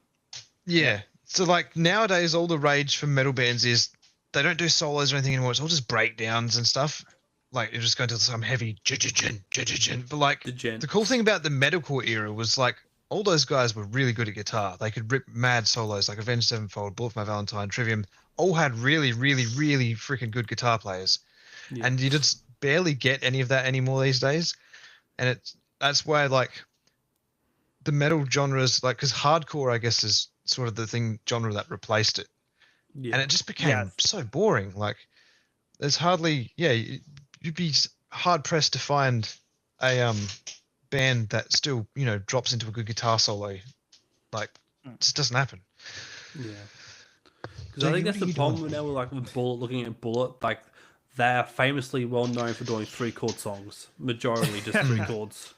Yeah. So like nowadays, all the rage from metal bands is they don't do solos or anything anymore. It's all just breakdowns and stuff. Like you're just going to some heavy but like the cool thing about the metalcore era was like all those guys were really good at guitar. They could rip mad solos like Avenged Sevenfold, Bullet for My Valentine, Trivium, all had really, really, really freaking good guitar players. Yeah. And you just barely get any of that anymore these days. And that's why like the metal genres, like because hardcore I guess is sort of the genre that replaced it. Yeah. And it just became so boring. Like there's hardly you'd be hard pressed to find a band that still, drops into a good guitar solo. Like, it just doesn't happen. Yeah. Because I think that's the problem now with Bullet, looking at Bullet, like, they're famously well known for doing 3-chord songs. Majority just 3 chords.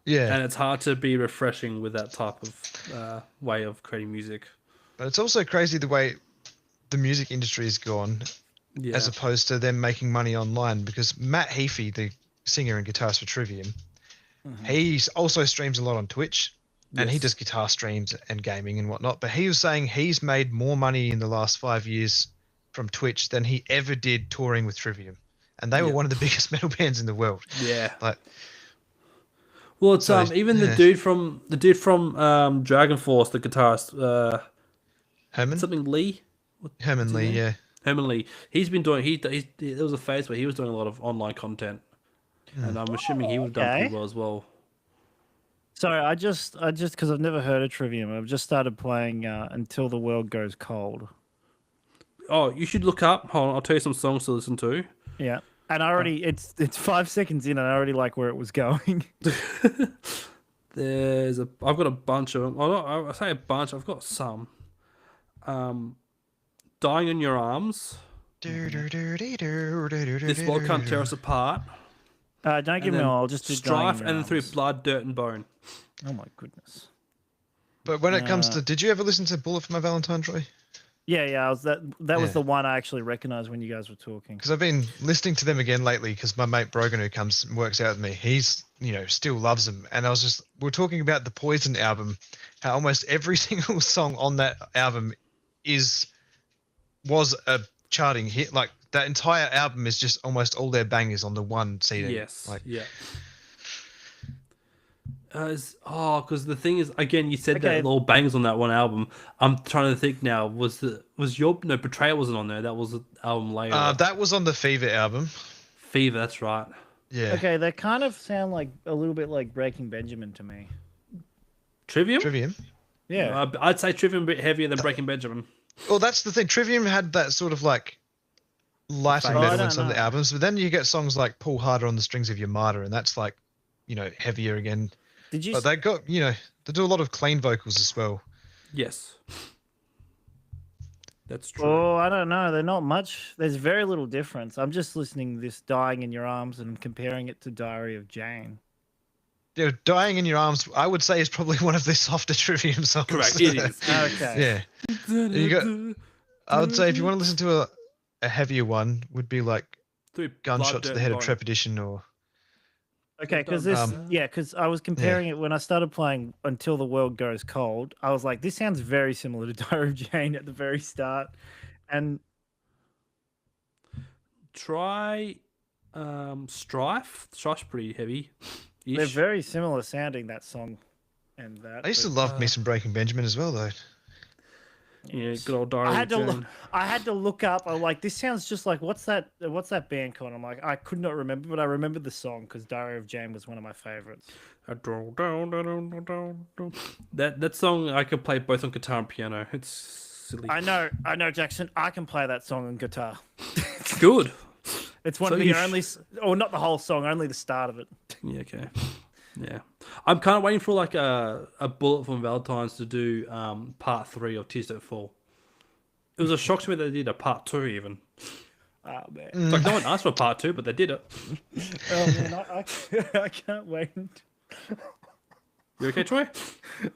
Yeah. And it's hard to be refreshing with that type of way of creating music. But it's also crazy the way the music industry has gone. Yeah. As opposed to them making money online, because Matt Heafy, the singer and guitarist for Trivium, he also streams a lot on Twitch, and he does guitar streams and gaming and whatnot. But he was saying he's made more money in the last 5 years from Twitch than he ever did touring with Trivium, and they were one of the biggest metal bands in the world. Yeah, like. Well, it's even the dude from Dragon Force, the guitarist, Herman something Lee. Herman Lee, yeah. Herman Lee, he's been doing. There was a phase where he was doing a lot of online content, and I'm assuming he would have done pretty well as well. Sorry, I just because I've never heard of Trivium, I've just started playing Until the World Goes Cold. Oh, you should look up. Hold on, I'll tell you some songs to listen to. Yeah, and I already it's 5 seconds in, and I already like where it was going. I've got a bunch of them. I say a bunch. I've got some. Dying in Your Arms. This World Can't Tear Us Apart. Don't give me all. I'll just do Strife and then through Blood, Dirt and Bone. Oh my goodness. But when it comes to, did you ever listen to Bullet for My Valentine, Troy? Yeah. That was the one I actually recognized when you guys were talking. Because I've been listening to them again lately. Because my mate Brogan, who comes and works out with me, he's still loves them. And we're talking about the Poison album, how almost every single song on that album was a charting hit. Like that entire album is just almost all their bangers on the one CD. Yes. Because the thing is, again, you said that all bangers on that one album. I'm trying to think now. Betrayal wasn't on there. That was the album later. That was on the Fever album. Fever, that's right. Yeah. Okay, they kind of sound like a little bit like Breaking Benjamin to me. Trivium. Yeah. I'd say Trivium a bit heavier than Breaking Benjamin. Well, that's the thing. Trivium had that sort of like lighter metal on some of the albums, but then you get songs like Pull Harder on the Strings of Your Martyr, and that's like, heavier again. But they got, they do a lot of clean vocals as well. Yes. That's true. Oh, I don't know. They're not much. There's very little difference. I'm just listening to this Dying in Your Arms and comparing it to Diary of Jane. Yeah, Dying in Your Arms, I would say, is probably one of the softer Trivium songs. Correct, it is. Okay. Yeah. I would say if you want to listen to a heavier one, would be like Gunshot to the Head of Trepidation or... Okay, because I was comparing it when I started playing Until the World Goes Cold. I was like, this sounds very similar to Diary of Jane at the very start. And try Strife. Strife's pretty heavy. They're very similar sounding, that song and that. I used to but- love me some Breaking Benjamin as well, though. Yeah, good old Diary I of had to look. Jane. I had to look up. I'm like, this sounds just like what's that band called? I'm like, I could not remember, but I remember the song because Diary of Jane was one of my favorites. That song I could play both on guitar and piano. It's silly. I know, Jackson. I can play that song on guitar. Good. It's one So of the you only, or not the whole song, only the start of it. Yeah, okay. Yeah. I'm kind of waiting for like a Bullet from Valentine's to do part 3 of Tears That Fall. It was a shock to me that they did a part 2 even. Oh man, It's like no one asked for part 2, but they did it. oh man, I can't wait. You okay, Troy?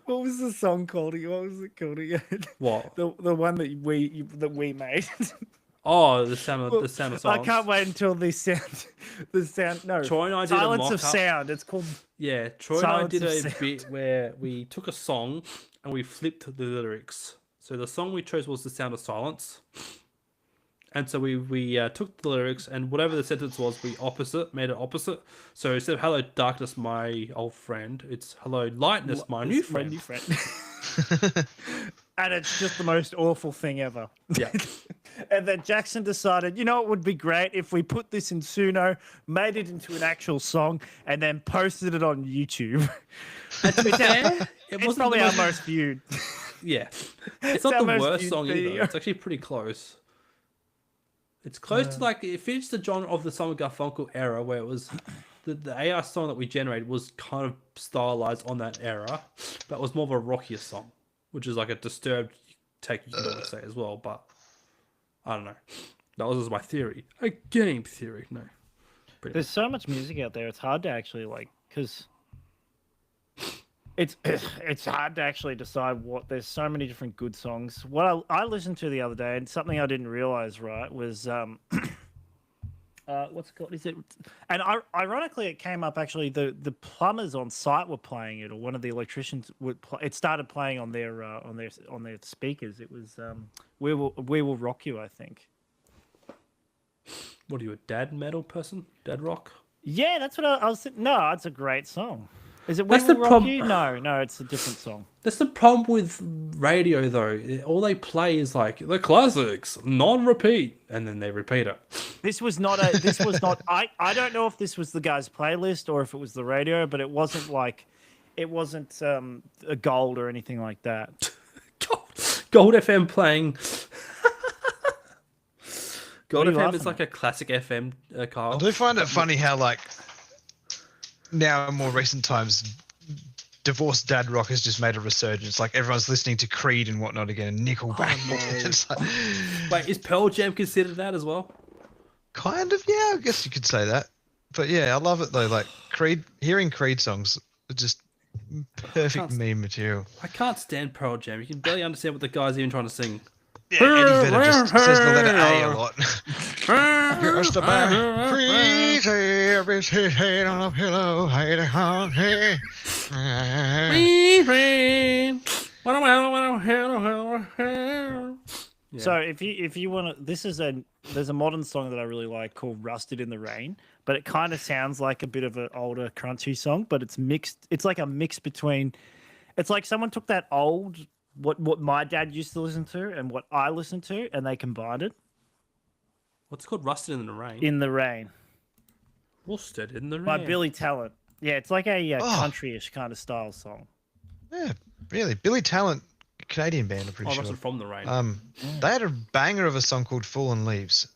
What was the song called? What was it called again? What? The one that we made. Oh, the sound of silence. I can't wait until the sound. No, Troy and I did a Silence of mock-up. Sound. It's called. Yeah, Troy Silence and I of did a Sound. bit where we took a song and we flipped the lyrics. So the song we chose was The Sound of Silence. And so we took the lyrics and whatever the sentence was, we made it opposite. So instead of hello darkness, my old friend, it's hello lightness, my new friend. And it's just the most awful thing ever. Yeah. And then Jackson decided, you know, it would be great if we put this in Suno, made it into an actual song, and then posted it on YouTube. It's probably our most viewed. Yeah. It's not our the most worst viewed song either. video. It's actually pretty close. It's close to like, it fits the genre of the Simon Garfunkel era where it was the AI song that we generated was kind of stylized on that era, but it was more of a rockier song, which is like a disturbed take, you could say as well, but I don't know. That was just my theory. A game theory. No. There's so much music out there. It's hard to actually because it's hard to actually decide what. There's so many different good songs. What I listened to the other day, and something I didn't realize, right, was what's it called? Is it? And ironically, it came up actually. The plumbers on site were playing it, or one of the electricians would. It started playing on their speakers. It was We Will Rock You, I think. What are you, a dad metal person? Dad rock? Yeah, that's what I was. No, it's a great song. Is it We That's the Will Rock prob- You? No, it's a different song. That's the problem with radio, though. All they play is like the classics, non-repeat, and then they repeat it. This was not. I don't know if this was the guy's playlist or if it was the radio, but it wasn't a gold or anything like that. Gold FM playing. Gold What are you FM laughing is like a classic FM, Kyle. I do find it funny how, like, now in more recent times, divorced dad rock has just made a resurgence. Like, everyone's listening to Creed and whatnot again, and Nickelback. It's like, Wait, is Pearl Jam considered that as well? kind of, yeah, I guess you could say that. But yeah, I love it though. Like hearing Creed songs are just perfect meme material. I can't stand Pearl Jam. You can barely understand what the guy's even trying to sing. Yeah, Eddie Vedder just says the letter A a lot. Just a man crazy, every head on a pillow, hide a heart. Yeah. So if you want to, there's a modern song that I really like called "Rusted in the Rain," but it kind of sounds like a bit of an older crunchy song, but it's mixed. It's like a mix between. It's like someone took that old what my dad used to listen to and what I listen to, and they combined it. What's it called? Rusted in the Rain. In the Rain Rusted in the Rain. by Billy Talent. Yeah, it's like a countryish kind of style song. Yeah, really. Billy Talent, Canadian band, I'm pretty Oh, sure. Rusted from the Rain. They had a banger of a song called "Fallen Leaves."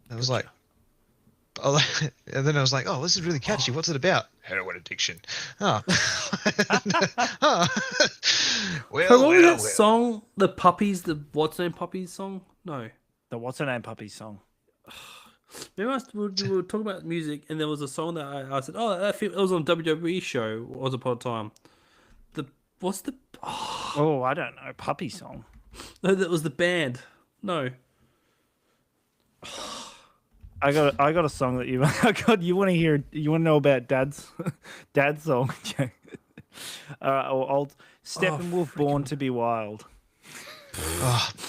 It was like, oh, and then I was like, oh, this is really catchy. What's it about? Heroin addiction. Oh. Oh. What was that song? The Puppies, the What's Name Puppies song? No. The What's Her Name Puppy song. Maybe we were talking about music, and there was a song that I said, oh, it was on a WWE show once upon a time. Oh, I don't know. Puppy song. No, that was the band. No. I got a song that you you want to hear. You want to know about Dad's song. Old Steppenwolf, Born to Be Wild.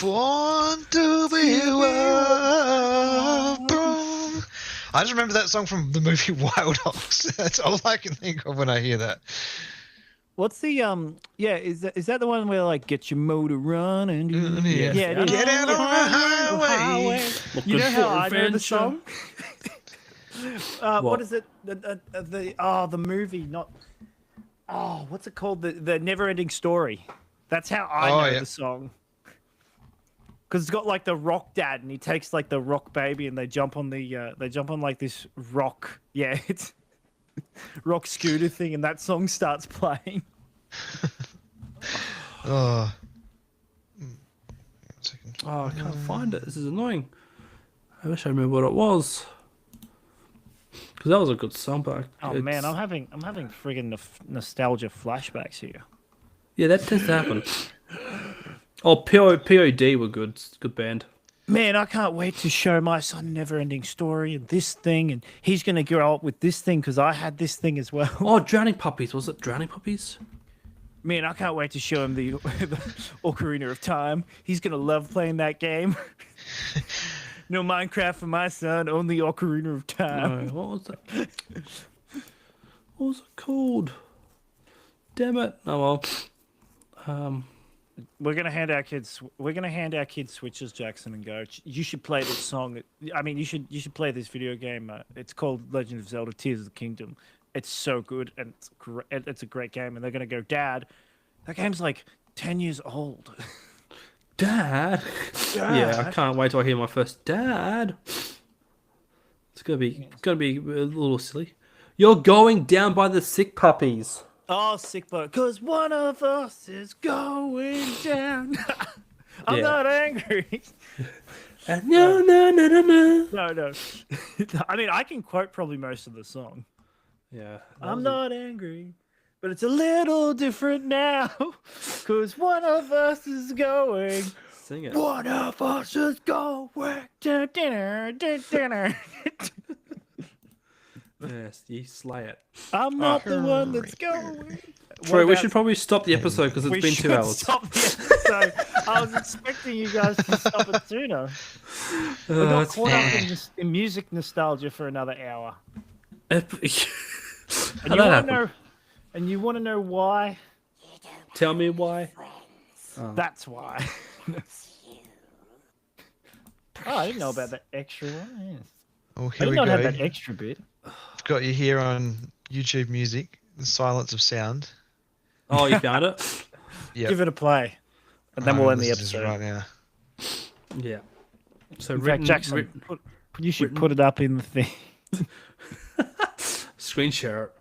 Born to be wild, I just remember that song from the movie Wild Hogs. That's all I can think of when I hear that. What's the yeah? Is that the one where like get your motor running? Yeah. Yeah, it is. Get out on the highway. You know how I know the adventure. song? What? What is it? The movie, not. Oh, what's it called? The Never-Ending Story. That's how I know yeah. the song. Because it's got like the rock dad, and he takes like the rock baby, and they jump on like this rock. Yeah, it's rock scooter thing, and that song starts playing. Oh. One second. Oh, I can't find it. This is annoying. I wish I remember what it was. Because that was a good song, but Oh man, I'm having friggin' nostalgia flashbacks here. yeah, that tends to happen. Oh, POD were good. Good band. Man, I can't wait to show my son Never-Ending Story and this thing, and he's gonna grow up with this thing because I had this thing as well. Oh, Drowning Puppies. Was it Drowning Puppies? Man, I can't wait to show him the Ocarina of Time. He's gonna love playing that game. No Minecraft for my son, only Ocarina of Time. No, what was that? What was it called? Damn it! Oh well. We're gonna hand our kids switches, Jackson, and go. You should play this song. I mean, you should play this video game. It's called Legend of Zelda: Tears of the Kingdom. It's so good, and it's a great game. And they're gonna go, Dad, that game's like 10 years old. Dad. Yeah, I can't wait till I hear my first dad. It's gonna be a little silly. You're going down by the sick puppies. Oh, sick boy, cause one of us is going down. I'm not angry. No. No. I mean, I can quote probably most of the song. Yeah. I'm not angry, but it's a little different now. Cause one of us is going. Sing it. One of us is going to dinner. Yes, you slay it. I'm not the one that's going. Troy, we should probably stop the episode because it's been 2 hours. Stop the episode. I was expecting you guys to stop it sooner. We got caught up in music nostalgia for another hour. And you want to know why? Tell me why. That's why. I didn't know about that extra one. Yes. Oh, I here did we not go. have that extra bit. I've got you here on YouTube Music, The Silence of Sound. Oh, you found it? Yep. Give it a play, and then we'll end the This is episode. right now. Yeah. So In fact, Jackson, you should put it up in the thing. Screen share it.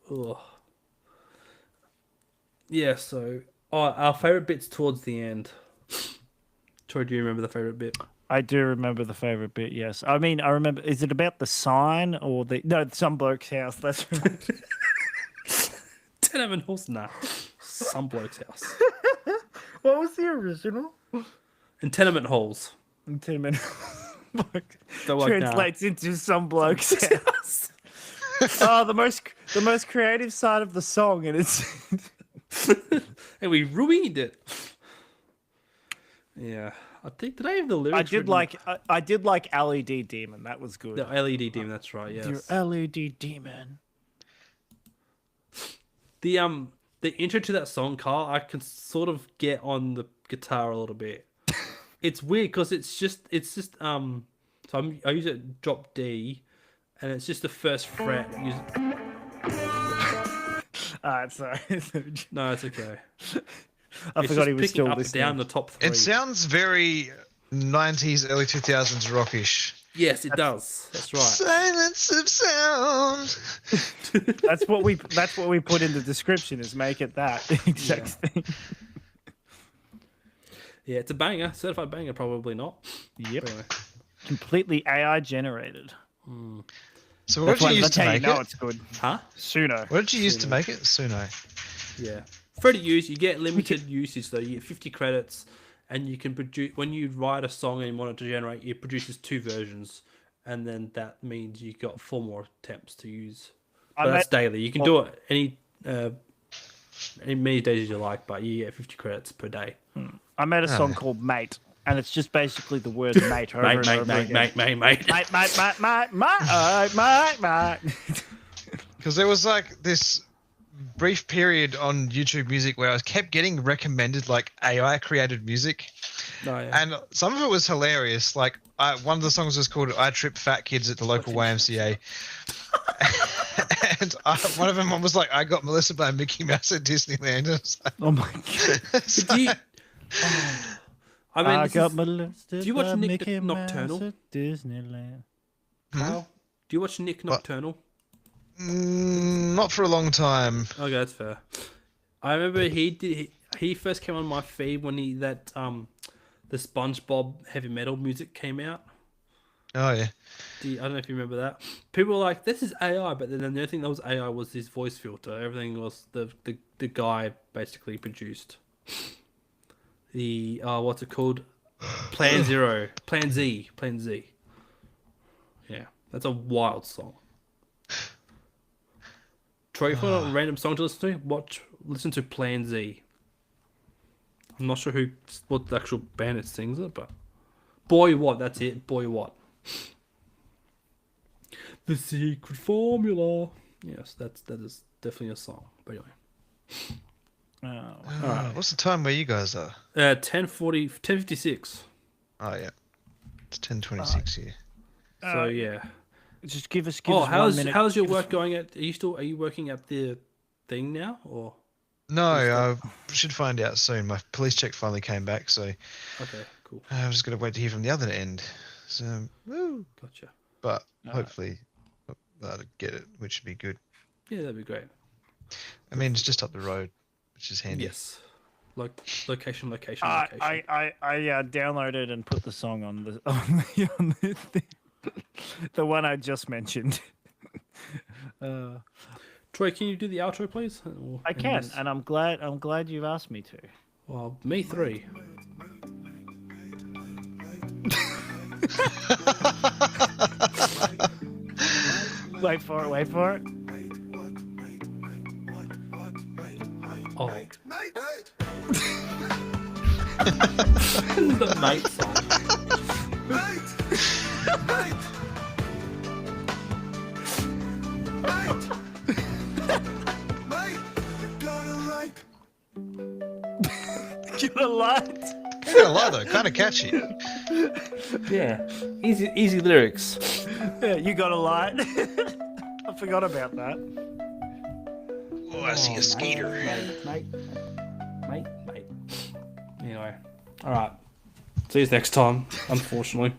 Ugh. Yeah, so our favourite bit's towards the end. Troy, do you remember the favourite bit? I do remember the favorite bit. Yes, I mean I remember. Is it about the sign or some bloke's house? That's right. Tenement Halls? Nah. Some bloke's house. What was the original? In tenement halls. Tenement. They're like, Translates into some bloke's house. Oh, the most creative side of the song, and it's. And we ruined it. Yeah, I think did I have the lyrics? I did like LED Demon. That was good. The LED demon. That's right. Yes. Your LED Demon. The intro to that song, Carl, I can sort of get on the guitar a little bit. It's weird because it's just so I use it drop D, and it's just the first fret. Sorry. No, it's okay. I forgot he was still up listening. down the top 3. It sounds very 90s, early 2000s rockish. Yes, it does. That's right. Silence of sound. That's what we put in the description is make it that exact thing. Yeah, it's a banger. Certified banger, probably not. Yep. Anyway. Completely AI generated. So what did you use That's to how you make know it? it's good. Huh? Suno. What did you use to make it? Suno. Yeah. Free to use, you get limited usage though. You get 50 credits, and you can produce when you write a song and you want it to generate. It produces 2 versions, and then that means you got 4 more attempts to use. But that's daily. You can do it any many days as you like, but you get 50 credits per day. I made a song called Mate, and it's just basically the word mate over and over again. Mate. Mate. Because there was like this brief period on YouTube Music where I kept getting recommended like AI created music, Oh, yeah. and some of it was hilarious. Like one of the songs was called "I Trip Fat Kids at the Local YMCA," and one of them was like, "I got Melissa by Mickey Mouse at Disneyland." I was like, Oh my god! Do you, I mean, I this got is- molested do you watch by Nick Mickey Nocturnal? Mouse at Disneyland. Kyle, do you watch Nick Nocturnal? Not for a long time. Okay, that's fair. I remember he first came on my feed when the SpongeBob heavy metal music came out. Oh yeah. I don't know if you remember that. People were like, "This is AI," but then the only thing that was AI was his voice filter. Everything was the guy basically produced the what's it called? Plan Z. Yeah, that's a wild song. Troy, if you want a random song to listen to, listen to Plan Z. I'm not sure what the actual band it sings it, but Boy What, that's it. Boy What. The secret formula. Yes, that is definitely a song. But anyway. What's the time where you guys are? 10:56. Oh yeah, it's 10:26 here. So yeah. Just give us. Oh, 1 minute. how's your work going at? Are you working at the thing now or? No, I should find out soon. My police check finally came back, so Okay, cool. I'm just gonna wait to hear from the other end. So, woo. Gotcha. But hopefully, I'll get it, which should be good. Yeah, that'd be great. I mean, it's just up the road, which is handy. Yes. Location. I downloaded and put the song on the thing. The one I just mentioned. Troy, can you do the outro, please? I can, and I'm glad you've asked me to. Well, me 3. Wait for it. Oh. The mate song. Give it a light. I ain't gonna lie though, kind of catchy. Yeah. Easy lyrics. Yeah, you got a light. I forgot about that. Oh, I see a skeeter. Mate. Anyway. Alright. See you next time, unfortunately.